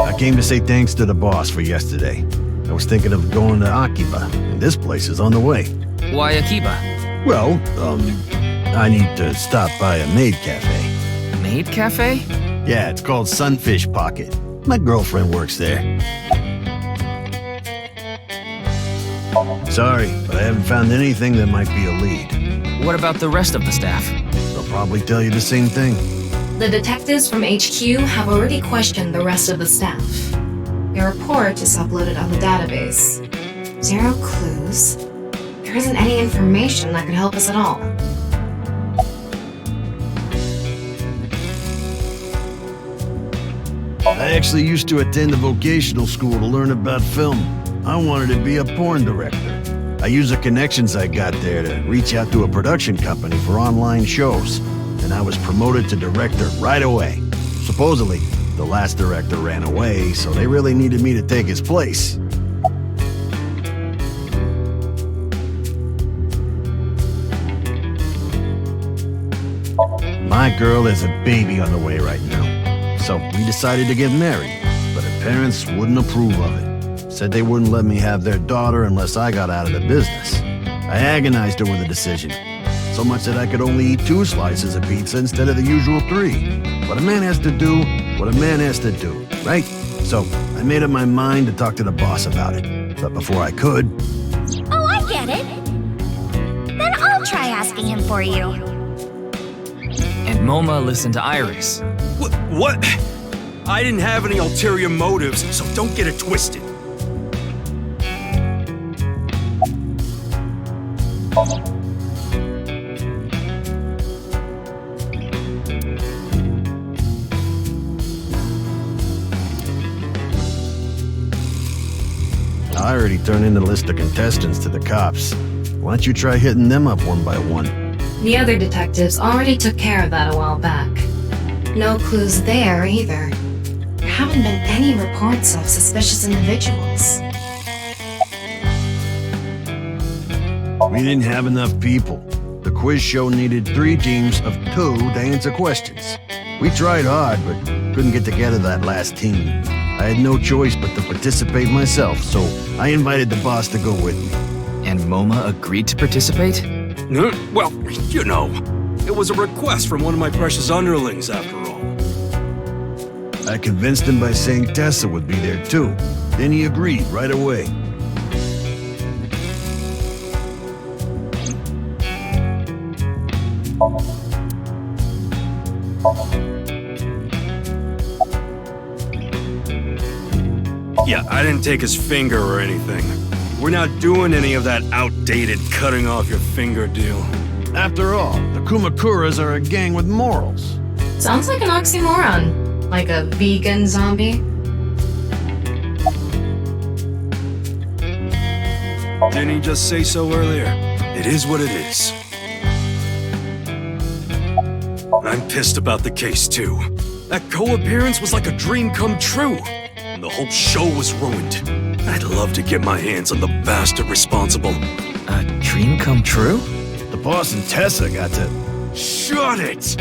I came to say thanks to the boss for yesterday. I was thinking of going to Akiba, and this place is on the way.
Why Akiba?
Well, I need to stop by a maid cafe.
Maid cafe?
Yeah, it's called Sunfish Pocket. My girlfriend works there. Sorry, but I haven't found anything that might be a lead.
What about the rest of the staff?
They'll probably tell you the same thing.
The detectives from HQ have already questioned the rest of the staff. Their report is uploaded on the database. 0 clues. There isn't any information that could help us at all.
I actually used to attend a vocational school to learn about film. I wanted to be a porn director. I used the connections I got there to reach out to a production company for online shows, and I was promoted to director right away. Supposedly, the last director ran away, so they really needed me to take his place. My girl has a baby on the way right now. So we decided to get married, but her parents wouldn't approve of it. Said they wouldn't let me have their daughter unless I got out of the business. I agonized over the decision, so much that I could only eat 2 slices of pizza instead of the usual 3. But a man has to do what a man has to do, right? So I made up my mind to talk to the boss about it. But before I could...
Oh, I get it. Then I'll try asking him for you.
And Moma listened to Iris.
What? I didn't have any ulterior motives, so don't get it twisted.
I already turned in the list of contestants to the cops. Why don't you try hitting them up one by one?
The other detectives already took care of that a while back. No clues there either. There haven't been any reports of suspicious individuals.
We didn't have enough people. The quiz show needed 3 teams of 2 to answer questions. We tried hard, but couldn't get together that last team. I had no choice but to participate myself, so I invited the boss to go with me.
And Moma agreed to participate?
Well, you know, it was a request from one of my precious underlings, after all.
I convinced him by saying Tessa would be there too. Then he agreed right away.
Yeah, I didn't take his finger or anything. We're not doing any of that outdated cutting off your finger deal.
After all, the Kumakuras are a gang with morals.
Sounds like an oxymoron. Like a vegan zombie.
Didn't he just say so earlier? It is what it is. I'm pissed about the case, too. That co-appearance was like a dream come true. And the whole show was ruined. I'd love to get my hands on the bastard responsible.
A dream come true?
The boss and Tessa got to...
Shut it!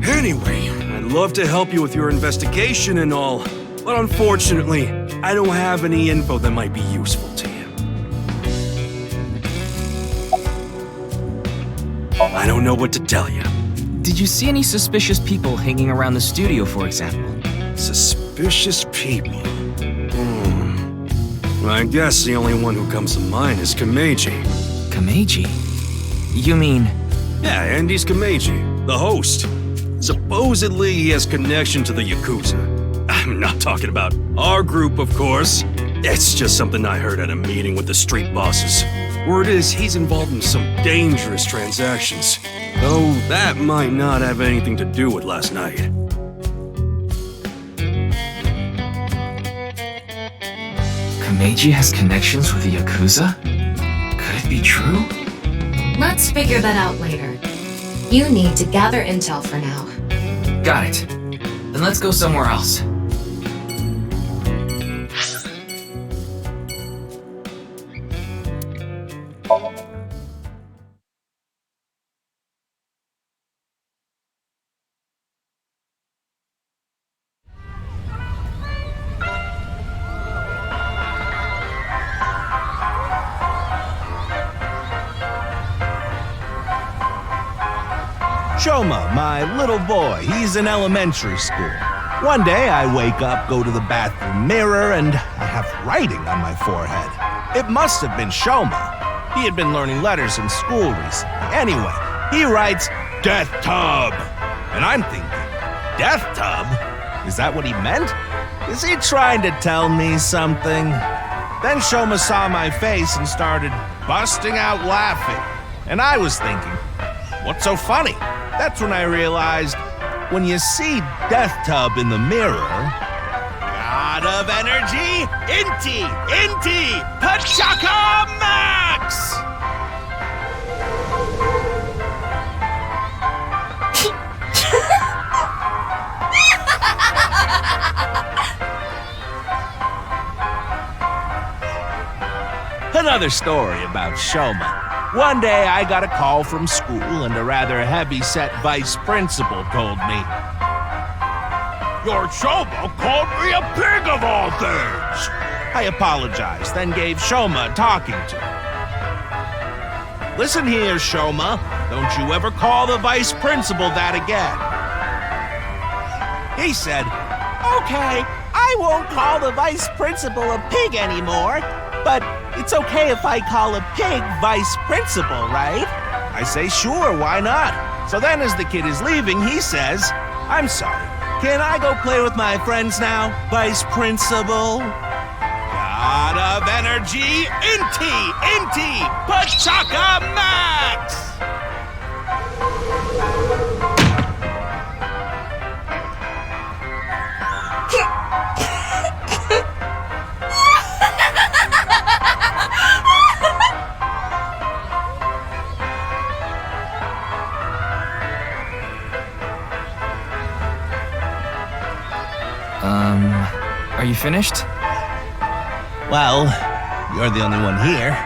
Anyway, I'd love to help you with your investigation and all, but unfortunately, I don't have any info that might be useful to you. I don't know what to tell you.
Did you see any suspicious people hanging around the studio, for example?
Suspicious people? I guess the only one who comes to mind is Kameji.
Kameji? You mean...
Yeah, Andy's Kameji, the host. Supposedly he has connection to the Yakuza. I'm not talking about our group, of course. It's just something I heard at a meeting with the street bosses. Word is he's involved in some dangerous transactions. Though that might not have anything to do with last night.
Kameji has connections with the Yakuza? Could it be true?
Let's figure that out later. You need to gather intel for now.
Got it. Then let's go somewhere else.
Shoma, my little boy, he's in elementary school. One day I wake up, go to the bathroom mirror, and I have writing on my forehead. It must have been Shoma. He had been learning letters in school recently. Anyway, he writes, Death Tub. And I'm thinking, Death Tub? Is that what he meant? Is he trying to tell me something? Then Shoma saw my face and started busting out laughing. And I was thinking, what's so funny? That's when I realized, when you see Death Tub in the mirror... God of energy, Inti, Pachaka Max! Another story about Shoma. One day I got a call from school and a rather heavy-set vice principal told me, "Your Shoma called me a pig of all things." I apologized, then gave Shoma a talking to. "Listen here, Shoma, don't you ever call the vice principal that again." He said, "Okay, I won't call the vice principal a pig anymore, but it's okay if I call a pig vice principal, right?" I say, "Sure, why not?" So then as the kid is leaving, he says, "I'm sorry, can I go play with my friends now, vice principal?" God of energy, Inti, Pachaka Max!
Are you finished?
Well, you're the only one here.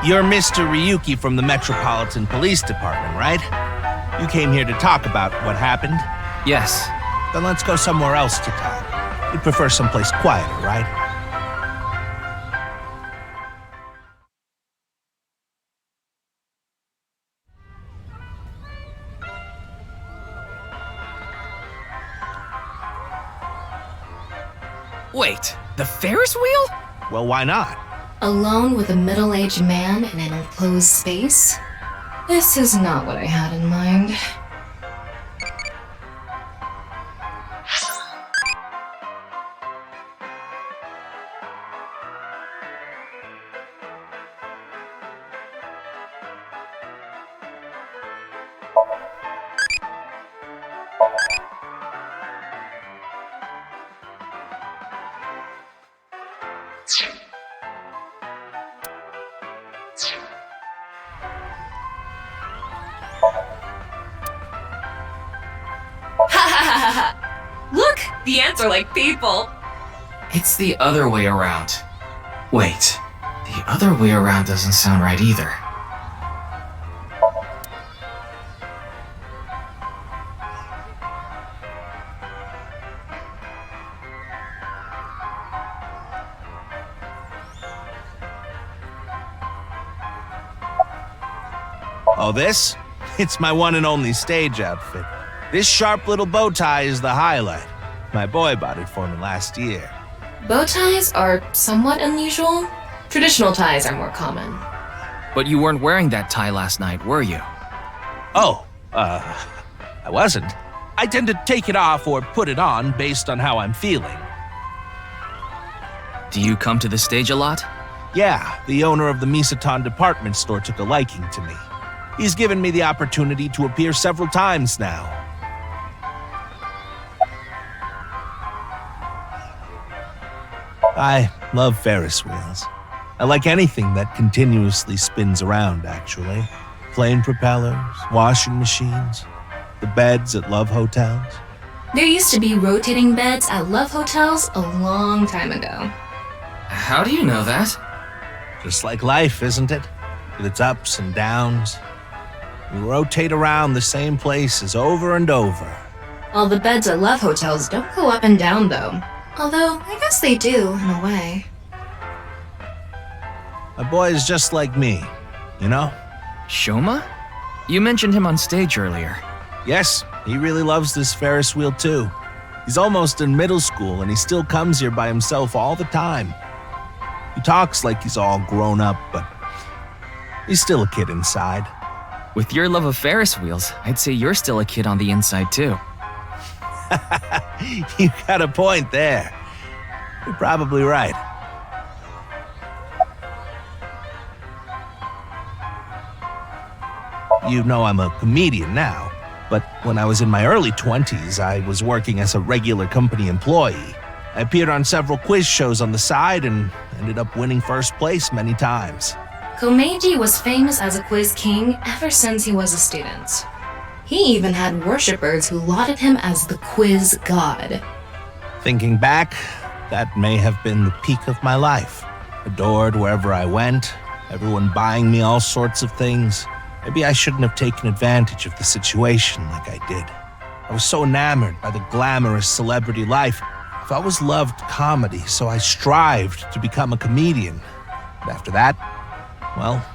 You're Mr. Ryuki from the Metropolitan Police Department, right? You came here to talk about what happened?
Yes.
Then let's go somewhere else to talk. You'd prefer someplace quieter, right?
Wait, the Ferris wheel?
Well, why not?
Alone with a middle-aged man in an enclosed space? This is not what I had in mind.
Look, the ants are like people.
It's the other way around. Wait, the other way around doesn't sound right either.
Oh, this? It's my one and only stage outfit. This sharp little bow tie is the highlight. My boy bought it for me last year.
Bow ties are somewhat unusual. Traditional ties are more common.
But you weren't wearing that tie last night, were you?
Oh, I wasn't. I tend to take it off or put it on based on how I'm feeling.
Do you come to the stage a lot?
Yeah, the owner of the Misaton department store took a liking to me. He's given me the opportunity to appear several times now. I love Ferris wheels. I like anything that continuously spins around, actually. Plane propellers, washing machines, the beds at love hotels.
There used to be rotating beds at love hotels a long time ago.
How do you know that?
Just like life, isn't it? With its ups and downs. We rotate around the same places over and over.
All the beds at love hotels don't go up and down, though. Although, I guess they do, in a way.
My boy is just like me, you know?
Shoma? You mentioned him on stage earlier.
Yes, he really loves this Ferris wheel too. He's almost in middle school and he still comes here by himself all the time. He talks like he's all grown up, but he's still a kid inside.
With your love of Ferris wheels, I'd say you're still a kid on the inside too.
You got a point there. You're probably right. You know I'm a comedian now, but when I was in my early 20s, I was working as a regular company employee. I appeared on several quiz shows on the side and ended up winning first place many times.
Komeiji was famous as a quiz king ever since he was a student. He even had worshippers who lauded him as the quiz god.
Thinking back, that may have been the peak of my life. Adored wherever I went, Everyone buying me all sorts of things. Maybe I shouldn't have taken advantage of the situation like I did. I was so enamored by the glamorous celebrity life. I've always loved comedy, so I strived to become a comedian. But after that, well,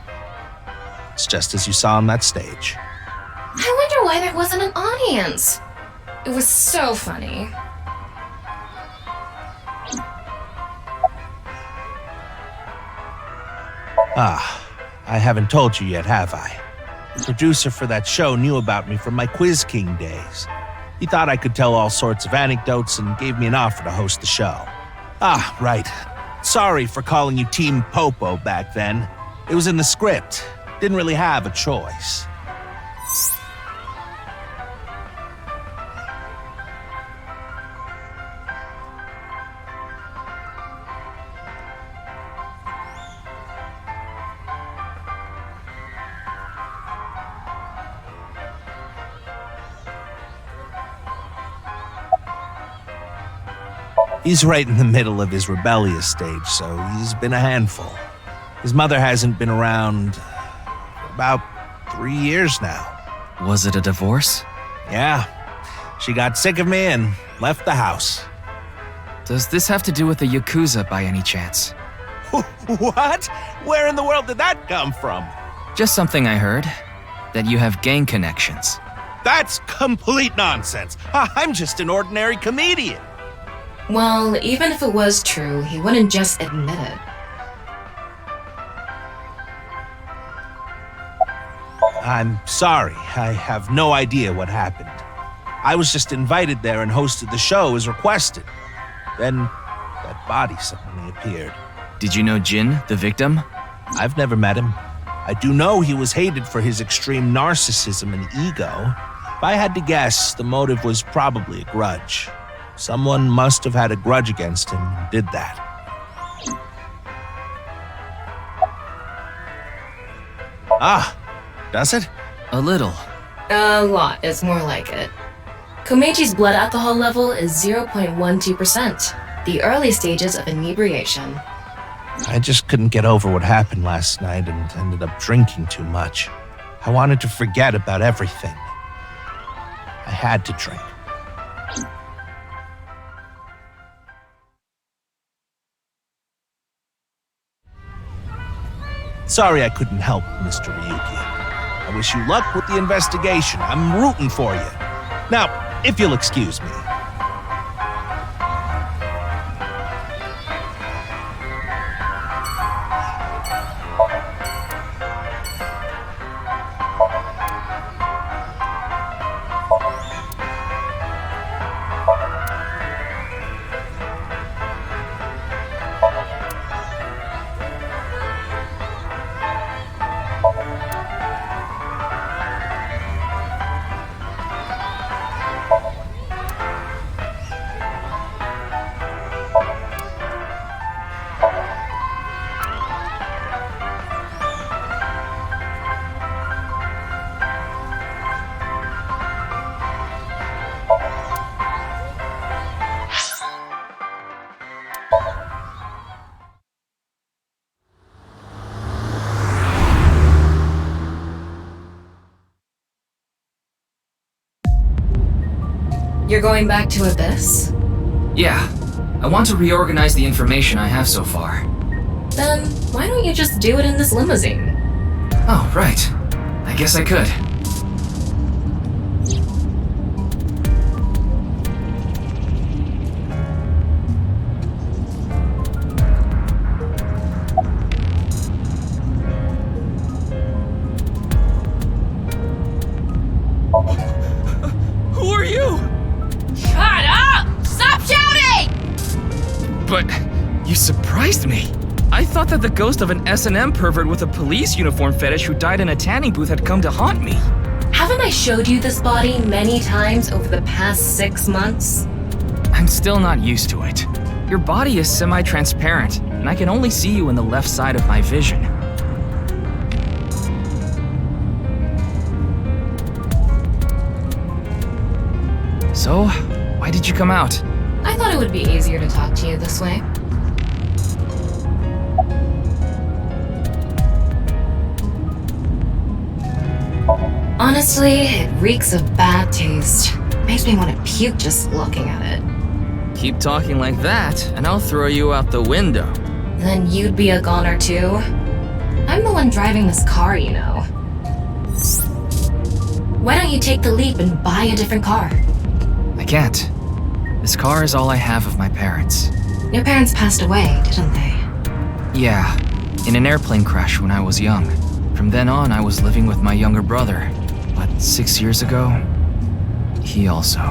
it's just as you saw on that stage.
I wonder why there wasn't an audience. It was so funny.
I haven't told you yet, have I? The producer for that show knew about me from my Quiz King days. He thought I could tell all sorts of anecdotes and gave me an offer to host the show. Right. Sorry for calling you Team Popo back then. It was in the script. Didn't really have a choice. He's right in the middle of his rebellious stage, so he's been a handful. His mother hasn't been around for about 3 years now.
Was it a divorce?
Yeah. She got sick of me and left the house.
Does this have to do with the Yakuza by any chance?
What? Where in the world did that come from?
Just something I heard. That you have gang connections.
That's complete nonsense. I'm just an ordinary comedian.
Well, even if it was true, he wouldn't just admit it.
I'm sorry. I have no idea what happened. I was just invited there and hosted the show as requested. Then that body suddenly appeared.
Did you know Jin, the victim?
I've never met him. I do know he was hated for his extreme narcissism and ego. If I had to guess, the motive was probably a grudge. Someone must have had a grudge against him and did that. Does it?
A little.
A lot is more like it. Komechi's blood alcohol level is 0.12%, the early stages of inebriation.
I just couldn't get over what happened last night and ended up drinking too much. I wanted to forget about everything. I had to drink. Sorry I couldn't help, Mr. Ryuki. I wish you luck with the investigation. I'm rooting for you. Now, if you'll excuse me.
You're going back to Abyss?
Yeah. I want to reorganize the information I have so far.
Then why don't you just do it in this limousine?
Oh, right. I guess I could.
Who are you?
Shut up! Stop shouting!
But you surprised me. I thought that the ghost of an S&M pervert with a police uniform fetish who died in a tanning booth had come to haunt me.
Haven't I showed you this body many times over the past 6 months?
I'm still not used to it. Your body is semi-transparent, and I can only see you in the left side of my vision. So, why did you come out?
I thought it would be easier to talk to you this way. Honestly, it reeks of bad taste. Makes me want to puke just looking at it.
Keep talking like that, and I'll throw you out the window.
Then you'd be a goner too? I'm the one driving this car, you know. Why don't you take the leap and buy a different car?
I can't. This car is all I have of my parents.
Your parents passed away, didn't they?
Yeah, in an airplane crash when I was young. From then on, I was living with my younger brother. But 6 years ago, he also.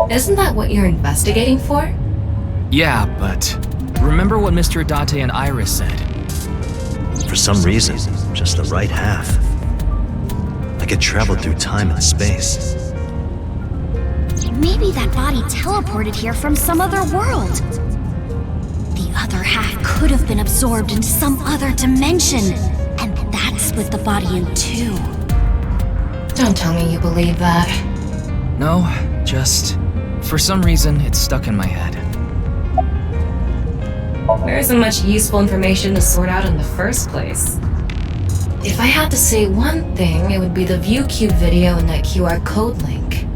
Isn't that what you're investigating for?
Yeah, but remember what Mr. Adate and Iris said?
For some reason, just the right half. I could travel through time and space.
Maybe that body teleported here from some other world. The other half could have been absorbed in some other dimension, and that split the body in two.
Don't tell me you believe that.
No, just for some reason, it's stuck in my head.
There isn't much useful information to sort out in the first place. If I had to say one thing, it would be the ViewCube video and that QR code link.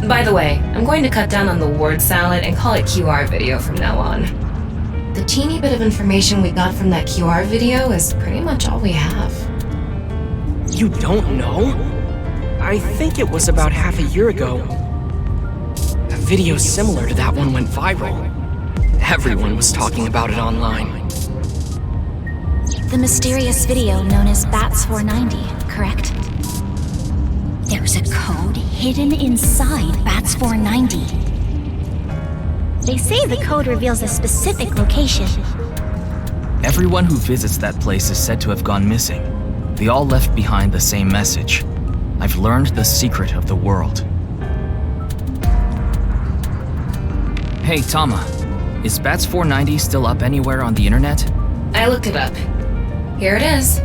By the way, I'm going to cut down on the word salad and call it QR video from now on. The teeny bit of information we got from that QR video is pretty much all we have.
You don't know? I think it was about half a year ago. A video similar to that one went viral. Everyone was talking about it online.
The mysterious video known as BATS 490, correct? There's a code hidden inside BATS 490.
They say the code reveals a specific location.
Everyone who visits that place is said to have gone missing. They all left behind the same message. I've learned the secret of the world. Hey, Tama. Is BATS 490 still up anywhere on the internet?
I looked it up. Here it is.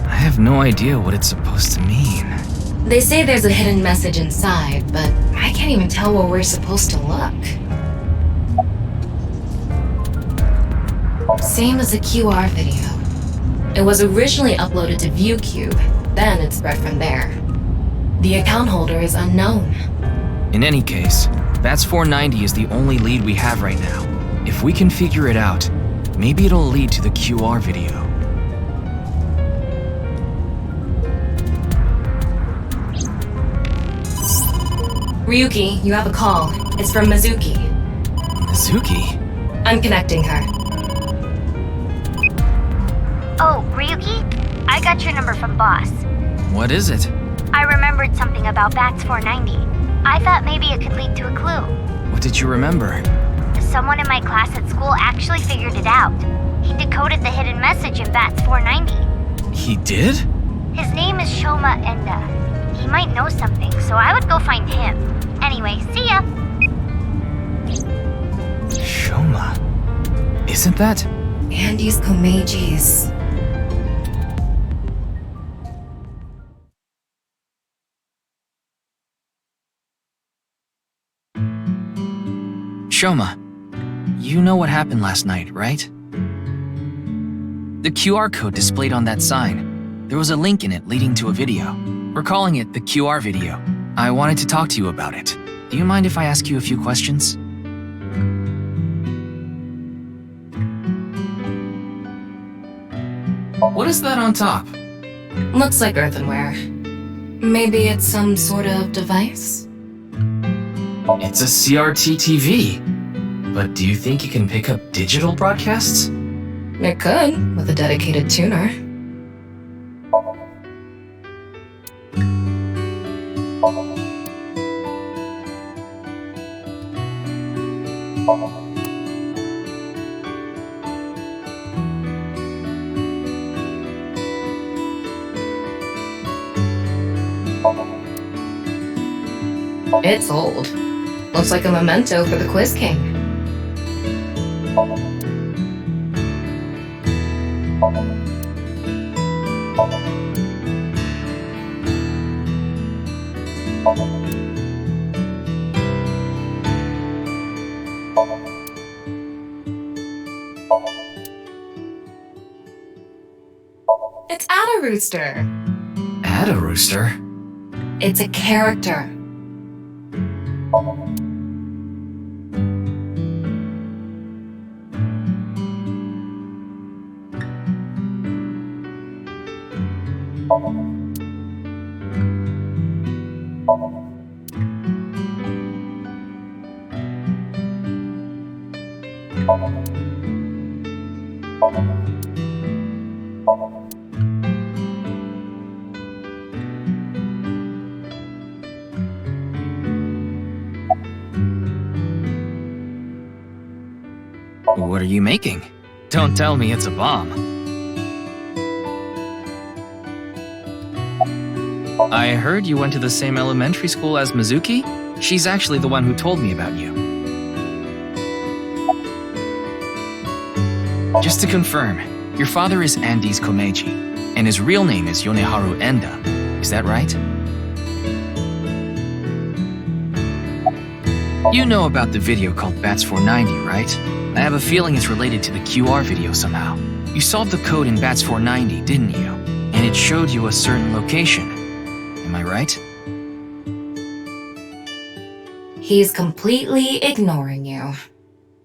I have no idea what it's supposed to mean.
They say there's a hidden message inside, but I can't even tell where we're supposed to look. Same as the QR video. It was originally uploaded to ViewCube, then it spread from there. The account holder is unknown.
In any case, BATS 490 is the only lead we have right now. If we can figure it out, maybe it'll lead to the QR video.
Ryuki, you have a call. It's from Mizuki.
Mizuki?
I'm connecting her.
Oh, Ryuki? I got your number from Boss.
What is it?
I remembered something about BATS 490. I thought maybe it could lead to a clue.
What did you remember?
Someone in my class at school actually figured it out. He decoded the hidden message in BATS 490.
He did?
His name is Shoma Enda. He might know something, so I would go find him. Anyway, see ya!
Shoma? Isn't that?
Andy's Komeiji's.
Shoma, you know what happened last night, right? The QR code displayed on that sign. There was a link in it leading to a video. We're calling it the QR video. I wanted to talk to you about it. Do you mind if I ask you a few questions? What is that on top?
Looks like earthenware. Maybe it's some sort of device?
It's a CRT TV. But do you think it can pick up digital broadcasts?
It could, with a dedicated tuner. It's old. Looks like a memento for the Quiz King. It's Ada Rooster.
Ada Rooster?
It's a character.
What are you making? Don't tell me it's a bomb. I heard you went to the same elementary school as Mizuki? She's actually the one who told me about you. Just to confirm, your father is Andes Komeiji, and his real name is Yoneharu Enda. Is that right? You know about the video called Bats 490, right? I have a feeling it's related to the QR video somehow. You solved the code in Bats 490, didn't you? And it showed you a certain location. Am I right?
He's completely ignoring you.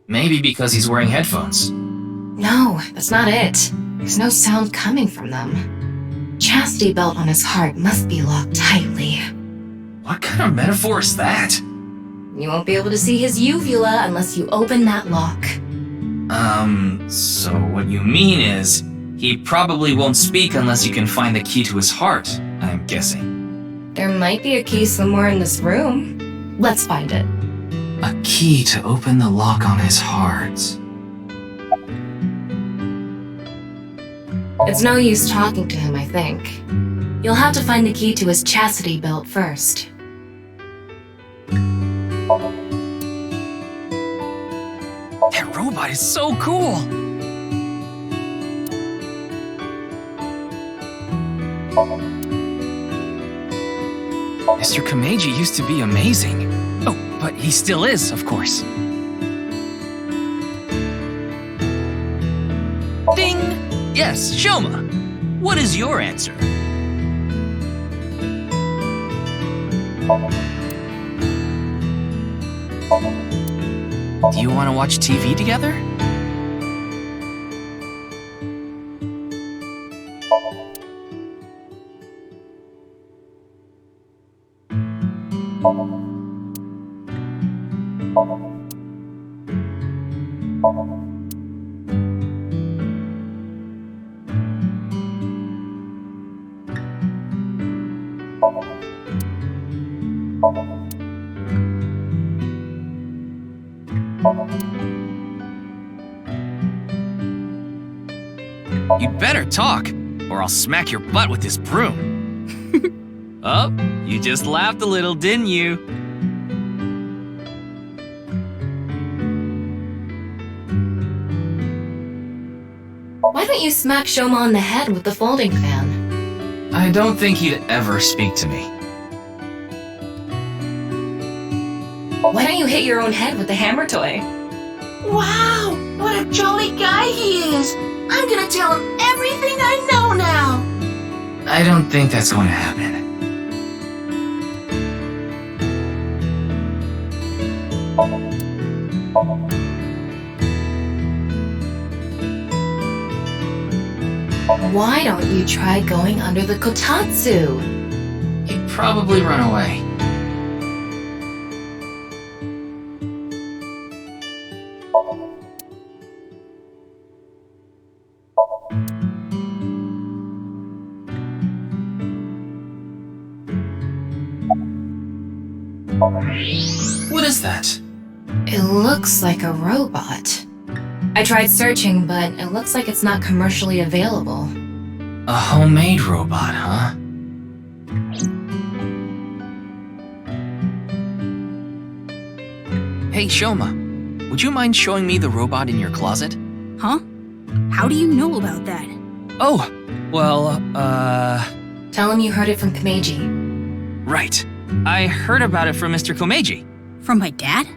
Maybe because he's wearing headphones.
No, that's not it. There's no sound coming from them. Chastity belt on his heart must be locked tightly.
What kind of metaphor is that?
You won't be able to see his uvula unless you open that lock.
So what you mean is, he probably won't speak unless you can find the key to his heart, I'm guessing.
There might be a key somewhere in this room. Let's find it.
A key to open the lock on his heart.
It's no use talking to him, I think. You'll have to find the key to his chastity belt first.
That robot is so cool! Mr. Komeiji used to be amazing. Oh, but he still is, of course. Ding! Yes, Shoma. What is your answer? Do you want to watch TV together? You'd better talk, or I'll smack your butt with this broom. Oh, you just laughed a little, didn't you?
Why don't you smack Shoma on the head with the folding fan?
I don't think he'd ever speak to me.
Why don't you hit your own head with the hammer toy?
Wow, what a jolly guy he is! I'm gonna tell him everything I know now!
I don't think that's going to happen.
Why don't you try going under the kotatsu?
He'd probably run away. What is that?
It looks like a robot. I tried searching, but it looks like it's not commercially available.
A homemade robot, huh? Hey, Shoma, would you mind showing me the robot in your closet?
Huh? How do you know about that?
Oh, well,
Tell him you heard it from Komeiji.
right. I heard about it from Mr. Komeiji.
From my dad?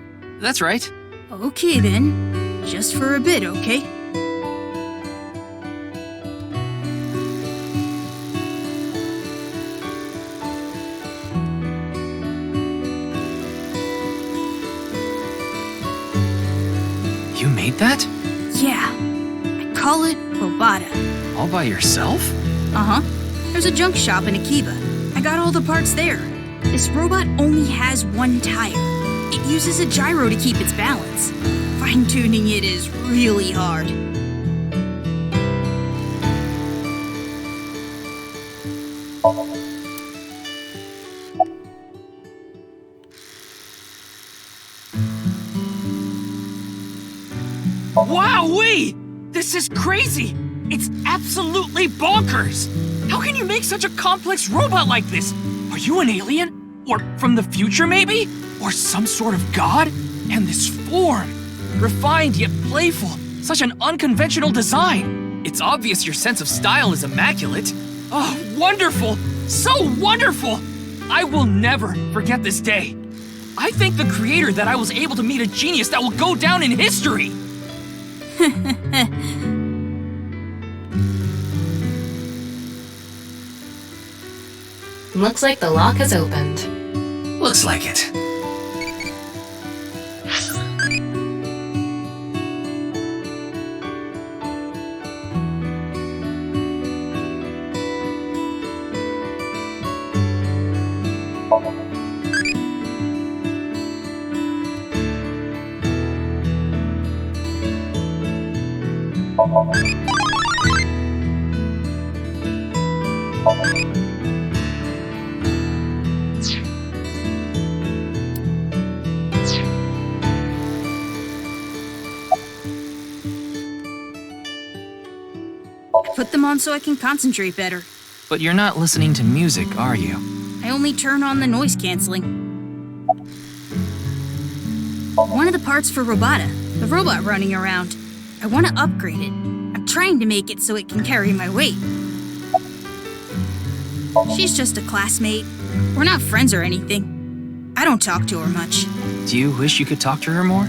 That's right.
Okay then. Just for a bit, okay?
You made that?
Yeah. I call it Robata.
All by yourself?
Uh-huh. There's a junk shop in Akiba. I got all the parts there. This robot only has one tire. It uses a gyro to keep its balance. Fine-tuning it is really hard.
Wowee! This is crazy! It's absolutely bonkers! How can you make such a complex robot like this? Are you an alien? Or from the future, maybe? Or some sort of god? And this form! Refined yet playful. Such an unconventional design. It's obvious your sense of style is immaculate. Oh, wonderful! So wonderful! I will never forget this day. I thank the creator that I was able to meet a genius that will go down in history!
Looks like the lock has opened.
Looks like it.
Put them on so I can concentrate better.
But you're not listening to music, are you?
I only turn on the noise canceling. One of the parts for Robata, the robot running around. I want to upgrade it. I'm trying to make it so it can carry my weight. She's just a classmate. We're not friends or anything. I don't talk to her much.
Do you wish you could talk to her more?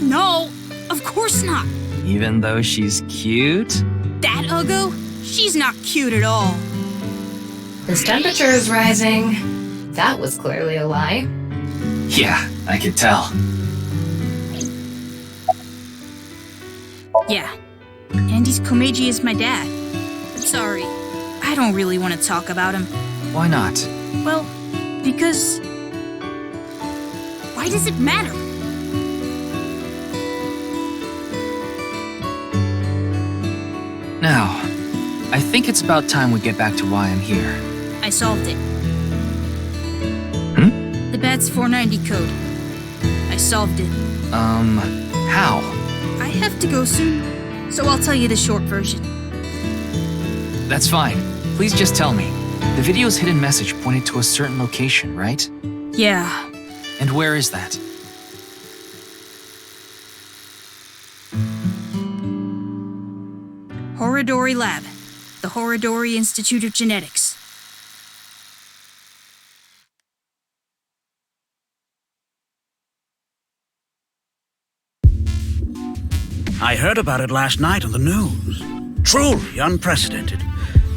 No. Of course not.
Even though she's cute?
That Uggo? She's not cute at all.
His temperature is rising. That was clearly a lie.
Yeah, I could tell.
Yeah. Andy's Komeiji is my dad. But sorry, I don't really want to talk about him.
Why not?
Well, because... Why does it matter?
Now, I think it's about time we get back to why I'm here.
I solved it. The BATS 490 code. I solved it.
How?
I have to go soon, so I'll tell you the short version.
That's fine. Please just tell me. The video's hidden message pointed to a certain location, right?
Yeah.
And where is that?
Horodori Lab. The Horodori Institute of Genetics.
I heard about it last night on the news. Truly unprecedented.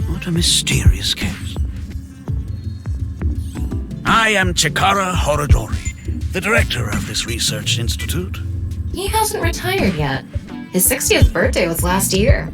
What a mysterious case. I am Chikara Horodori, the director of this research institute.
He hasn't retired yet. His 60th birthday was last year.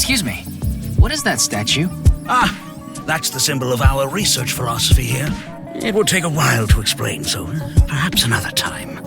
Excuse me. What is that statue?
Ah, that's the symbol of our research philosophy here. It would take a while to explain, so perhaps another time.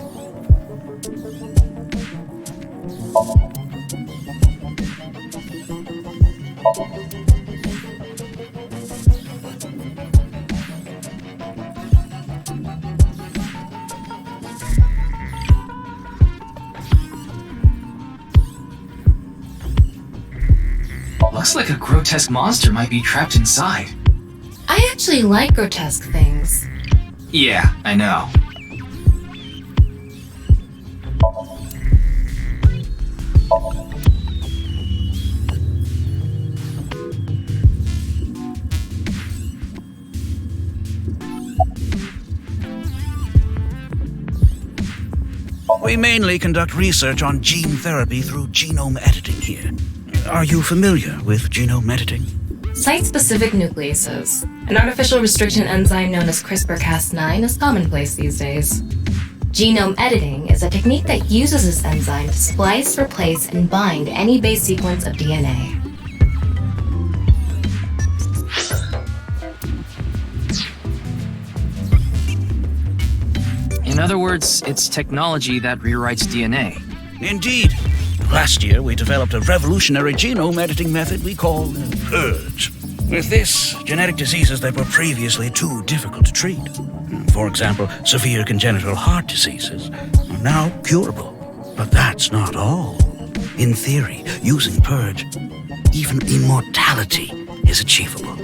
Looks like a grotesque monster might be trapped inside.
I actually like grotesque things.
Yeah, I know.
We mainly conduct research on gene therapy through genome editing here. Are you familiar with genome editing?
Site-specific nucleases, an artificial restriction enzyme known as CRISPR-Cas9, is commonplace these days. Genome editing is a technique that uses this enzyme to splice, replace, and bind any base sequence of DNA.
In other words, it's technology that rewrites DNA.
Indeed. Last year, we developed a revolutionary genome editing method we call Purge. With this, genetic diseases that were previously too difficult to treat, for example, severe congenital heart diseases, are now curable. But that's not all. In theory, using Purge, even immortality is achievable.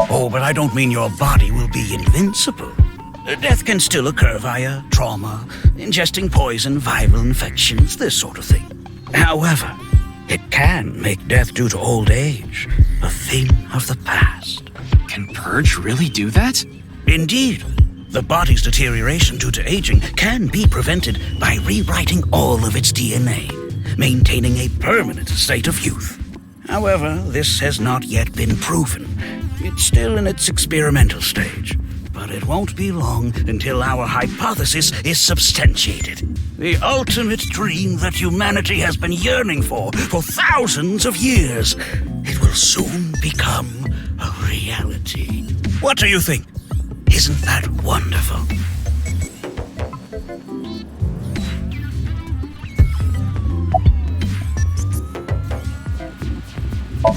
Oh, but I don't mean your body will be invincible. Death can still occur via trauma, ingesting poison, viral infections, this sort of thing. However, it can make death due to old age a thing of the past.
Can Purge really do that?
Indeed. The body's deterioration due to aging can be prevented by rewriting all of its DNA, maintaining a permanent state of youth. However, this has not yet been proven. It's still in its experimental stage. But it won't be long until our hypothesis is substantiated. The ultimate dream that humanity has been yearning for thousands of years. It will soon become a reality. What do you think? Isn't that wonderful?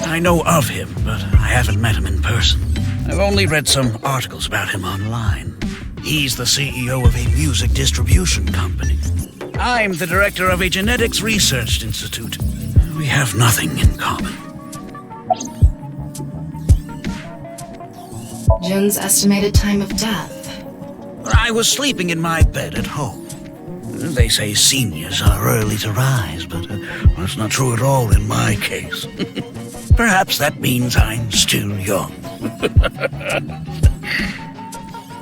I know of him, but I haven't met him in person. I've only read some articles about him online. He's the CEO of a music distribution company. I'm the director of a genetics research institute. We have nothing in common.
Jun's estimated time of death.
I was sleeping in my bed at home. They say seniors are early to rise, but that's not true at all in my case. Perhaps that means I'm still young.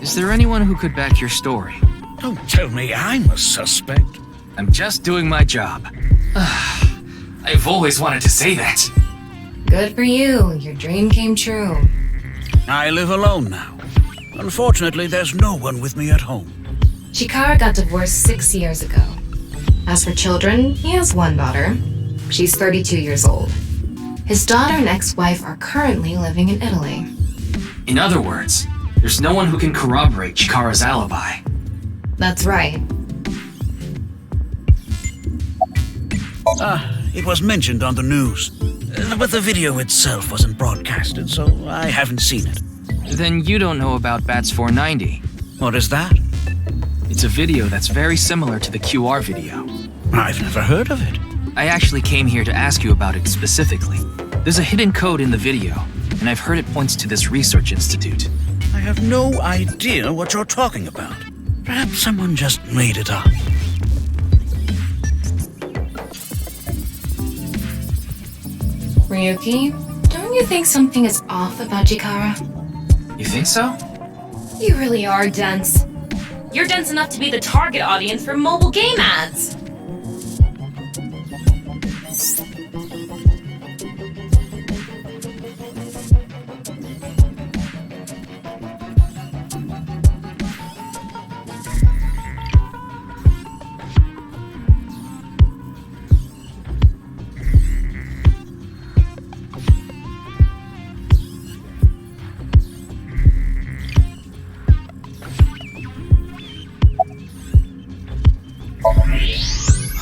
Is there anyone who could back your story?
Don't tell me I'm a suspect.
I'm just doing my job. I've always wanted to say that.
Good for you. Your dream came true.
I live alone now. Unfortunately, there's no one with me at home.
Chikara got divorced 6 years ago. As for children, he has one daughter. She's 32 years old. His daughter and ex-wife are currently living in Italy.
In other words, there's no one who can corroborate Chikara's alibi.
That's right.
It was mentioned on the news. But the video itself wasn't broadcasted, so I haven't seen it.
Then you don't know about Bats 490.
What is that?
It's a video that's very similar to the QR video.
I've never heard of it.
I actually came here to ask you about it specifically. There's a hidden code in the video, and I've heard it points to this research institute.
I have no idea what you're talking about. Perhaps someone just made it up.
Ryuki, don't you think something is off about Chikara?
You think so?
You really are dense. You're dense enough to be the target audience for mobile game ads.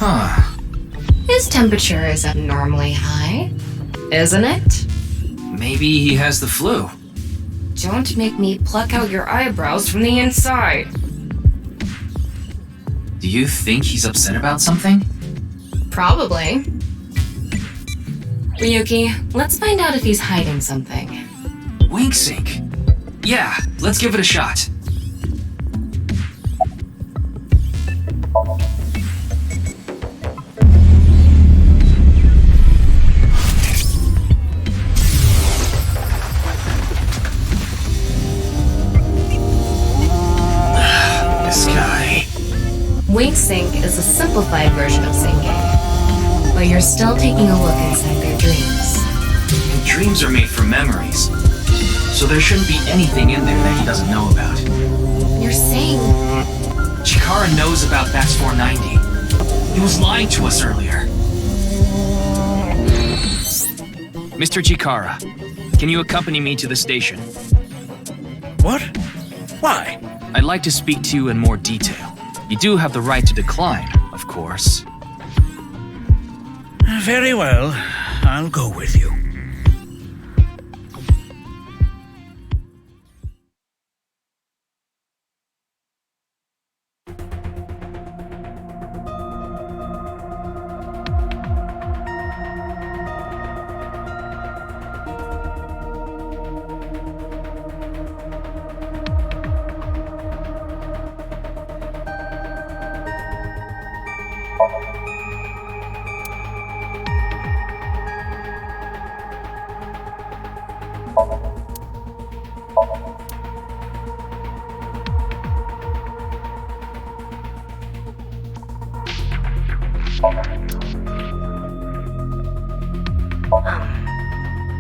Huh. His temperature is abnormally high, isn't it?
Maybe he has the flu.
Don't make me pluck out your eyebrows from the inside.
Do you think he's upset about something?
Probably. Ryuki, let's find out if he's hiding something.
Wink sync. Yeah, let's give it a shot. This guy.
Wink sync is a simplified version of syncing, but you're still taking a look inside their dreams.
And dreams are made from memories. So there shouldn't be anything in there that he doesn't know about.
You're saying...
Chikara knows about Bats 490. He was lying to us earlier. Mr. Chikara, can you accompany me to the station?
What? Why?
I'd like to speak to you in more detail. You do have the right to decline, of course.
Very well. I'll go with you.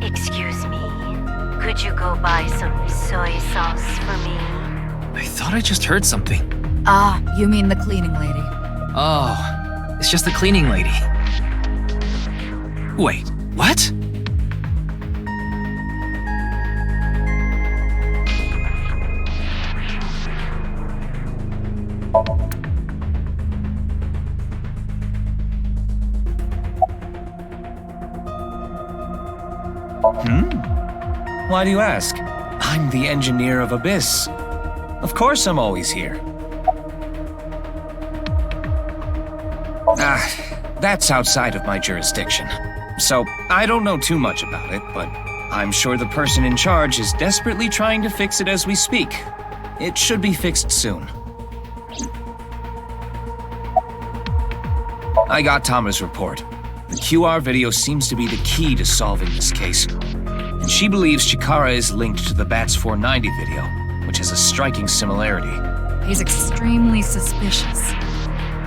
Excuse me. Could you go buy some soy sauce for me?
I thought I just heard something.
Ah, you mean the cleaning lady.
Oh, it's just the cleaning lady. Wait, what?
Why do you ask? I'm the engineer of Abyss. Of course I'm always here. That's outside of my jurisdiction. So, I don't know too much about it, but I'm sure the person in charge is desperately trying to fix it as we speak. It should be fixed soon. I got Tama's report. The QR video seems to be the key to solving this case. And she believes Chikara is linked to the Bats 490 video, which has a striking similarity.
He's extremely suspicious.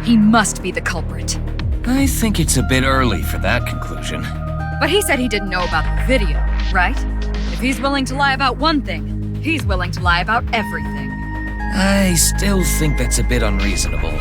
He must be the culprit.
I think it's a bit early for that conclusion.
But he said he didn't know about the video, right? If he's willing to lie about one thing, he's willing to lie about everything.
I still think that's a bit unreasonable.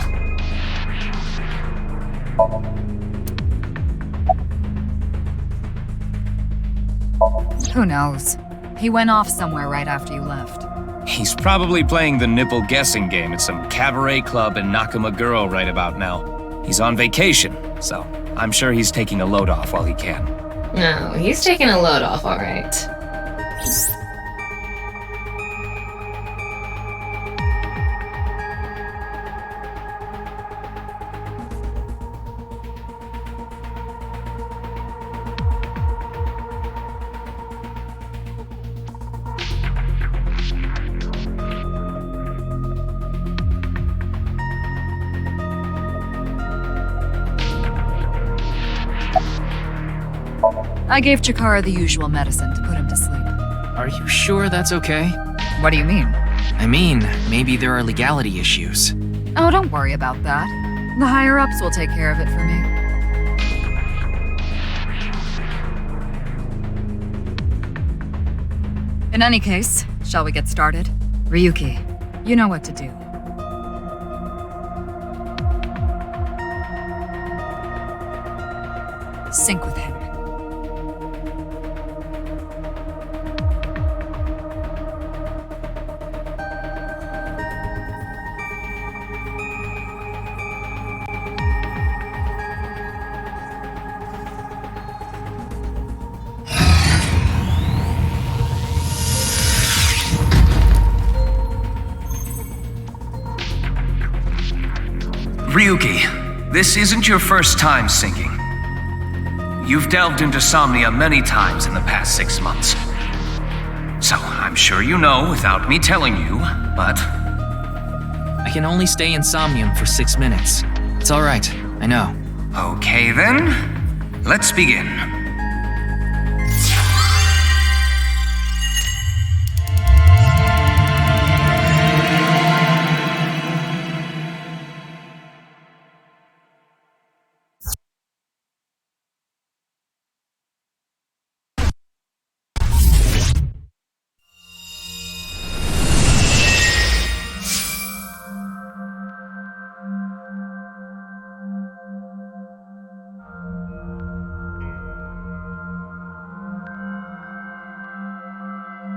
Who knows? He went off somewhere right after you left.
He's probably playing the nipple guessing game at some cabaret club in Nakamaguro right about now. He's on vacation, so I'm sure he's taking a load off while he can.
No, he's taking a load off, all right.
I gave Chikara the usual medicine to put him to sleep.
Are you sure that's okay?
What do you mean?
I mean, maybe there are legality issues.
Oh, don't worry about that. The higher-ups will take care of it for me. In any case, shall we get started? Ryuki, you know what to do. Sync with him.
Ryuki, this isn't your first time singing. You've delved into Somnia many times in the past 6 months. So I'm sure you know without me telling you, but...
I can only stay in Somnium for 6 minutes. It's alright, I know.
Okay then, let's begin.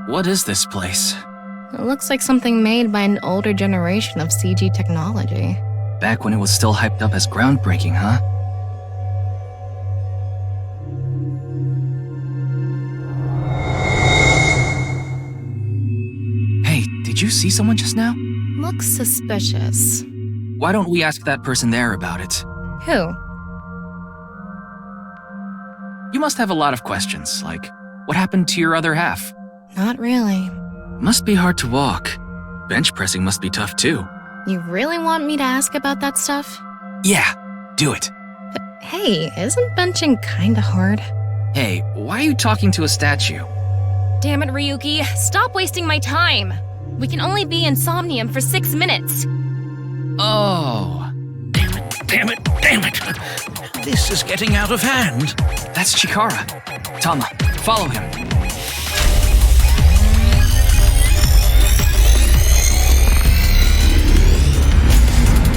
What is this place?
It looks like something made by an older generation of CG technology.
Back when it was still hyped up as groundbreaking, huh? Hey, did you see someone just now?
Looks suspicious.
Why don't we ask that person there about it?
Who?
You must have a lot of questions, like, what happened to your other half?
Not really.
Must be hard to walk. Bench pressing must be tough too.
You really want me to ask about that stuff?
Yeah, do it.
But hey, isn't benching kinda hard?
Hey, why are you talking to a statue?
Damn it, Ryuki. Stop wasting my time. We can only be in Somnium for 6 minutes.
Oh.
Damn it! This is getting out of hand.
That's Chikara. Tama, follow him.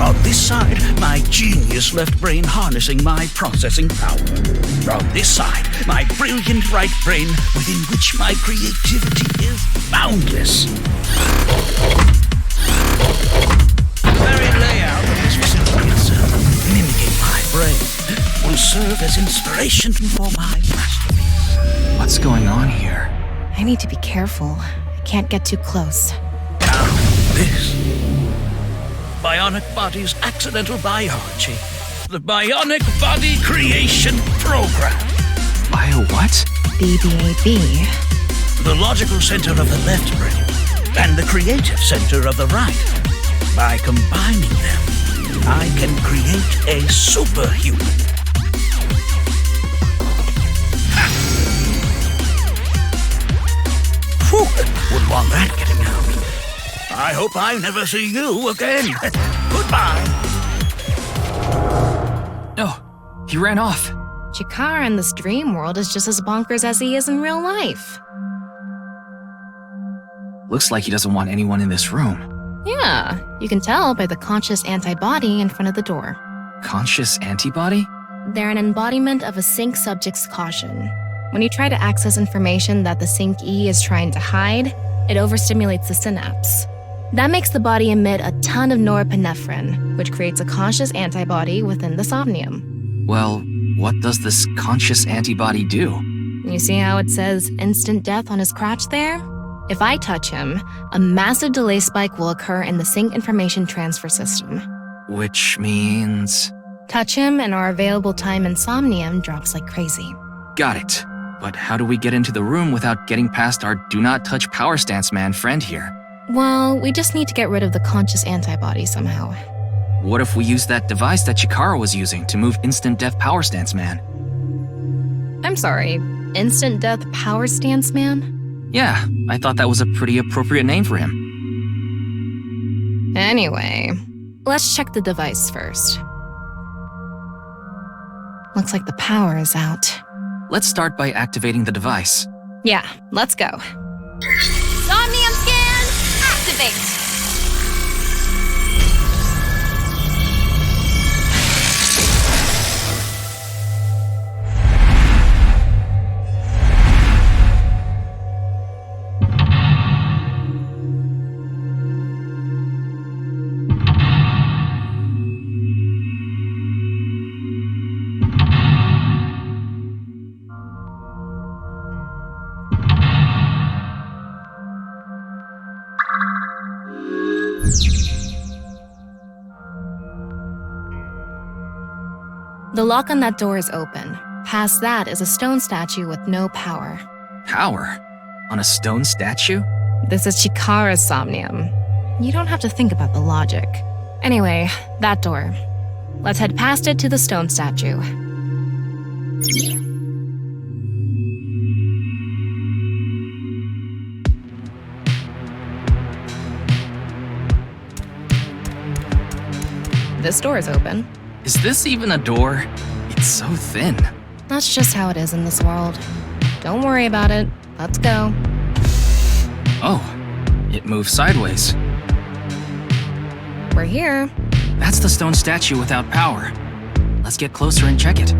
On this side, my genius left brain harnessing my processing power. On this side, my brilliant right brain within which my creativity is boundless. The very layout of this facility itself, mimicking my brain, will serve as inspiration for my masterpiece.
What's going on here?
I need to be careful. I can't get too close.
Now, this... Bionic Body's accidental biology. The Bionic Body Creation Program.
Bio what?
BBAB.
The logical center of the left brain and the creative center of the right. By combining them, I can create a superhuman. Ha! Whew, wouldn't want that getting out. I hope I never see you again. Goodbye.
Oh, he ran off.
Chikara in this dream world is just as bonkers as he is in real life.
Looks like he doesn't want anyone in this room.
Yeah, you can tell by the conscious antibody in front of the door.
Conscious antibody?
They're an embodiment of a sync subject's caution. When you try to access information that the sync E is trying to hide, it overstimulates the synapse. That makes the body emit a ton of norepinephrine, which creates a conscious antibody within the somnium.
Well, what does this conscious antibody do?
You see how it says instant death on his crotch there? If I touch him, a massive delay spike will occur in the sync information transfer system.
Which means...
Touch him and our available time in Somnium drops like crazy.
Got it. But how do we get into the room without getting past our do not touch power stance man friend here?
Well, we just need to get rid of the conscious antibody somehow.
What if we use that device that Chikara was using to move Instant Death Power Stance Man?
I'm sorry, Instant Death Power Stance Man?
Yeah, I thought that was a pretty appropriate name for him.
Anyway, let's check the device first. Looks like the power is out.
Let's start by activating the device.
Yeah, let's go.
Somnium scan, activate!
The lock on that door is open. Past that is a stone statue with no power.
Power? On a stone statue?
This is Chikara's Somnium. You don't have to think about the logic. Anyway, that door. Let's head past it to the stone statue. This door is open.
Is this even a door? It's so thin.
That's just how it is in this world. Don't worry about it. Let's go.
Oh, it moves sideways.
We're here.
That's the stone statue without power. Let's get closer and check it.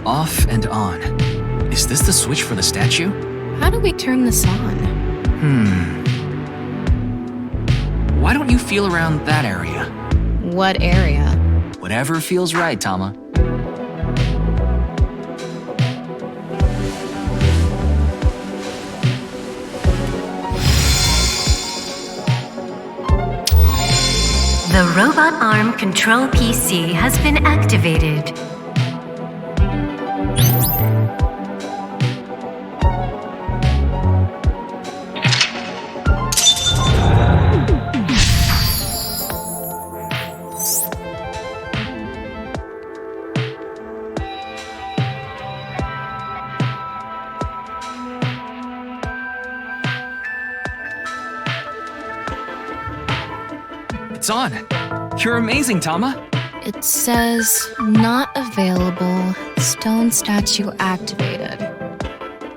Off and on. Is this the switch for the statue?
How do we turn this on?
Why don't you feel around that area?
What area?
Whatever feels right, Tama.
The robot arm control PC has been activated.
It's on. You're amazing, Tama.
It says, not available, stone statue activated.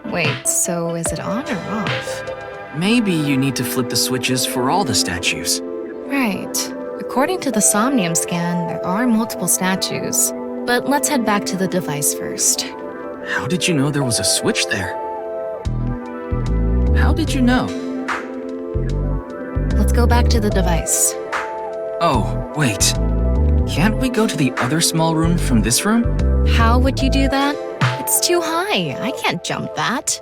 Wait, so is it on or off?
Maybe you need to flip the switches for all the statues.
Right. According to the Somnium scan, there are multiple statues. But let's head back to the device first.
How did you know there was a switch there? How did you know?
Let's go back to the device.
Oh, wait. Can't we go to the other small room from this room?
How would you do that? It's too high. I can't jump that.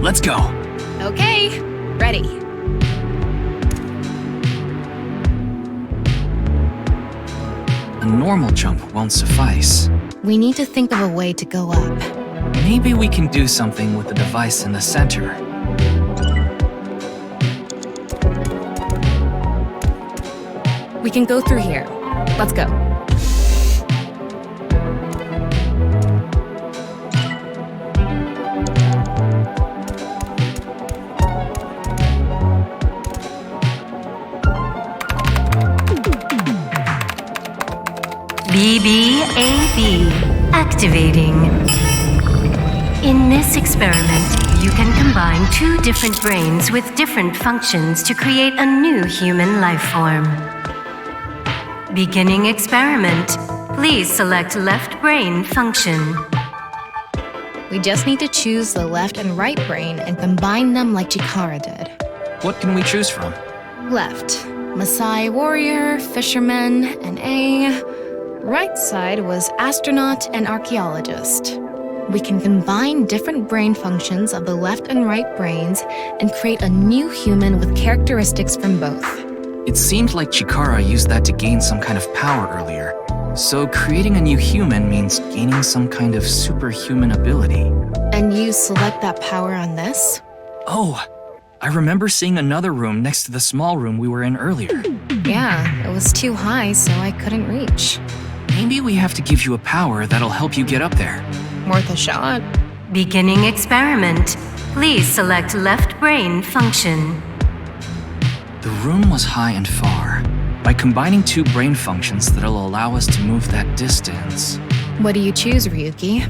Let's go.
Okay, ready.
A normal jump won't suffice.
We need to think of a way to go up.
Maybe we can do something with the device in the center.
We can go through here. Let's go.
BBAB activating. In this experiment, you can combine two different brains with different functions to create a new human life form. Beginning experiment. Please select left brain function.
We just need to choose the left and right brain and combine them like Chikara did.
What can we choose from?
Left, Maasai warrior, fisherman, and A. Right side was astronaut and archaeologist. We can combine different brain functions of the left and right brains and create a new human with characteristics from both.
It seemed like Chikara used that to gain some kind of power earlier. So creating a new human means gaining some kind of superhuman ability.
And you select that power on this?
Oh, I remember seeing another room next to the small room we were in earlier.
Yeah, it was too high, so I couldn't reach.
Maybe we have to give you a power that'll help you get up there.
Worth a shot.
Beginning experiment. Please select left brain function.
The room was high and far. By combining two brain functions that'll allow us to move that distance.
What do you choose, Ryuki?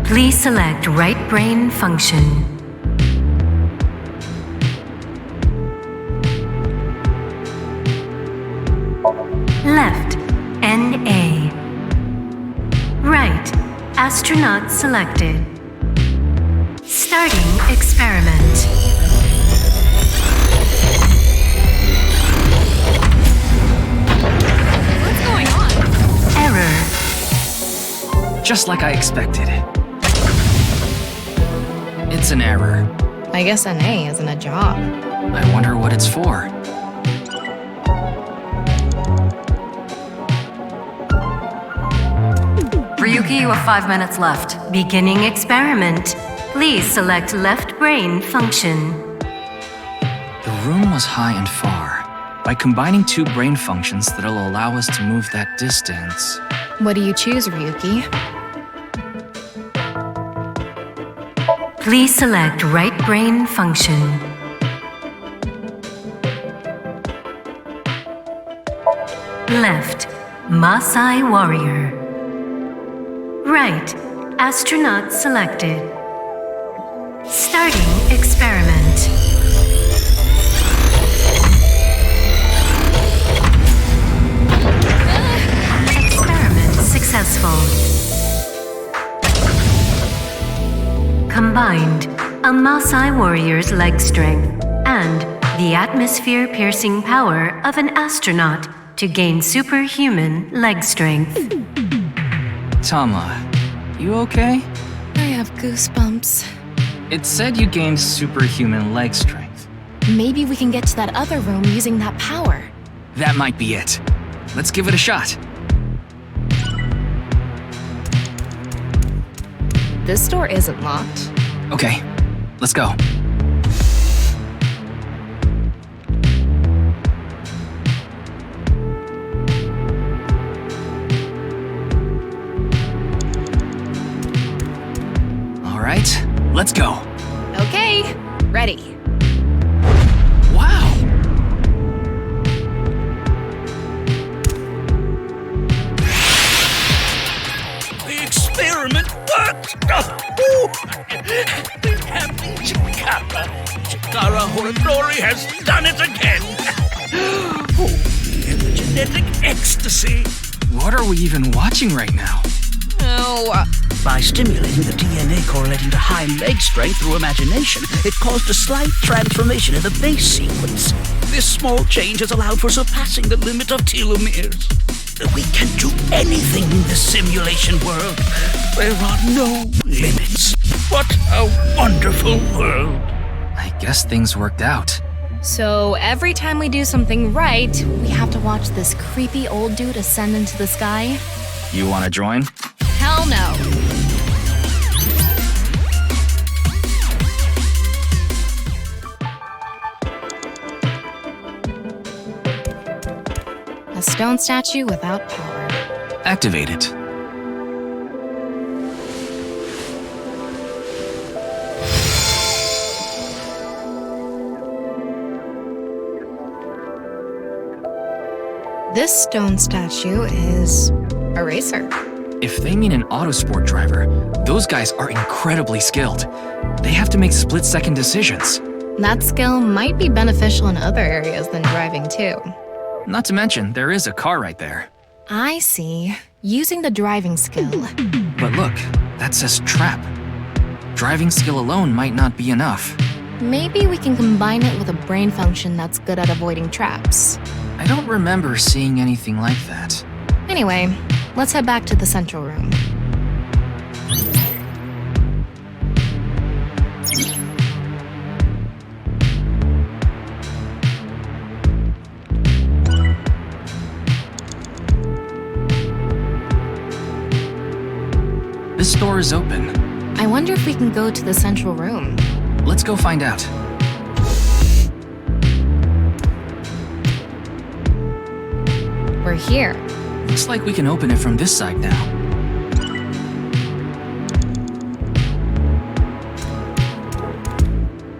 Please select right brain function. Left, NA. Right, astronaut selected. Starting experiment.
What's going on?
Error.
Just like I expected. It's an error.
I guess NA isn't a job.
I wonder what it's for.
Ryuki, you have 5 minutes left.
Beginning experiment. Please select left brain function.
The room was high and far. By combining two brain functions that'll allow us to move that distance.
What do you choose, Ryuki?
Please select right brain function. Left, Maasai warrior. Right, astronaut selected. Starting experiment. Experiment successful. Combined, a Maasai warrior's leg strength and the atmosphere-piercing power of an astronaut to gain superhuman leg strength.
Tama, you okay?
I have goosebumps.
It said you gained superhuman leg strength.
Maybe we can get to that other room using that power.
That might be it. Let's give it a shot.
This door isn't locked.
Okay, let's go. All right, let's go.
Okay, ready.
Wow!
The experiment worked! Captain Chikara Horadori has done it again! Genetic ecstasy!
What are we even watching right now?
Oh.
By stimulating the DNA correlating to high leg strength through imagination, it caused a slight transformation in the base sequence. This small change has allowed for surpassing the limit of telomeres. We can do anything in this simulation world. There are no limits. What a wonderful world.
I guess things worked out.
So every time we do something right, we have to watch this creepy old dude ascend into the sky?
You want to join?
Hell no. A stone statue without power.
Activate it.
This stone statue is a racer.
If they mean an autosport driver, those guys are incredibly skilled. They have to make split-second decisions.
That skill might be beneficial in other areas than driving too.
Not to mention, there is a car right there.
I see. Using the driving skill.
But look, that says trap. Driving skill alone might not be enough.
Maybe we can combine it with a brain function that's good at avoiding traps.
I don't remember seeing anything like that.
Anyway, let's head back to the central room.
This door is open.
I wonder if we can go to the central room.
Let's go find out.
We're here.
Looks like we can open it from this side now.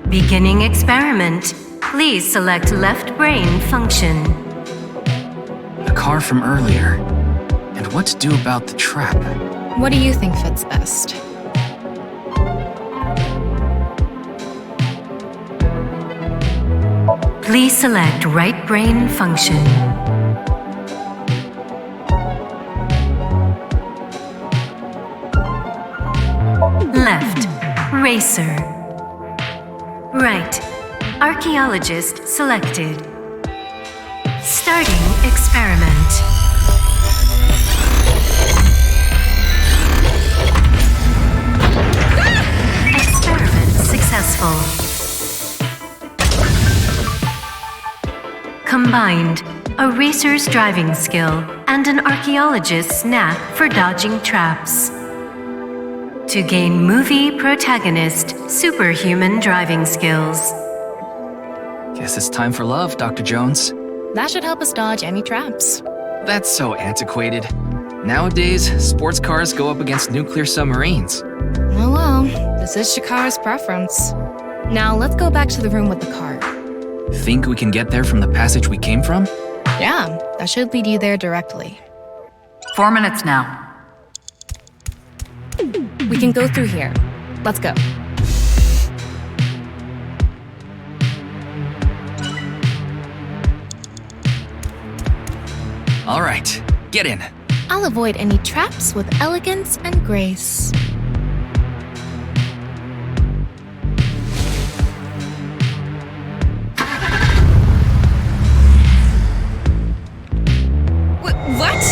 Beginning experiment. Please select left brain function.
The car from earlier. And what to do about the trap?
What do you think fits best?
Please select right brain function. Left, racer. Right, archaeologist selected. Starting experiment. Experiment successful. Combined, a racer's driving skill and an archaeologist's knack for dodging traps. To gain movie protagonist superhuman driving skills.
Guess it's time for love, Dr. Jones.
That should help us dodge any traps.
That's so antiquated. Nowadays, sports cars go up against nuclear submarines.
Oh well, this is Shikara's preference. Now let's go back to the room with the car.
Think we can get there from the passage we came from?
Yeah, that should lead you there directly.
4 minutes now.
We can go through here. Let's go.
All right, get in.
I'll avoid any traps with elegance and grace.
What?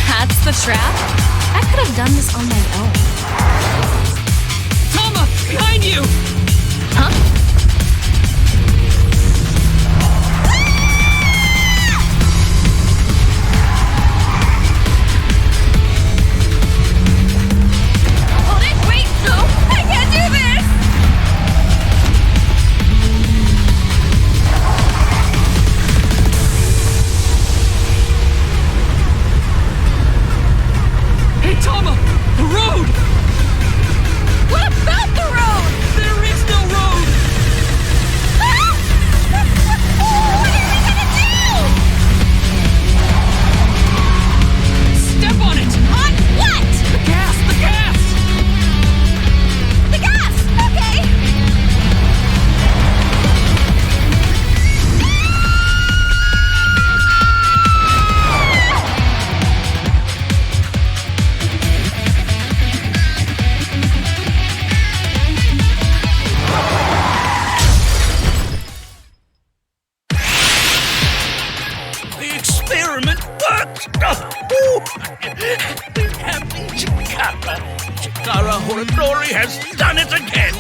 That's the trap? I could have done this on my own.
Tama, behind you!
Huh?
Hold it! Wait! No! I can't do this!
Hey, Tama! The road!
What about the road?
There is no road!
Ah! What are we gonna do?
Step on it!
On what?
The gas! The gas!
The gas! Okay!
The experiment worked! Happy Chikara! Chikara Horadori has done it again!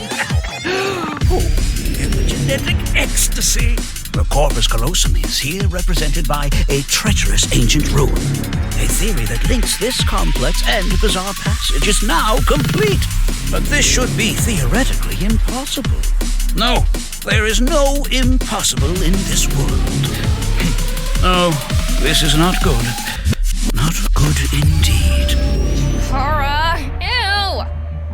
Genetic ecstasy! The corpus callosum is here represented by a treacherous ancient rune. A theory that links this complex and bizarre passage is now complete. But this should be theoretically impossible. No, there is no impossible in this world. Oh, this is not good. Not good indeed.
Kara! Ew!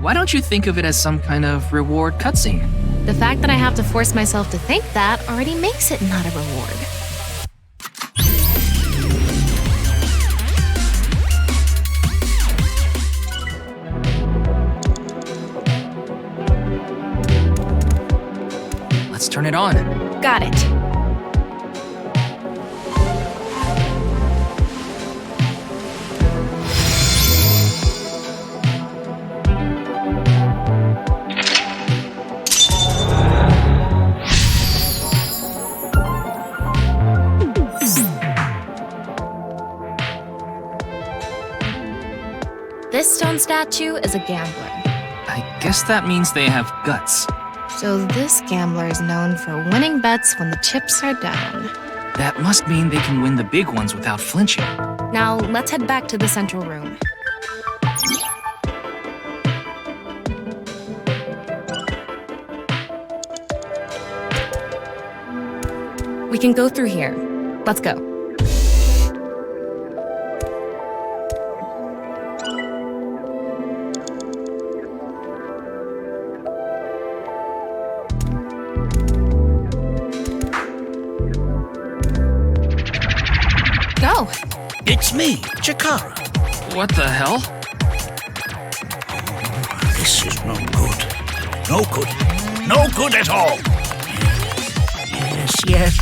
Why don't you think of it as some kind of reward cutscene?
The fact that I have to force myself to think that already makes it not a reward.
Let's turn it on.
Got it. This stone statue is a gambler.
I guess that means they have guts.
So this gambler is known for winning bets when the chips are down.
That must mean they can win the big ones without flinching.
Now, let's head back to the central room. We can go through here. Let's go. Go!
It's me, Chikara.
What the hell?
This is no good. No good. No good at all. Yes.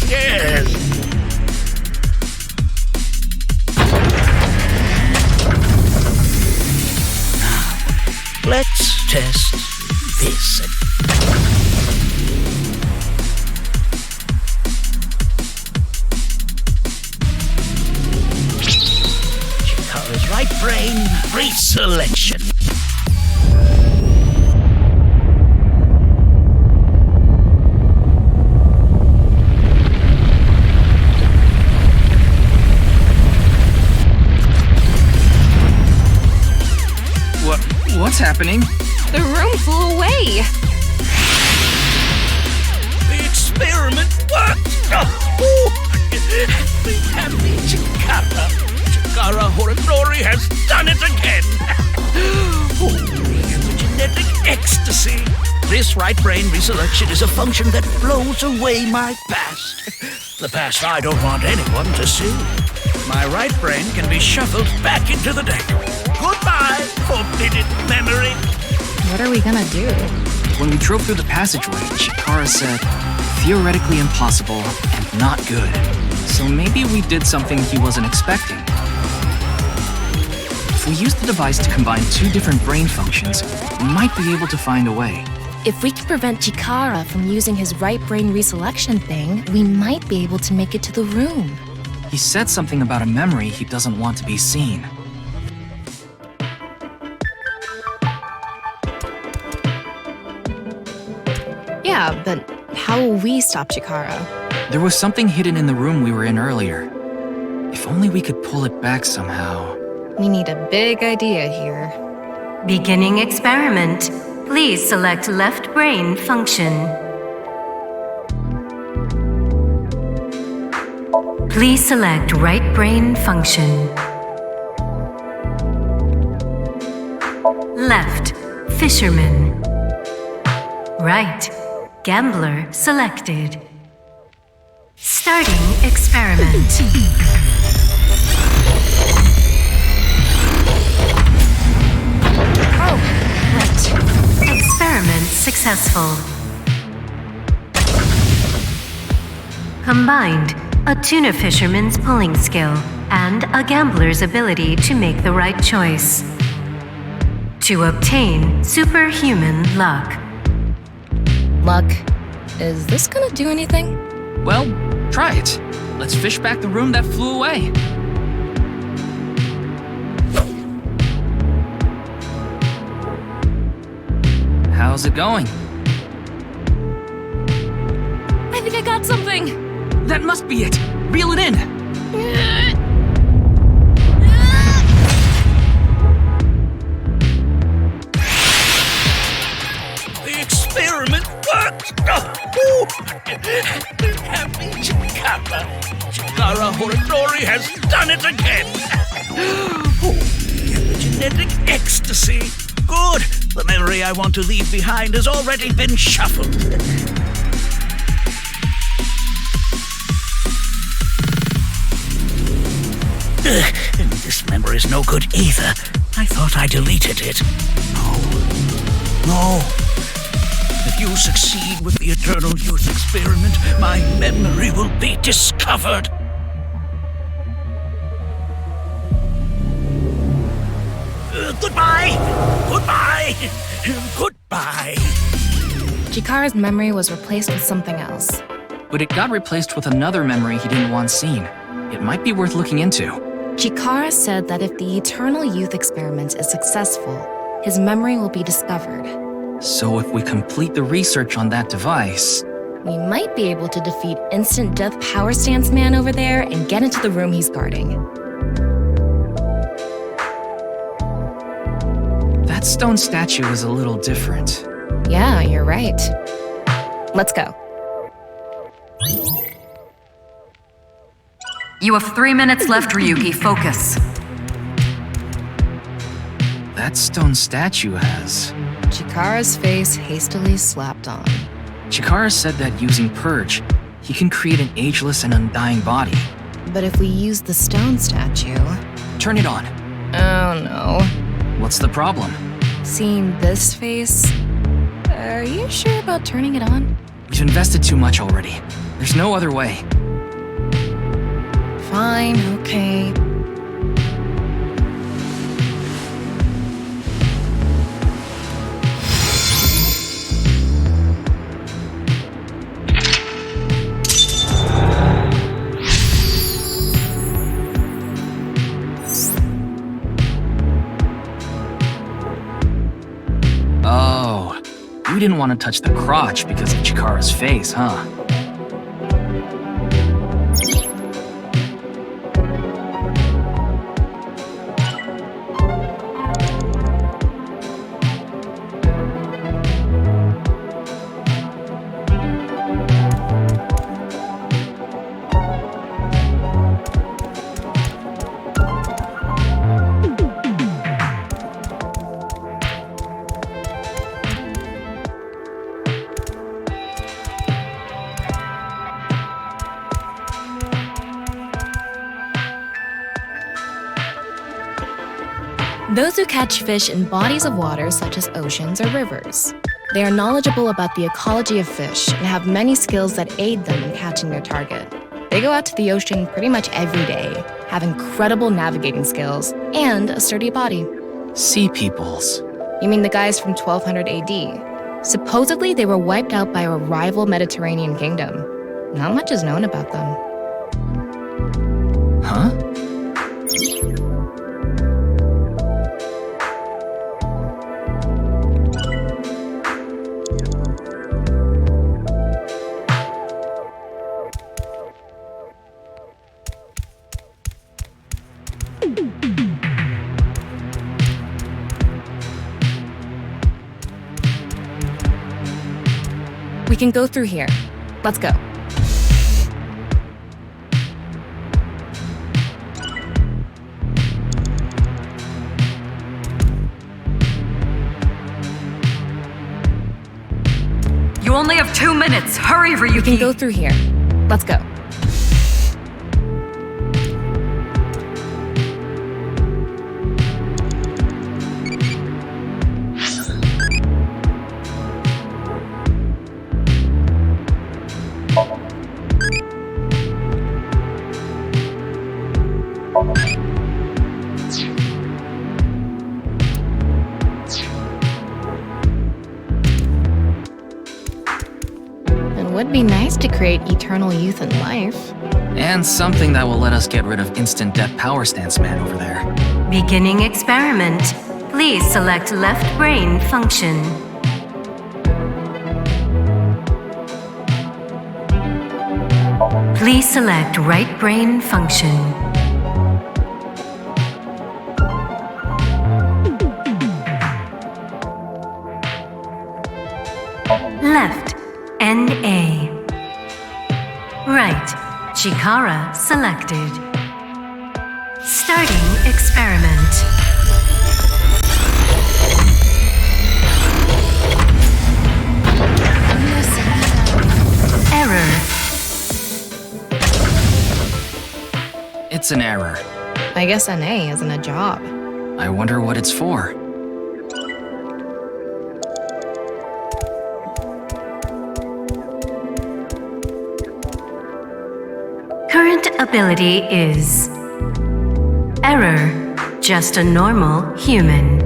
Now, let's test this. Chikara's right brain reselection.
What's happening?
The room flew away!
The experiment worked! Happy Chikara! Chikara Horodori has done it again! Epigenetic ecstasy! This right brain reselection is a function that blows away my past. The past I don't want anyone to see. My right brain can be shuffled back into the deck. Goodbye, forbidden memory!
What are we gonna do?
When we drove through the passageway, Chikara said, theoretically impossible and not good. So maybe we did something he wasn't expecting. If we use the device to combine two different brain functions, we might be able to find a way.
If we can prevent Chikara from using his right brain reselection thing, we might be able to make it to the room.
He said something about a memory he doesn't want to be seen.
Yeah, but how will we stop Chikara?
There was something hidden in the room we were in earlier. If only we could pull it back somehow.
We need a big idea here.
Beginning experiment. Please select left brain function. Please select right brain function. Left, fisherman. Right, gambler selected. Starting experiment.
Oh, right.
Experiment successful. Combined, a tuna fisherman's pulling skill and a gambler's ability to make the right choice. To obtain superhuman luck.
Luck. Is this gonna do anything?
Well, try it. Let's fish back the room that flew away. How's it going?
I think I got something!
That must be it! Reel it in!
The experiment worked! Happy Chikara! Chikara Horodori has done it again! Epigenetic ecstasy! Good! The memory I want to leave behind has already been shuffled. And this memory's no good either. I thought I deleted it. No. If you succeed with the Eternal Youth experiment, my memory will be discovered. Goodbye! Goodbye! Goodbye!
Chikara's memory was replaced with something else.
But it got replaced with another memory he didn't want seen. It might be worth looking into.
Chikara said that if the Eternal Youth experiment is successful, his memory will be discovered.
So if we complete the research on that device...
We might be able to defeat Instant Death Power Stance Man over there and get into the room he's guarding.
That stone statue is a little different.
Yeah, you're right. Let's go.
You have 3 minutes left, Ryuki. Focus.
That stone statue has...
Chikara's face hastily slapped on.
Chikara said that using Purge, he can create an ageless and undying body.
But if we use the stone statue...
Turn it on.
Oh no.
What's the problem?
Seeing this face... Are you sure about turning it on?
We've invested too much already. There's no other way.
Fine, okay.
Oh, you didn't want to touch the crotch because of Chikara's face, huh?
Those who catch fish in bodies of water such as oceans or rivers. They are knowledgeable about the ecology of fish and have many skills that aid them in catching their target. They go out to the ocean pretty much every day, have incredible navigating skills, and a sturdy body.
Sea peoples.
You mean the guys from 1200 AD? Supposedly they were wiped out by a rival Mediterranean kingdom. Not much is known about them.
Huh?
We can go through here. Let's go.
You only have 2 minutes. Hurry, Ryuki.
We can go through here. Let's go. It would be nice to create eternal youth and life.
And something that will let us get rid of Instant Death Power Stance Man over there.
Beginning experiment. Please select left brain function. Please select right brain function. Left, NA. Right, Chikara selected. Starting experiment. Error.
It's an error.
I guess NA isn't a job.
I wonder what it's for.
Current ability is error, just a normal human.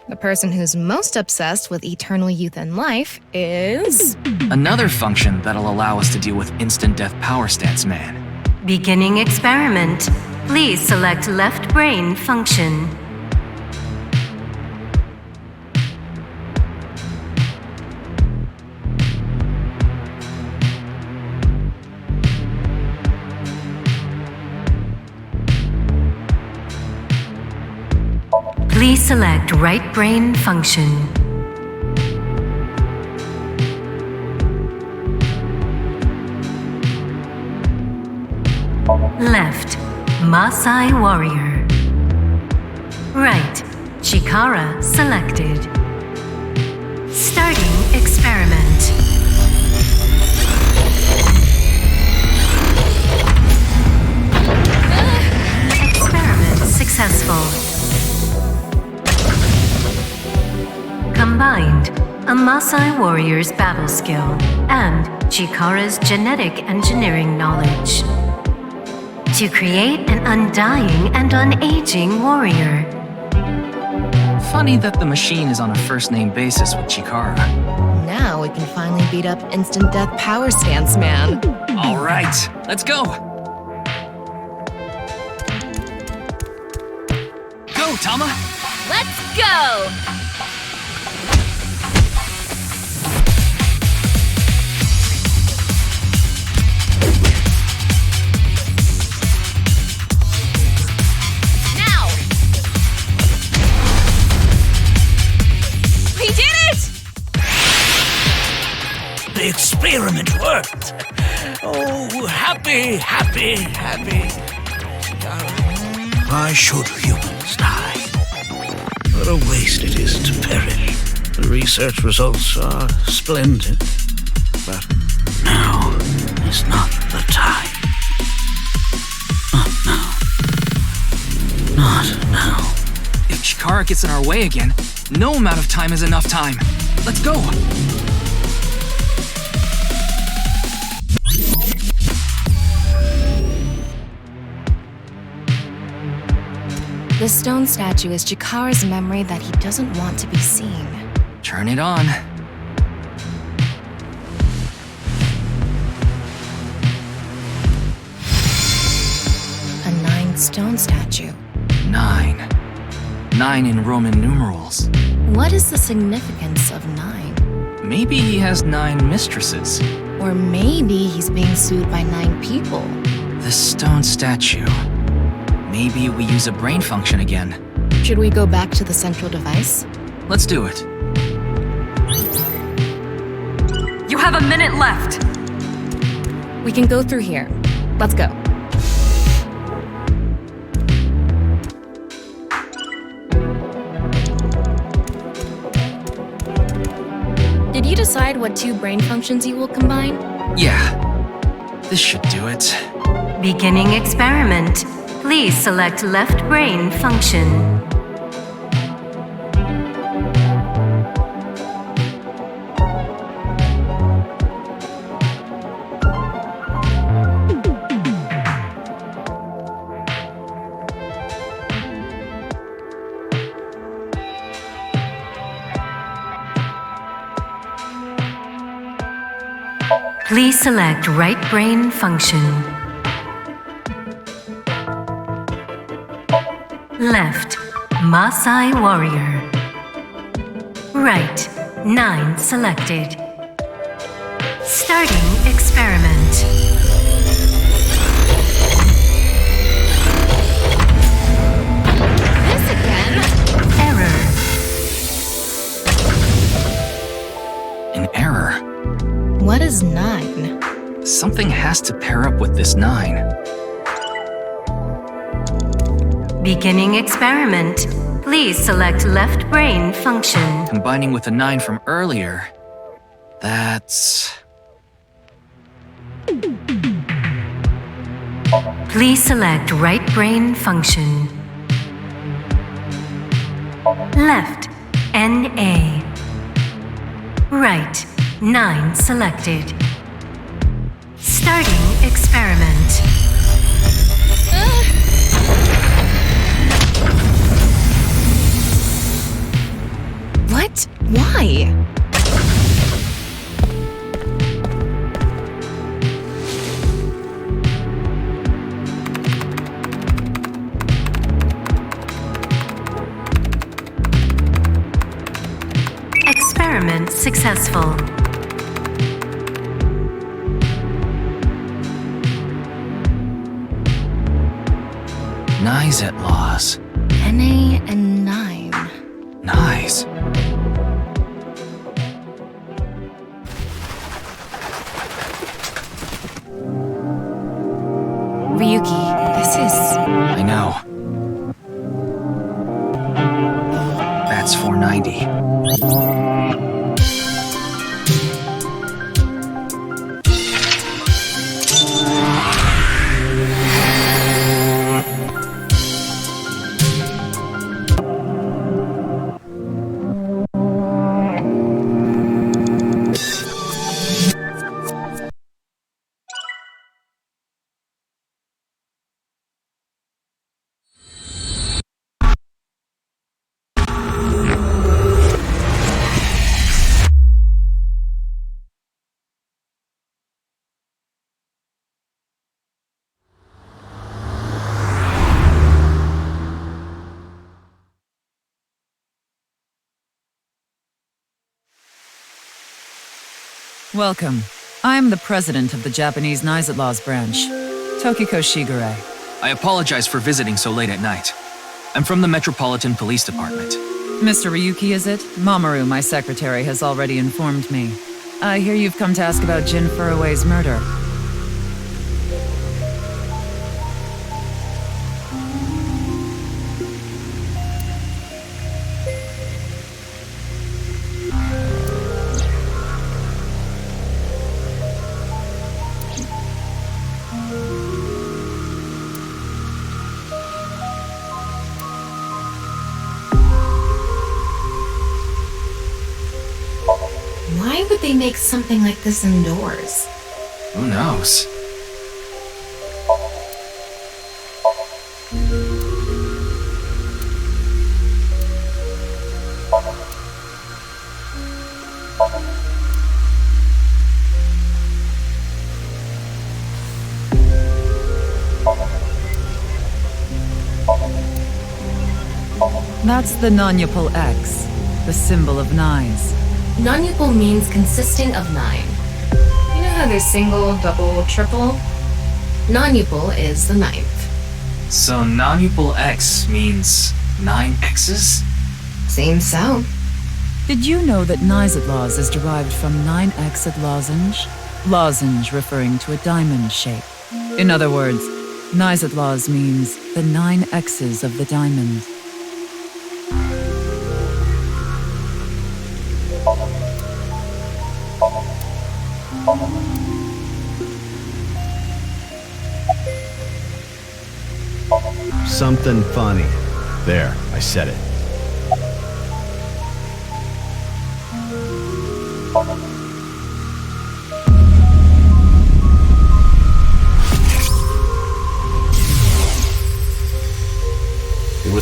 The person who's most obsessed with eternal youth and life is...
Another function that'll allow us to deal with Instant Death Power Stance Man.
Beginning experiment. Please select left brain function. Please select right brain function. Left, Maasai Warrior. Right, Chikara selected. Starting experiment. Experiment successful. Combined, a Maasai warrior's battle skill and Chikara's genetic engineering knowledge to create an undying and unaging warrior.
Funny that the machine is on a first-name basis with Chikara.
Now we can finally beat up instant death power stance man.
All right, let's go. Go, Tama.
Let's go!
The experiment worked. Oh, happy, happy, happy. Why should humans die? What a waste it is to perish. The research results are splendid. But now is not the time. Not now. Not now.
If Chikara gets in our way again, no amount of time is enough time. Let's go.
This stone statue is Chikara's memory that he doesn't want to be seen.
Turn it on.
A 9 stone statue.
9. 9 in Roman numerals.
What is the significance of 9?
Maybe he has 9 mistresses.
Or maybe he's being sued by 9 people.
This stone statue. Maybe we use a brain function again.
Should we go back to the central device?
Let's do it.
You have a minute left.
We can go through here. Let's go. Did you decide what 2 brain functions you will combine?
Yeah. This should do it.
Beginning experiment. Please select left brain function. Please select right brain function. Left, Maasai Warrior. Right, 9 selected. Starting experiment.
This again?
Error.
An error.
What is 9?
Something has to pair up with this 9.
Beginning experiment. Please select left brain function.
Combining with the 9 from earlier. That's...
Please select right brain function. Left, NA. Right, 9 selected. Starting experiment.
What? Why?
successful.
Nyes at laws.
NA and 9.
Nice.
Ryuki, this is...
I know. That's 490.
Welcome. I'm the president of the Japanese Nyes at Laws branch, Tokiko Shigure.
I apologize for visiting so late at night. I'm from the Metropolitan Police Department.
Mr. Ryuki, is it? Mamoru, my secretary, has already informed me. I hear you've come to ask about Jin Furue's murder.
Why would they make something like this indoors?
Who knows?
That's the non-Yupal X, the symbol of Nyes.
Non-Yupal means consisting of 9. You know how there's single, double, triple? Non-Yupal is the 9th.
So non-Yupal X means 9 X's?
Seems so.
Did you know that Nyes at Laws is derived from 9-Xed lozenge? Lozenge referring to a diamond shape. In other words, Nyes at Laws means the 9 X's of the diamond.
Something funny. There, I said it.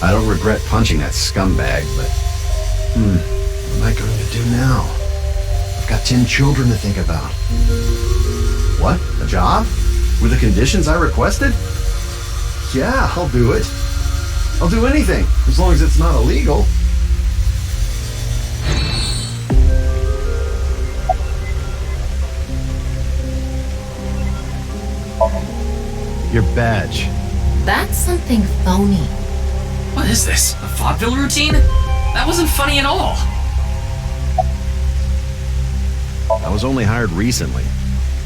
I don't regret punching that scumbag, but... what am I going to do now? I've got 10 children to think about. What? A job? With the conditions I requested? Yeah, I'll do it. I'll do anything, as long as it's not illegal. Your badge.
That's something phony.
What is this? A vaudeville routine? That wasn't funny at all.
I was only hired recently.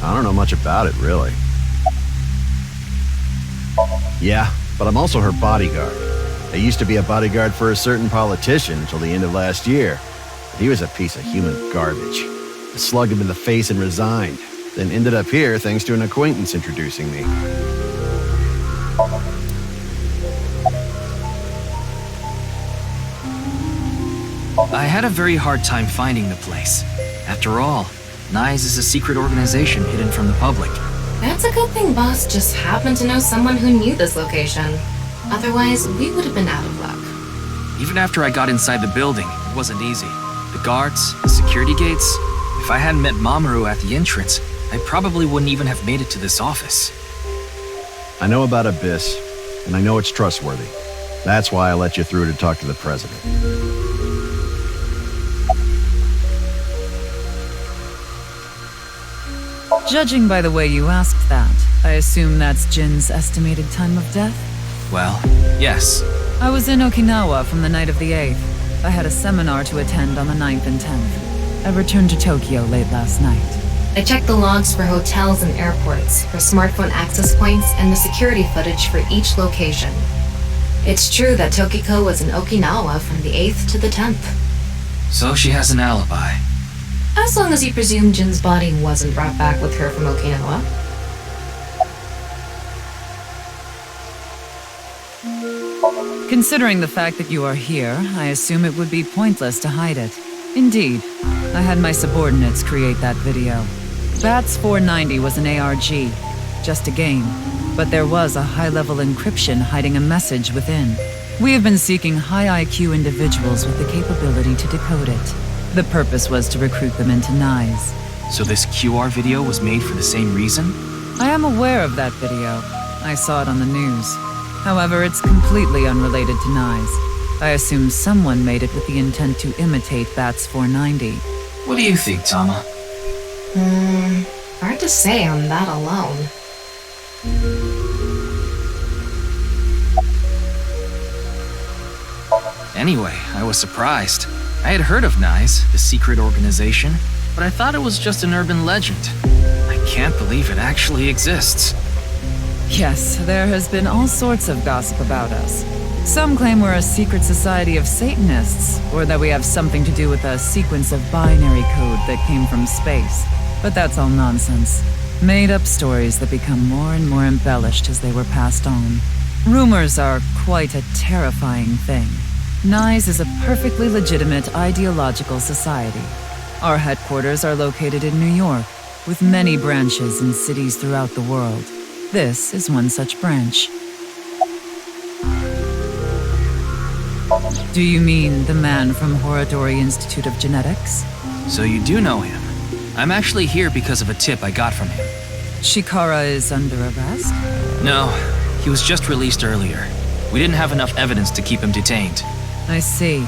I don't know much about it, really. Yeah, but I'm also her bodyguard. I used to be a bodyguard for a certain politician until the end of last year. But he was a piece of human garbage. I slugged him in the face and resigned, then ended up here thanks to an acquaintance introducing me.
I had a very hard time finding the place. After all, Nyes is a secret organization hidden from the public.
That's a good thing Boss just happened to know someone who knew this location. Otherwise, we would have been out of luck.
Even after I got inside the building, it wasn't easy. The guards, the security gates. If I hadn't met Mamoru at the entrance, I probably wouldn't even have made it to this office.
I know about Abyss, and I know it's trustworthy. That's why I let you through to talk to the president.
Judging by the way you asked that, I assume that's Jin's estimated time of death?
Well, yes.
I was in Okinawa from the night of the 8th. I had a seminar to attend on the 9th and 10th. I returned to Tokyo late last night.
I checked the logs for hotels and airports, for smartphone access points, and the security footage for each location. It's true that Tokiko was in Okinawa from the 8th to the 10th.
So she has an alibi.
As long as you presume Jin's body wasn't brought back with her from Okinawa.
Considering the fact that you are here, I assume it would be pointless to hide it. Indeed, I had my subordinates create that video. BATS 490 was an ARG, just a game, but there was a high-level encryption hiding a message within. We have been seeking high IQ individuals with the capability to decode it. The purpose was to recruit them into NISE.
So this QR video was made for the same reason?
I am aware of that video. I saw it on the news. However, it's completely unrelated to NISE. I assume someone made it with the intent to imitate BATS 490.
What do you think, Tama?
Hard to say on that alone.
Anyway, I was surprised. I had heard of NISE, the secret organization, but I thought it was just an urban legend. I can't believe it actually exists.
Yes, there has been all sorts of gossip about us. Some claim we're a secret society of Satanists, or that we have something to do with a sequence of binary code that came from space. But that's all nonsense. Made-up stories that become more and more embellished as they were passed on. Rumors are quite a terrifying thing. NISE is a perfectly legitimate ideological society. Our headquarters are located in New York, with many branches in cities throughout the world. This is one such branch. Do you mean the man from Horodori Institute of Genetics?
So you do know him. I'm actually here because of a tip I got from him.
Chikara is under arrest?
No, he was just released earlier. We didn't have enough evidence to keep him detained.
I see.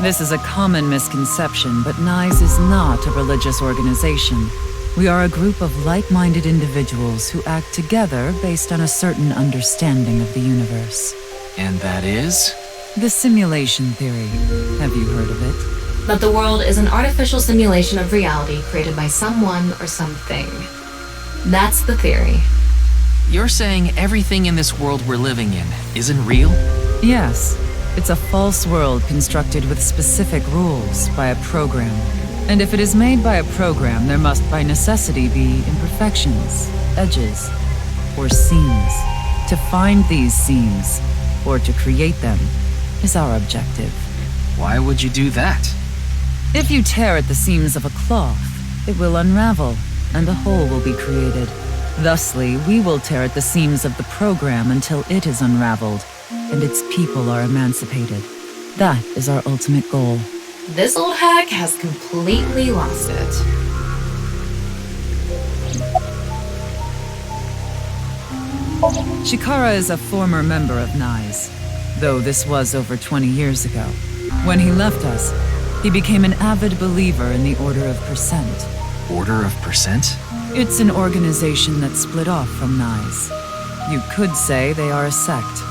This is a common misconception, but NISE is not a religious organization. We are a group of like-minded individuals who act together based on a certain understanding of the universe.
And that is?
The simulation theory. Have you heard of it?
That the world is an artificial simulation of reality created by someone or something. That's the theory.
You're saying everything in this world we're living in isn't real?
Yes. It's a false world constructed with specific rules by a program. And if it is made by a program, there must by necessity be imperfections, edges, or seams. To find these seams, or to create them, is our objective.
Why would you do that?
If you tear at the seams of a cloth, it will unravel, and a hole will be created. Thusly, we will tear at the seams of the program until it is unraveled, and its people are emancipated. That is our ultimate goal.
This old hack has completely lost it.
Chikara is a former member of NISE, though this was over 20 years ago. When he left us, he became an avid believer in the Order of Percent.
Order of Percent?
It's an organization that split off from NISE. You could say they are a sect.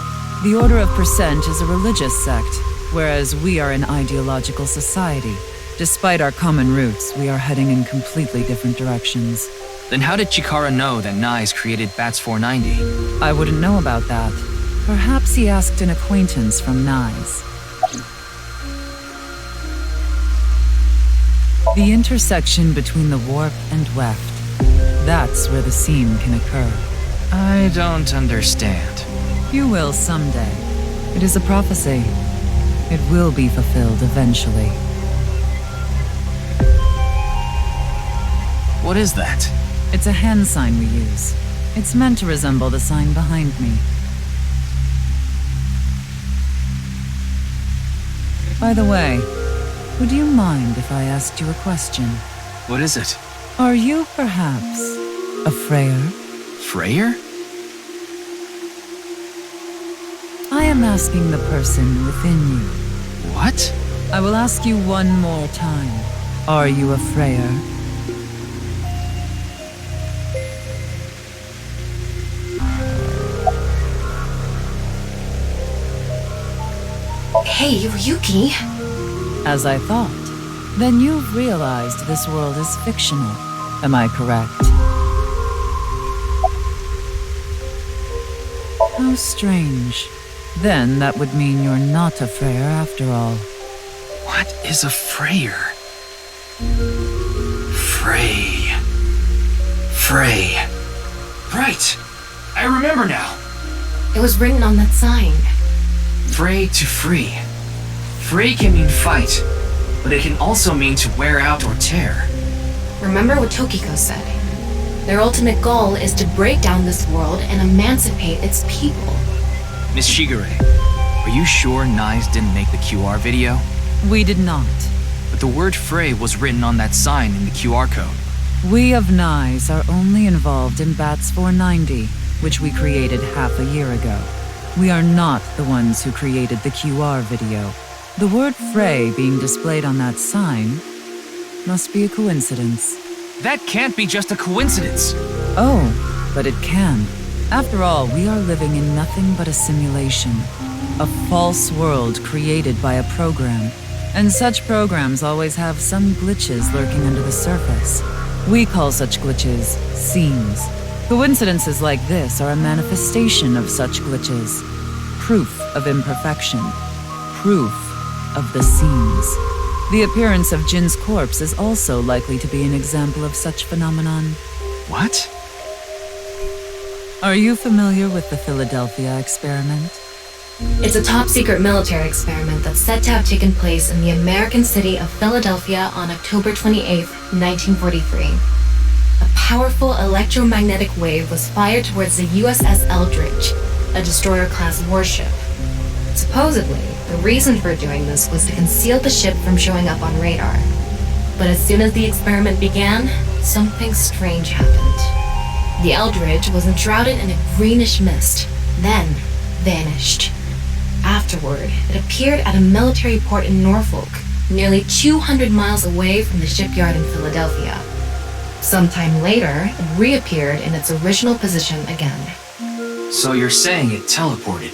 The Order of Percent is a religious sect, whereas we are an ideological society. Despite our common roots, we are heading in completely different directions.
Then how did Chikara know that NISE created BATS 490?
I wouldn't know about that. Perhaps he asked an acquaintance from NISE. The intersection between the warp and weft. That's where the seam can occur.
I don't understand.
You will someday. It is a prophecy. It will be fulfilled eventually.
What is that?
It's a hand sign we use. It's meant to resemble the sign behind me. By the way, would you mind if I asked you a question?
What is it?
Are you perhaps a Freyer?
Freyer?
I am asking the person within you.
What?
I will ask you one more time. Are you a Freyr?
Hey, Ryuki.
As I thought. Then you've realized this world is fictional. Am I correct? How strange. Then that would mean you're not a Freyr after all.
What is a Freyr? Frey. Right! I remember now.
It was written on that sign.
Frey to free. Frey can mean fight, but it can also mean to wear out or tear.
Remember what Tokiko said. Their ultimate goal is to break down this world and emancipate its people.
Miss Shigure, are you sure Nyes didn't make the QR video?
We did not.
But the word Frey was written on that sign in the QR code.
We of Nyes are only involved in BATS 490, which we created half a year ago. We are not the ones who created the QR video. The word Frey being displayed on that sign must be a coincidence.
That can't be just a coincidence.
Oh, but it can. After all, we are living in nothing but a simulation. A false world created by a program. And such programs always have some glitches lurking under the surface. We call such glitches seams. Coincidences like this are a manifestation of such glitches. Proof of imperfection. Proof of the seams. The appearance of Jin's corpse is also likely to be an example of such phenomenon.
What?
Are you familiar with the Philadelphia experiment?
It's a top-secret military experiment that's said to have taken place in the American city of Philadelphia on October 28, 1943. A powerful electromagnetic wave was fired towards the USS Eldridge, a destroyer-class warship. Supposedly, the reason for doing this was to conceal the ship from showing up on radar. But as soon as the experiment began, something strange happened. The Eldridge was enshrouded in a greenish mist, then vanished. Afterward, it appeared at a military port in Norfolk, nearly 200 miles away from the shipyard in Philadelphia. Sometime later, it reappeared in its original position again.
So you're saying it teleported?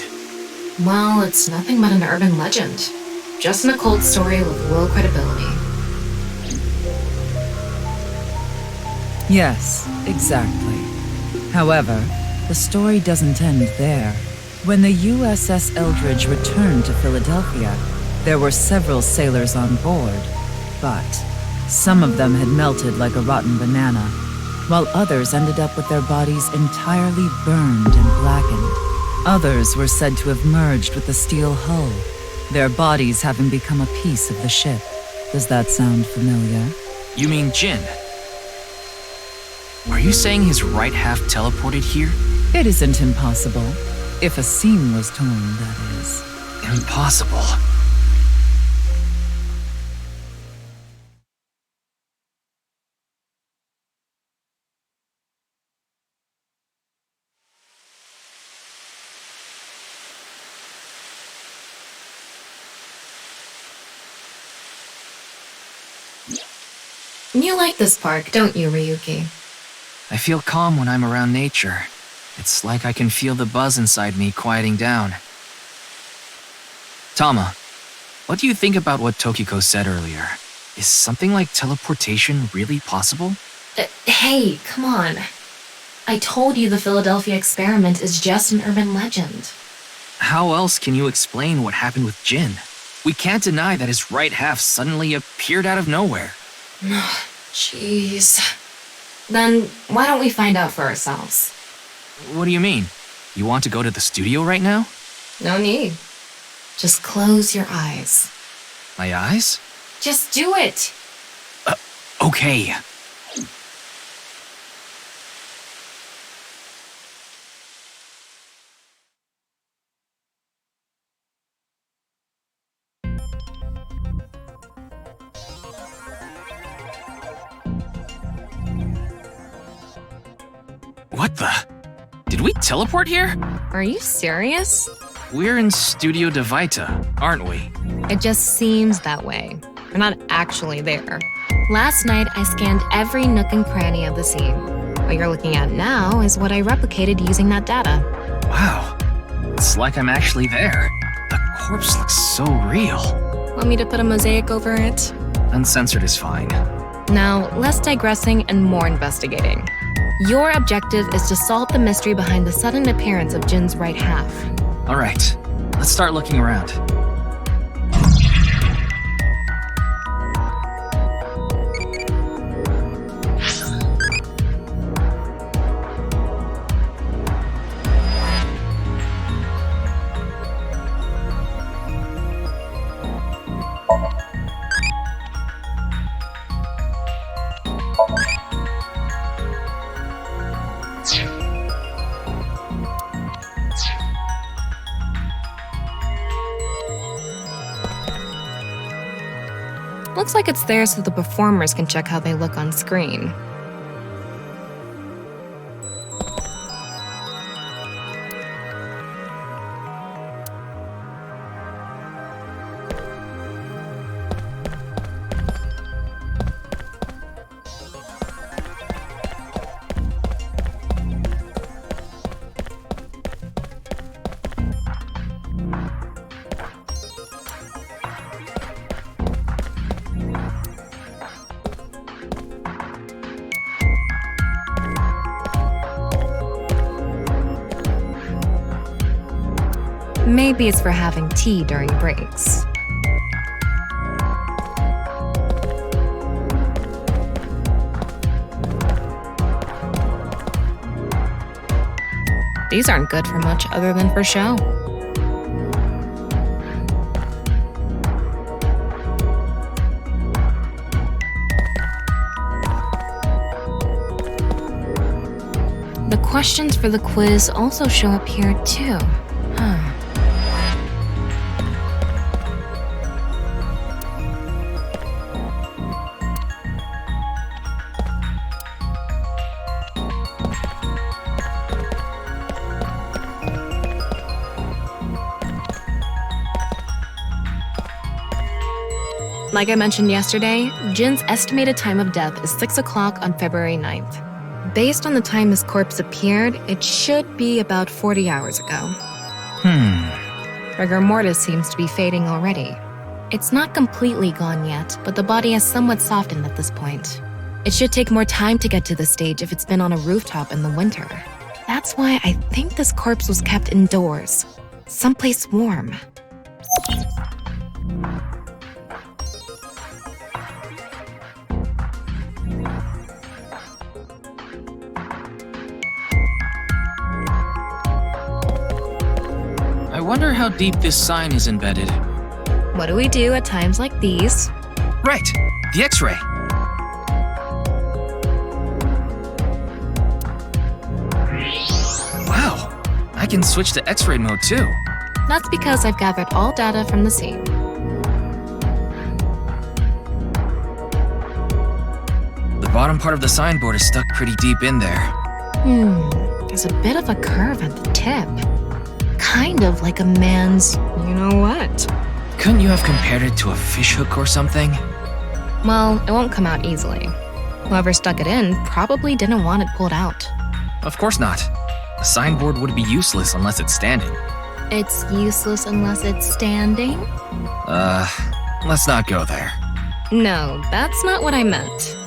Well, it's nothing but an urban legend. Just an occult story with low credibility.
Yes, exactly. However, the story doesn't end there. When the USS Eldridge returned to Philadelphia, there were several sailors on board, but some of them had melted like a rotten banana, while others ended up with their bodies entirely burned and blackened. Others were said to have merged with the steel hull, their bodies having become a piece of the ship. Does that sound familiar?
You mean Jin? Are you saying his right half teleported here?
It isn't impossible. If a seam was torn, that is.
Impossible.
You like this park, don't you, Ryuki?
I feel calm when I'm around nature. It's like I can feel the buzz inside me quieting down. Tama, what do you think about what Tokiko said earlier? Is something like teleportation really possible?
Hey, come on. I told you the Philadelphia experiment is just an urban legend.
How else can you explain what happened with Jin? We can't deny that his right half suddenly appeared out of nowhere.
Jeez. Then why don't we find out for ourselves?
What do you mean? You want to go to the studio right now?
No need. Just close your eyes.
My eyes?
Just do it!
Okay. What the? Did we teleport here?
Are you serious?
We're in Studio Divita, aren't we?
It just seems that way. We're not actually there. Last night, I scanned every nook and cranny of the scene. What you're looking at now is what I replicated using that data.
Wow. It's like I'm actually there. The corpse looks so real.
Want me to put a mosaic over it?
Uncensored is fine.
Now, less digressing and more investigating. Your objective is to solve the mystery behind the sudden appearance of Jin's right half.
All right, let's start looking around.
Looks like it's there so the performers can check how they look on screen. Maybe it's for having tea during breaks. These aren't good for much other than for show. The questions for the quiz also show up here too. Huh. Like I mentioned yesterday, Jin's estimated time of death is 6 o'clock on February 9th. Based on the time his corpse appeared, it should be about 40 hours ago. Rigor mortis seems to be fading already. It's not completely gone yet, but the body has somewhat softened at this point. It should take more time to get to this stage if it's been on a rooftop in the winter. That's why I think this corpse was kept indoors, someplace warm.
I wonder how deep this sign is embedded.
What do we do at times like these?
Right, the X-ray. Wow, I can switch to X-ray mode too.
That's because I've gathered all data from the scene.
The bottom part of the signboard is stuck pretty deep in there.
There's a bit of a curve at the tip. Kind of like a man's you-know-what.
Couldn't you have compared it to a fishhook or something?
Well, it won't come out easily. Whoever stuck it in probably didn't want it pulled out.
Of course not. The signboard would be useless unless it's standing.
It's useless unless it's standing?
Let's not go there.
No, that's not what I meant.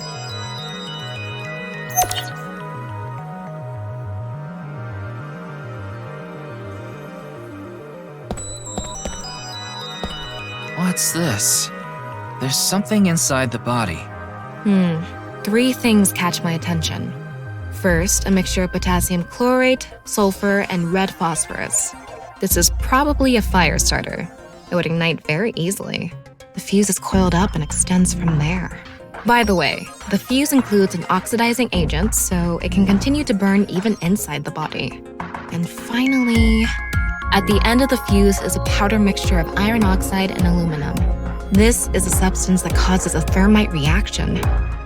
What's this? There's something inside the body.
3 things catch my attention. First, a mixture of potassium chlorate, sulfur, and red phosphorus. This is probably a fire starter. It would ignite very easily. The fuse is coiled up and extends from there. By the way, the fuse includes an oxidizing agent, so it can continue to burn even inside the body. And finally, at the end of the fuse is a powder mixture of iron oxide and aluminum. This is a substance that causes a thermite reaction.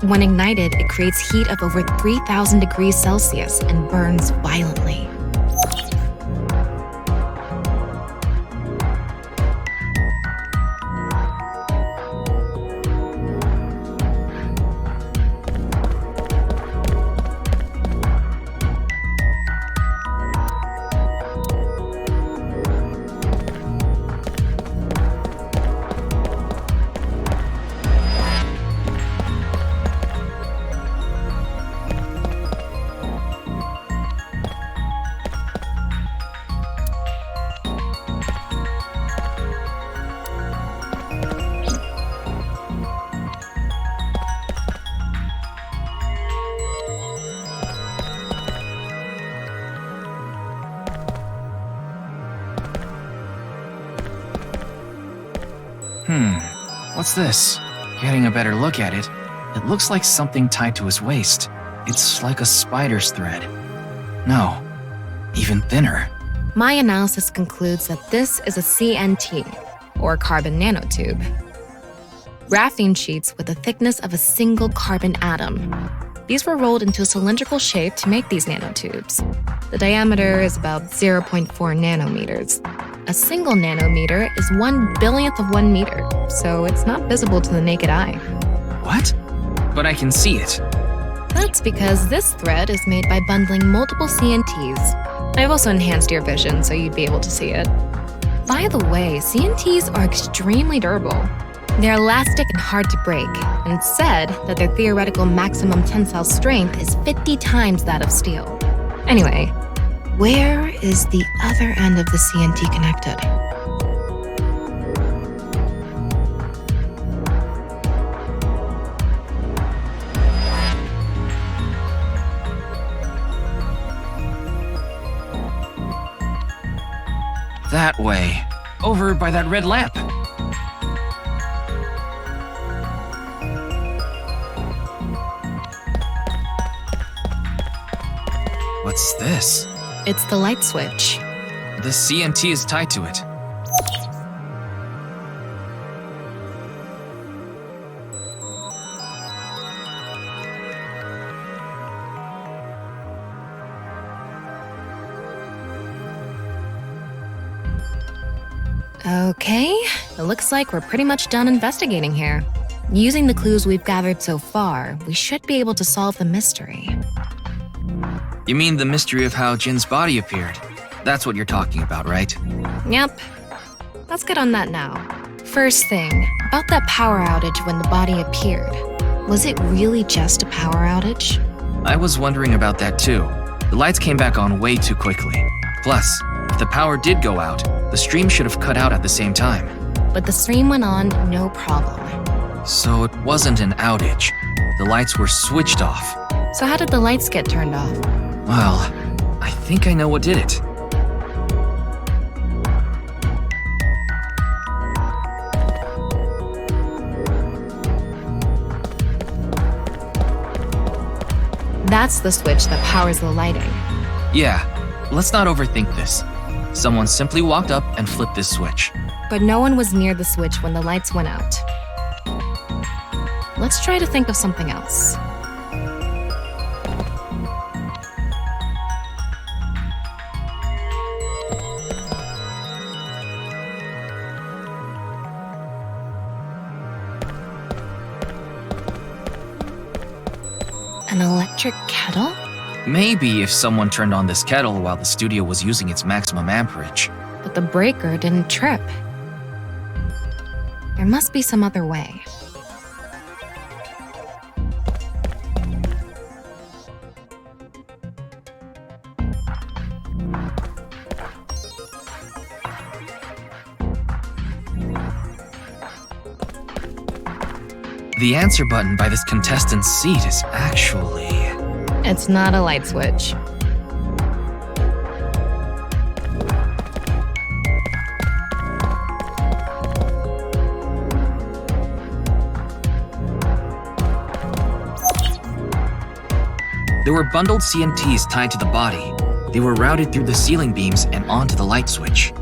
When ignited, it creates heat of over 3,000 degrees Celsius and burns violently.
What's this? Getting a better look at it, it looks like something tied to his waist. It's like a spider's thread. No, even thinner.
My analysis concludes that this is a CNT, or carbon nanotube. Graphene sheets with the thickness of a single carbon atom. These were rolled into a cylindrical shape to make these nanotubes. The diameter is about 0.4 nanometers. A single nanometer is 1/1000th of 1 meter, so it's not visible to the naked eye.
What? But I can see it.
That's because this thread is made by bundling multiple CNTs. I've also enhanced your vision so you'd be able to see it. By the way, CNTs are extremely durable. They're elastic and hard to break, and it's said that their theoretical maximum tensile strength is 50 times that of steel. Anyway, where is the other end of the CNT connected?
That way. Over by that red lamp. What's this?
It's the light switch.
The CNT is tied to it.
Okay, it looks like we're pretty much done investigating here. Using the clues we've gathered so far, we should be able to solve the mystery.
You mean the mystery of how Jin's body appeared? That's what you're talking about, right?
Yep. Let's get on that now. First thing, about that power outage when the body appeared. Was it really just a power outage?
I was wondering about that too. The lights came back on way too quickly. Plus, if the power did go out, the stream should have cut out at the same time.
But the stream went on, no problem.
So it wasn't an outage. The lights were switched off.
So how did the lights get turned off?
Well, I think I know what did it.
That's the switch that powers the lighting.
Yeah, let's not overthink this. Someone simply walked up and flipped this switch.
But no one was near the switch when the lights went out. Let's try to think of something else. An electric kettle?
Maybe if someone turned on this kettle while the studio was using its maximum amperage.
But the breaker didn't trip. There must be some other way.
The answer button by this contestant's seat is actually...
It's not a light switch.
There were bundled CNTs tied to the body. They were routed through the ceiling beams and onto the light switch.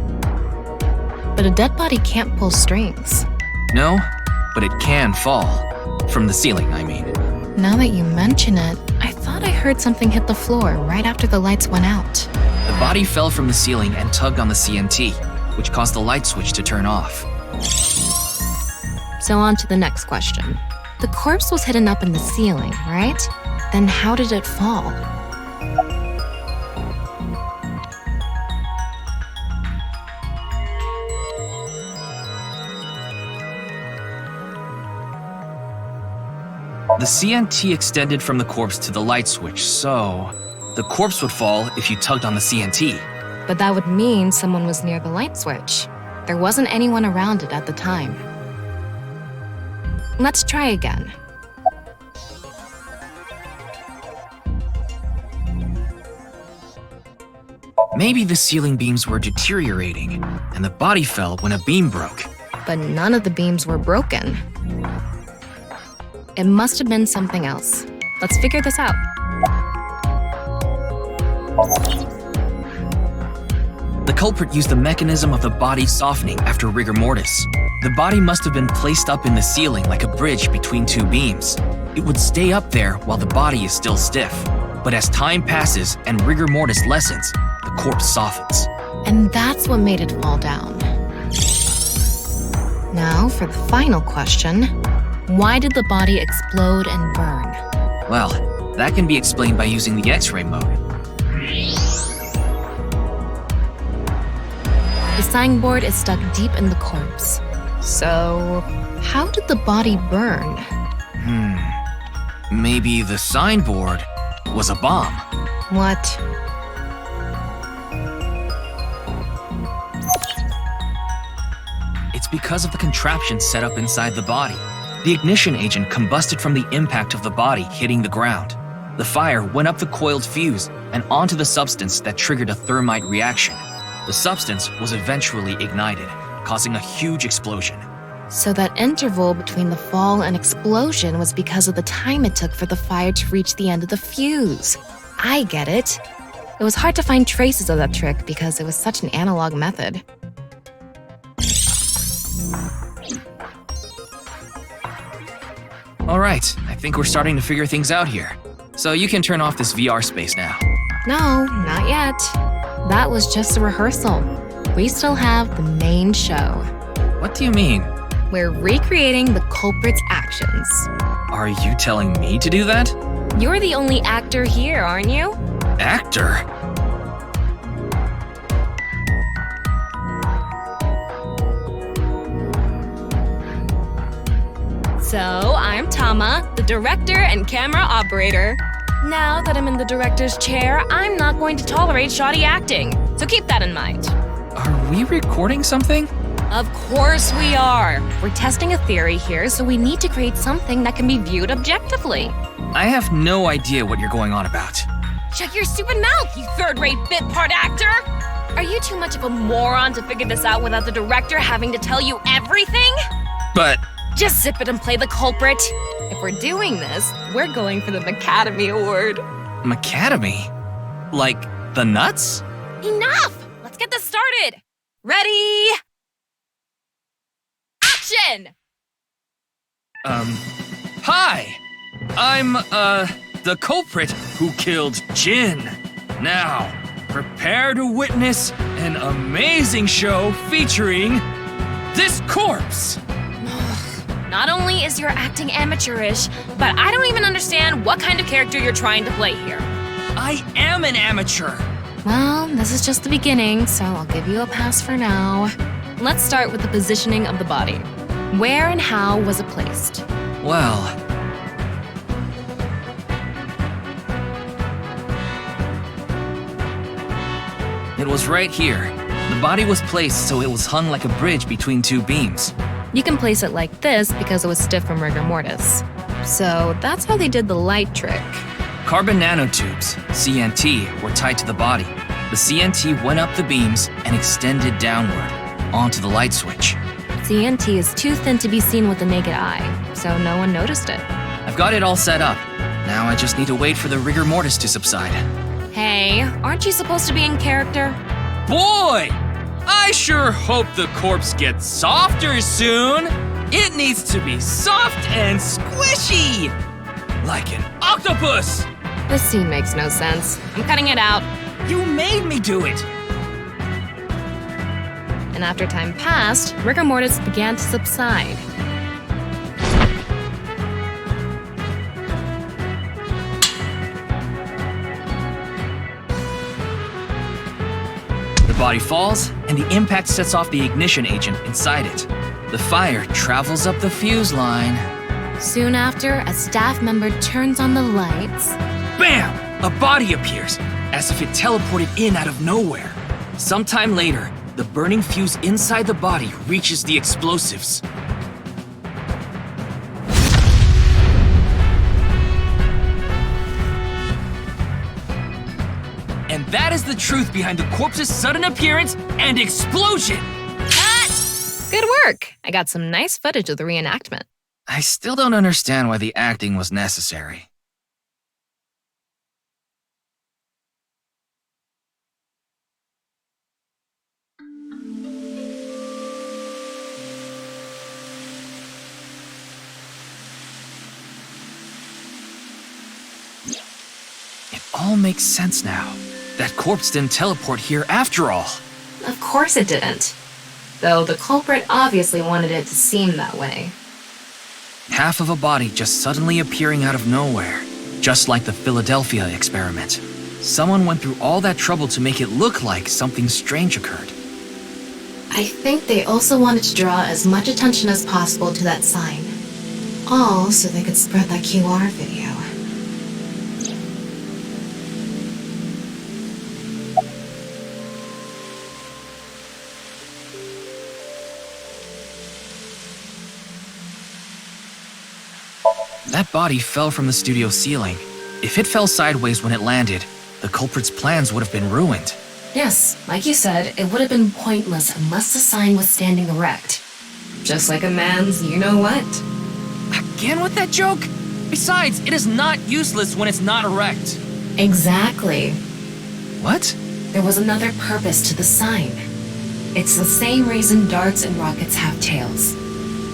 But a dead body can't pull strings.
No, but it can fall. From the ceiling, I mean.
Now that you mention it, I thought I heard something hit the floor right after the lights went out.
The body fell from the ceiling and tugged on the CNT, which caused the light switch to turn off.
So on to the next question. The corpse was hidden up in the ceiling, right? Then how did it fall?
The CNT extended from the corpse to the light switch, so the corpse would fall if you tugged on the CNT.
But that would mean someone was near the light switch. There wasn't anyone around it at the time. Let's try again.
Maybe the ceiling beams were deteriorating, and the body fell when a beam broke.
but none of the beams were broken. It must have been something else. Let's figure this out.
The culprit used the mechanism of the body softening after rigor mortis. The body must have been placed up in the ceiling like a bridge between two beams. It would stay up there while the body is still stiff. But as time passes and rigor mortis lessens, the corpse softens.
And that's what made it fall down. Now for the final question. Why did the body explode and burn?
Well, that can be explained by using the X-ray mode.
The signboard is stuck deep in the corpse. So, how did the body burn?
Maybe the signboard was a bomb.
What?
It's because of the contraption set up inside the body. The ignition agent combusted from the impact of the body hitting the ground. The fire went up the coiled fuse and onto the substance that triggered a thermite reaction. The substance was eventually ignited, causing a huge explosion.
So that interval between the fall and explosion was because of the time it took for the fire to reach the end of the fuse. I get it. It was hard to find traces of that trick because it was such an analog method.
All right, I think we're starting to figure things out here. So you can turn off this VR space now.
No, not yet. That was just a rehearsal. We still have the main show.
What do you mean?
We're recreating the culprit's actions.
Are you telling me to do that?
You're the only actor here, aren't you?
Actor?
So, I'm Tama, the director and camera operator. Now that I'm in the director's chair, I'm not going to tolerate shoddy acting. So keep that in mind.
Are we recording something?
Of course we are. We're testing a theory here, so we need to create something that can be viewed objectively.
I have no idea what you're going on about.
Shut your stupid mouth, you third-rate bit part actor! Are you too much of a moron to figure this out without the director having to tell you everything?
But...
Just zip it and play the culprit.
If we're doing this, we're going for the Macademy Award.
Macademy? Like the nuts?
Enough! Let's get this started! Ready? Action!
Hi! I'm, the culprit who killed Jin. Now, prepare to witness an amazing show featuring this corpse.
Not only is your acting amateurish, but I don't even understand what kind of character you're trying to play here.
I am an amateur.
Well, this is just the beginning, so I'll give you a pass for now. Let's start with the positioning of the body. Where and how was it placed?
Well... It was right here. The body was placed so it was hung like a bridge between two beams.
You can place it like this because it was stiff from rigor mortis. So that's how they did the light trick.
Carbon nanotubes, CNT, were tied to the body. The CNT went up the beams and extended downward, onto the light switch.
CNT is too thin to be seen with the naked eye, so no one noticed it.
I've got it all set up. Now I just need to wait for the rigor mortis to subside.
Hey, aren't you supposed to be in character?
Boy! I sure hope the corpse gets softer soon. It needs to be soft and squishy. Like an octopus.
This scene makes no sense. I'm cutting it out.
You made me do it.
And after time passed, rigor mortis began to subside.
The body falls, and the impact sets off the ignition agent inside it. The fire travels up the fuse line.
Soon after, a staff member turns on the lights.
Bam! A body appears, as if it teleported in out of nowhere. Sometime later, the burning fuse inside the body reaches the explosives. And that is the truth behind the corpse's sudden appearance and explosion.
Cut!
Good work! I got some nice footage of the reenactment.
I still don't understand why the acting was necessary. It all makes sense now. That corpse didn't teleport here after all.
Of course it didn't. Though the culprit obviously wanted it to seem that way.
Half of a body just suddenly appearing out of nowhere, just like the Philadelphia experiment. Someone went through all that trouble to make it look like something strange occurred.
I think they also wanted to draw as much attention as possible to that sign. All so they could spread that QR video.
That body fell from the studio ceiling. If it fell sideways when it landed, the culprit's plans would have been ruined.
Yes, like you said, it would have been pointless unless the sign was standing erect. Just like a man's you-know-what.
Again with that joke? Besides, it is not useless when it's not erect.
Exactly.
What?
There was another purpose to the sign. It's the same reason darts and rockets have tails.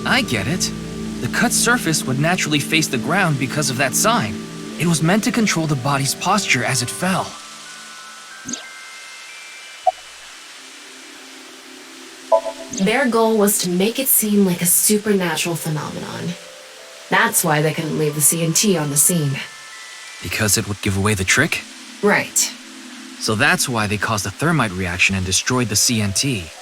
I get it. The cut surface would naturally face the ground because of that sign. It was meant to control the body's posture as it fell.
Their goal was to make it seem like a supernatural phenomenon. That's why they couldn't leave the CNT on the scene.
Because it would give away the trick?
Right.
So that's why they caused a thermite reaction and destroyed the CNT.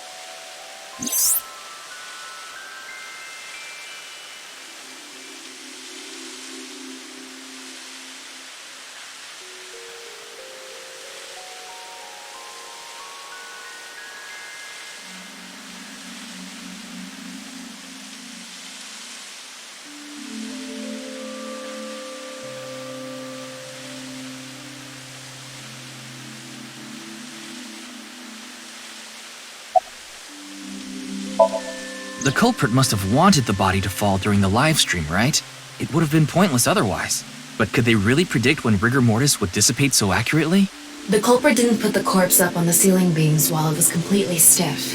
The culprit must have wanted the body to fall during the live stream, right? It would have been pointless otherwise. But could they really predict when rigor mortis would dissipate so accurately?
The culprit didn't put the corpse up on the ceiling beams while it was completely stiff.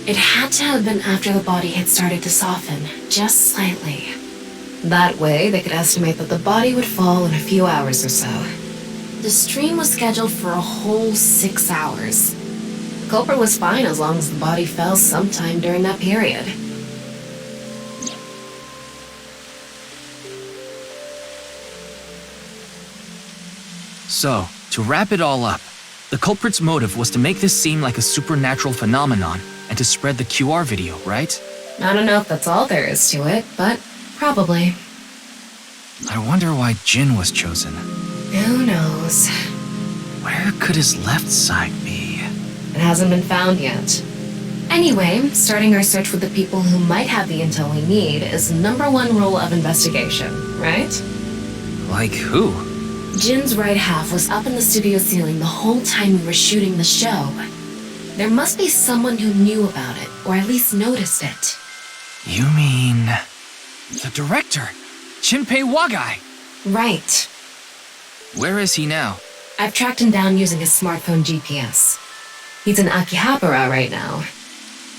It had to have been after the body had started to soften, just slightly. That way, they could estimate that the body would fall in a few hours or so. The stream was scheduled for a whole 6 hours. The culprit was fine as long as the body fell sometime during that period.
So, to wrap it all up, the culprit's motive was to make this seem like a supernatural phenomenon and to spread the QR video, right?
I don't know if that's all there is to it, but probably.
I wonder why Jin was chosen.
Who knows?
Where could his left side be?
It hasn't been found yet. Anyway, starting our search with the people who might have the intel we need is #1 rule of investigation, right?
Like who?
Jin's right half was up in the studio ceiling the whole time we were shooting the show. There must be someone who knew about it, or at least noticed it.
You mean... the director, Jinpei Wagai?
Right.
Where is he now?
I've tracked him down using his smartphone GPS. He's in Akihabara right now,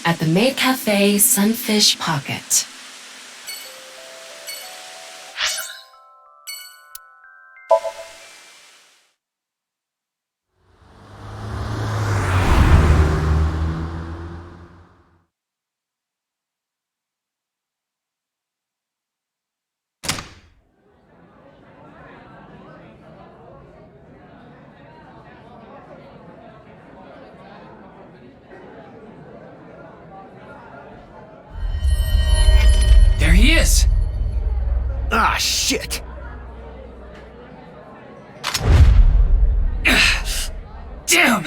at the Maid Cafe Sunfish Pocket.
There he is!
Ah, shit!
Damn!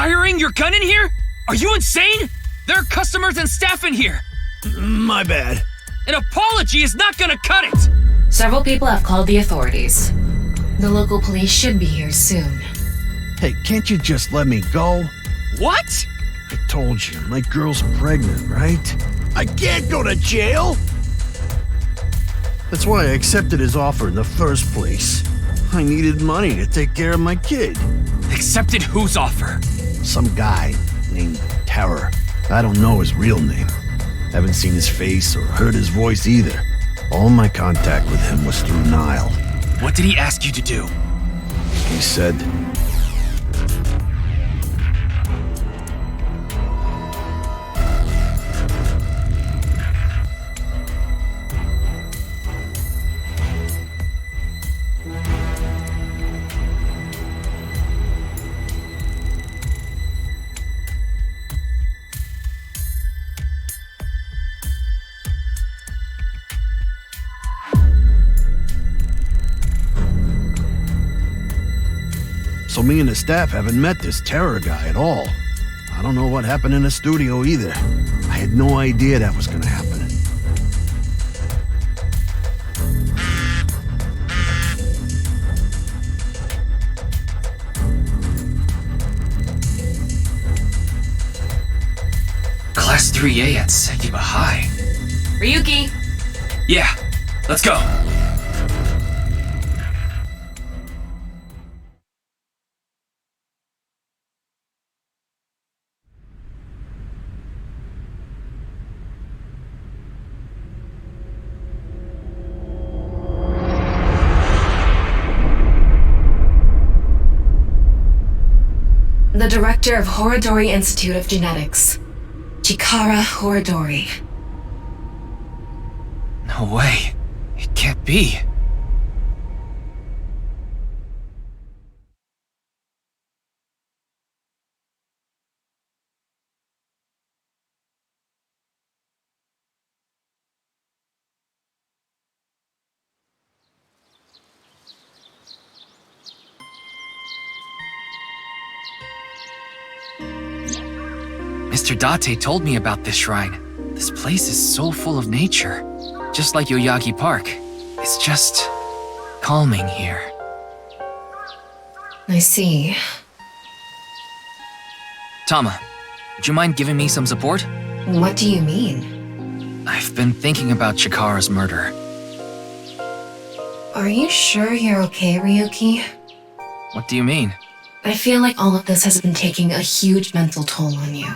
firing your gun in here? Are you insane? There are customers and staff in here.
My bad.
An apology is not gonna cut it!
Several people have called the authorities. The local police should be here soon.
Hey, can't you just let me go?
What?
I told you, my girl's pregnant, right? I can't go to jail! That's why I accepted his offer in the first place. I needed money to take care of my kid.
Accepted whose offer?
Some guy named Terror. I don't know his real name. Haven't seen his face or heard his voice either. All my contact with him was through Nile.
What did he ask you to do?
He said, so me and the staff haven't met this Terror guy at all. I don't know what happened in the studio either. I had no idea that was gonna happen.
Class 3A at Sekiba High.
Ryuki!
Yeah, let's go.
The director of Horodori Institute of Genetics, Chikara Horodori.
No way. It can't be. Mr. Date told me about this shrine. This place is so full of nature. Just like Yoyagi Park. It's just calming here.
I see.
Tama, would you mind giving me some support?
What do you mean?
I've been thinking about Chikara's murder.
Are you sure you're okay, Ryuki?
What do you mean?
I feel like all of this has been taking a huge mental toll on you.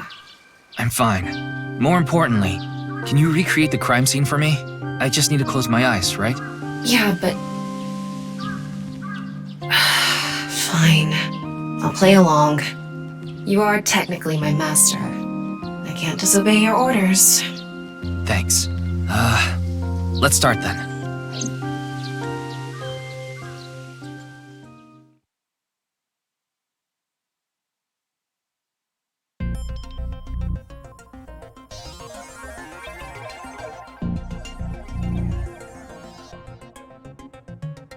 I'm fine. More importantly, can you recreate the crime scene for me? I just need to close my eyes, right?
Yeah, but... Fine. I'll play along. You are technically my master. I can't disobey your orders.
Thanks. Let's start then.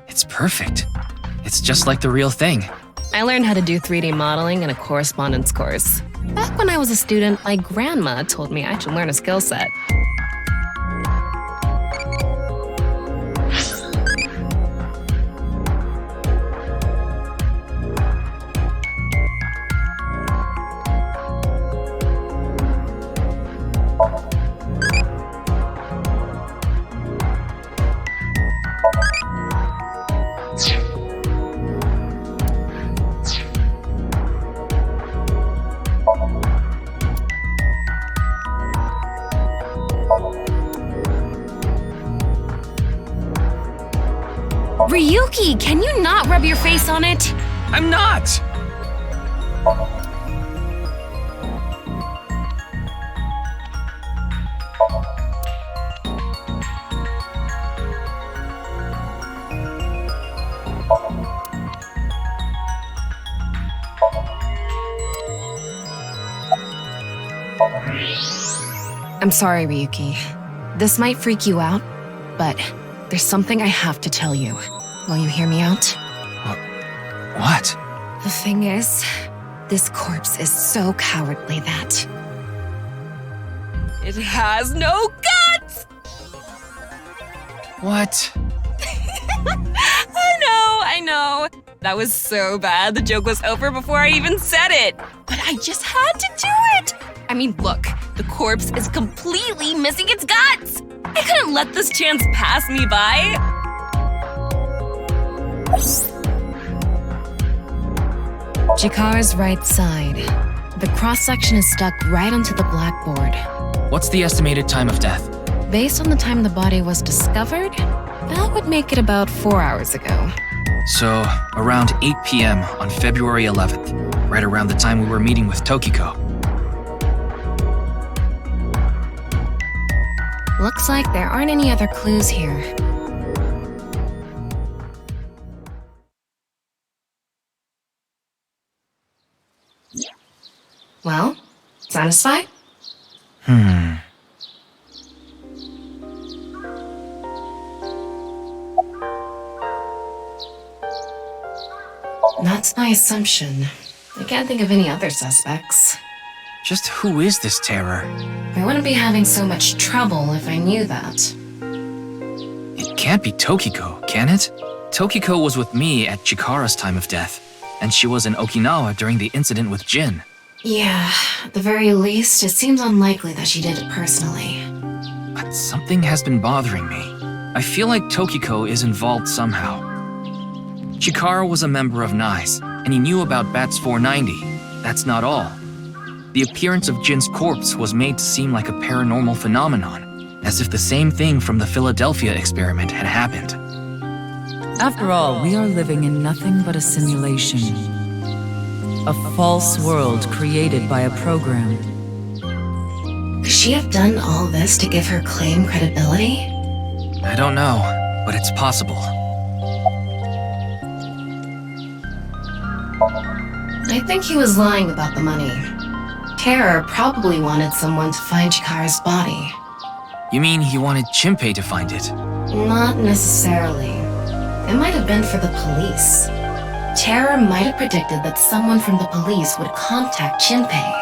It's perfect. It's just like the real thing.
I learned how to do 3D modeling in a correspondence course. Back when I was a student, my grandma told me I should learn a skill set. Ryuki, can you not rub your face on it?
I'm not!
I'm sorry, Ryuki. This might freak you out, but there's something I have to tell you. Will you hear me out?
What?
The thing is,
This corpse is so cowardly that it has no guts!
What?
I know. That was so bad. The joke was over before I even said it. But I just had to do it. I mean, look, the corpse is completely missing its guts. I couldn't let this chance pass me by. Chikara's right side. The cross-section is stuck right onto the blackboard.
What's the estimated time of death?
Based on the time the body was discovered, that would make it about 4 hours ago.
So, around 8 p.m. on February 11th, right around the time we were meeting with Tokiko.
Looks like there aren't any other clues here.
Well, satisfied? That's my assumption. I can't think of any other suspects.
Just who is this terror?
I wouldn't be having so much trouble if I knew that.
It can't be Tokiko, can it? Tokiko was with me at Chikara's time of death, and she was in Okinawa during the incident with Jin.
Yeah, at the very least, it seems unlikely that she did it personally.
But something has been bothering me. I feel like Tokiko is involved somehow. Chikara was a member of NICE, and he knew about Bats 490. That's not all. The appearance of Jin's corpse was made to seem like a paranormal phenomenon, as if the same thing from the Philadelphia experiment had happened.
After all, we are living in nothing but a simulation. A false world created by a program.
Could she have done all this to give her claim credibility?
I don't know, but it's possible.
I think he was lying about the money. Terror probably wanted someone to find Chikara's body.
You mean he wanted Chimpei to find it?
Not necessarily. It might have been for the police. Terror might have predicted that someone from the police would contact Chimpei.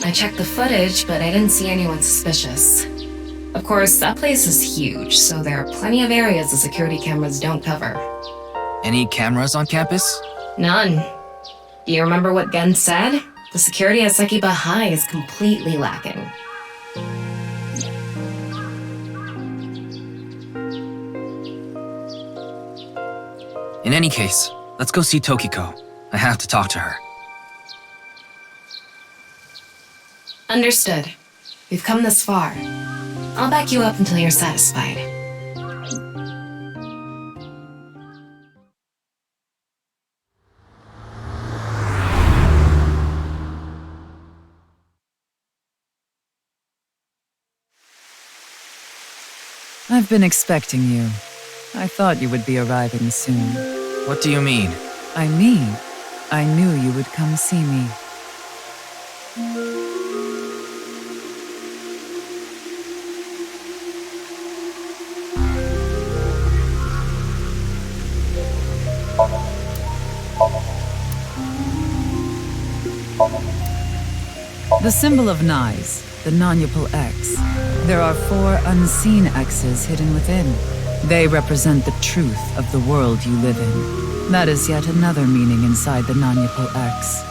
I checked the footage, but I didn't see anyone suspicious. Of course, that place is huge, so there are plenty of areas the security cameras don't cover.
Any cameras on campus?
None. Do you remember what Gen said? The security at Sekiba High is completely lacking.
In any case, let's go see Tokiko. I have to talk to her.
Understood. We've come this far. I'll back you up until you're satisfied.
I've been expecting you. I thought you would be arriving soon.
What do you mean?
I knew you would come see me. The symbol of Nyes, the non-upal X. There are 4 unseen X's hidden within. They represent the truth of the world you live in. That is yet another meaning inside the non-upal X.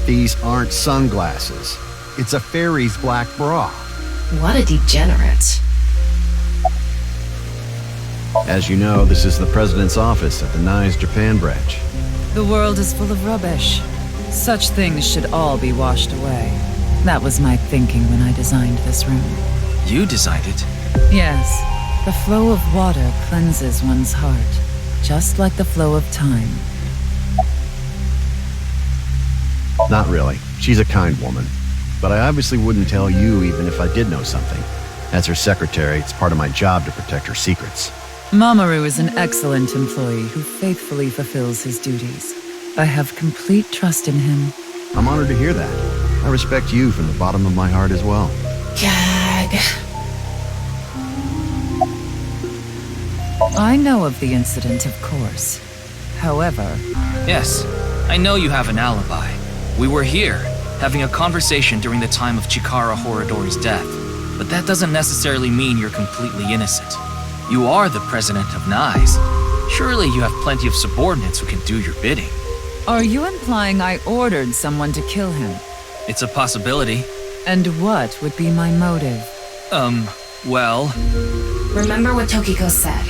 These aren't sunglasses. It's a fairy's black bra.
What a degenerate.
As you know, this is the president's office at the NICE Japan branch.
The world is full of rubbish. Such things should all be washed away. That was my thinking when I designed this room.
You designed it?
Yes. The flow of water cleanses one's heart, just like the flow of time.
Not really. She's a kind woman. But I obviously wouldn't tell you even if I did know something. As her secretary, it's part of my job to protect her secrets.
Mamoru is an excellent employee who faithfully fulfills his duties. I have complete trust in him.
I'm honored to hear that. I respect you from the bottom of my heart as well.
Gag.
I know of the incident, of course. However...
Yes, I know you have an alibi. We were here, having a conversation during the time of Chikara Horadori's death. But that doesn't necessarily mean you're completely innocent. You are the president of NICE. Surely you have plenty of subordinates who can do your bidding.
Are you implying I ordered someone to kill him?
It's a possibility.
And what would be my motive?
Well...
Remember what Tokiko said.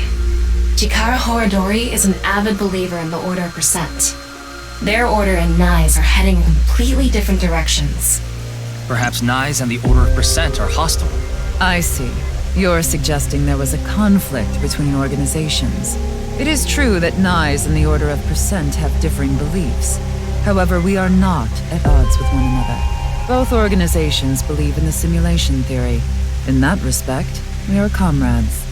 Chikara Horadori is an avid believer in the Order of Percent. Their order and NICE are heading in completely different directions.
Perhaps NICE and the Order of Percent are hostile.
I see. You're suggesting there was a conflict between organizations. It is true that NICE and the Order of Percent have differing beliefs. However, we are not at odds with one another. Both organizations believe in the simulation theory. In that respect, we are comrades.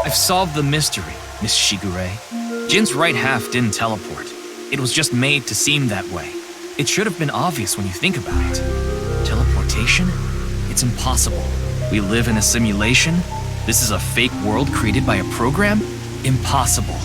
I've solved the mystery, Miss Shigure. Jin's right half didn't teleport. It was just made to seem that way. It should have been obvious when you think about it. Teleportation? It's impossible. We live in a simulation? This is a fake world created by a program? Impossible.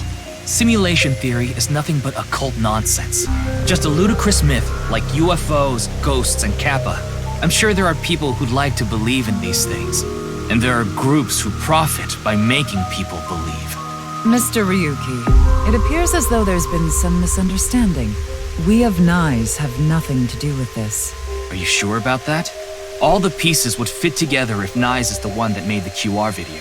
Simulation theory is nothing but occult nonsense. Just a ludicrous myth like UFOs, ghosts, and Kappa. I'm sure there are people who'd like to believe in these things. And there are groups who profit by making people believe.
Mr. Ryuki, it appears as though there's been some misunderstanding. We of NICE have nothing to do with this.
Are you sure about that? All the pieces would fit together if NICE is the one that made the QR video.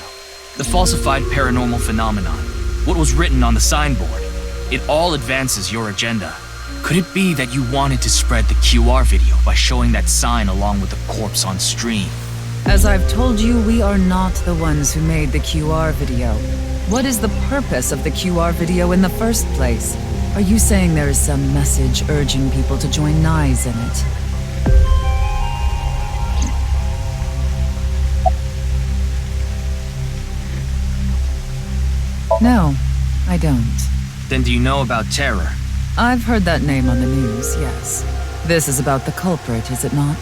The falsified paranormal phenomenon, what was written on the signboard, it all advances your agenda. Could it be that you wanted to spread the QR video by showing that sign along with the corpse on stream?
As I've told you, we are not the ones who made the QR video. What is the purpose of the QR video in the first place? Are you saying there is some message urging people to join NICE in it? No, I don't.
Then do you know about Terror?
I've heard that name on the news, yes. This is about the culprit, is it not?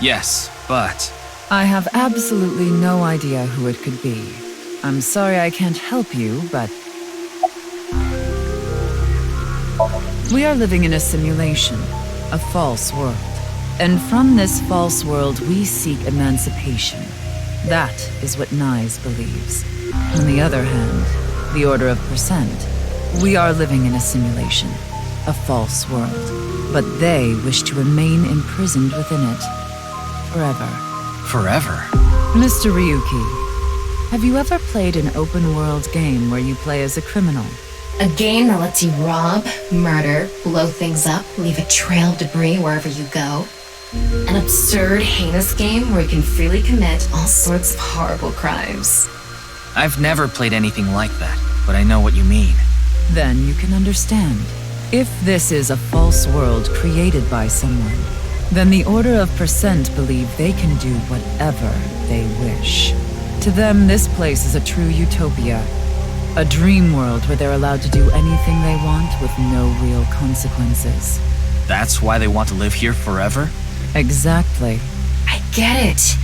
Yes, but...
I have absolutely no idea who it could be. I'm sorry I can't help you, but... We are living in a simulation, a false world. And from this false world, we seek emancipation. That is what NICE believes. On the other hand, the Order of Percent, we are living in a simulation, a false world. But they wish to remain imprisoned within it. Forever.
Forever?
Mr. Ryuki, have you ever played an open-world game where you play as a criminal?
A game that lets you rob, murder, blow things up, leave a trail of debris wherever you go. An absurd, heinous game where you can freely commit all sorts of horrible crimes.
I've never played anything like that, but I know what you mean.
Then you can understand. If this is a false world created by someone, then the Order of Percent believe they can do whatever they wish. To them, this place is a true utopia. A dream world where they're allowed to do anything they want with no real consequences.
That's why they want to live here forever?
Exactly.
I get it.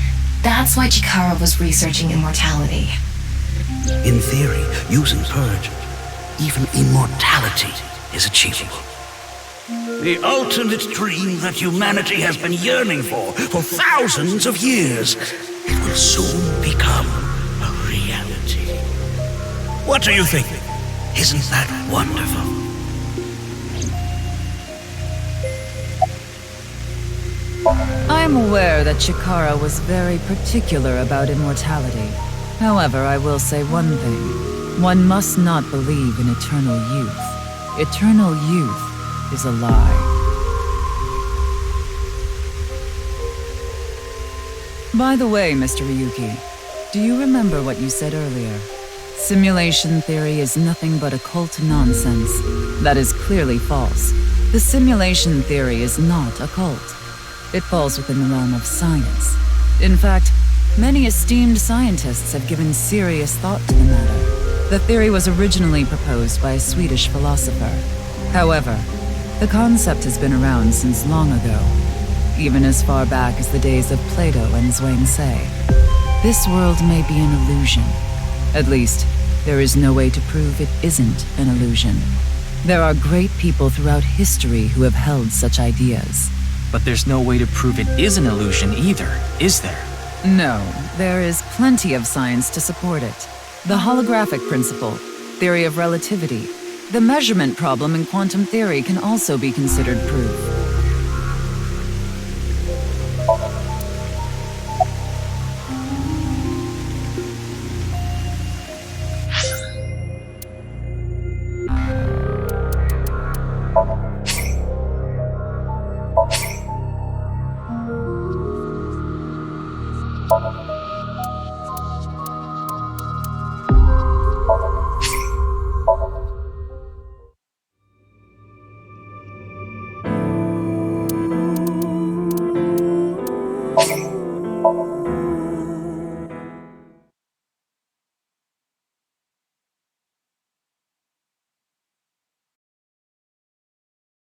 That's why Chikara was researching immortality.
In theory, using Purge, even immortality is achievable. The ultimate dream that humanity has been yearning for thousands of years. It will soon become a reality. What do you think? Isn't that wonderful?
I am aware that Chikara was very particular about immortality. However, I will say one thing. One must not believe in eternal youth. Eternal youth is a lie. By the way, Mr. Ryuki, do you remember what you said earlier? Simulation theory is nothing but occult nonsense. That is clearly false. The simulation theory is not a cult. It falls within the realm of science. In fact, many esteemed scientists have given serious thought to the matter. The theory was originally proposed by a Swedish philosopher. However, the concept has been around since long ago, even as far back as the days of Plato and Zhuangzi. This world may be an illusion. At least, there is no way to prove it isn't an illusion. There are great people throughout history who have held such ideas.
But there's no way to prove it is an illusion either, is there?
No, there is plenty of science to support it. The holographic principle, theory of relativity, the measurement problem in quantum theory can also be considered proof.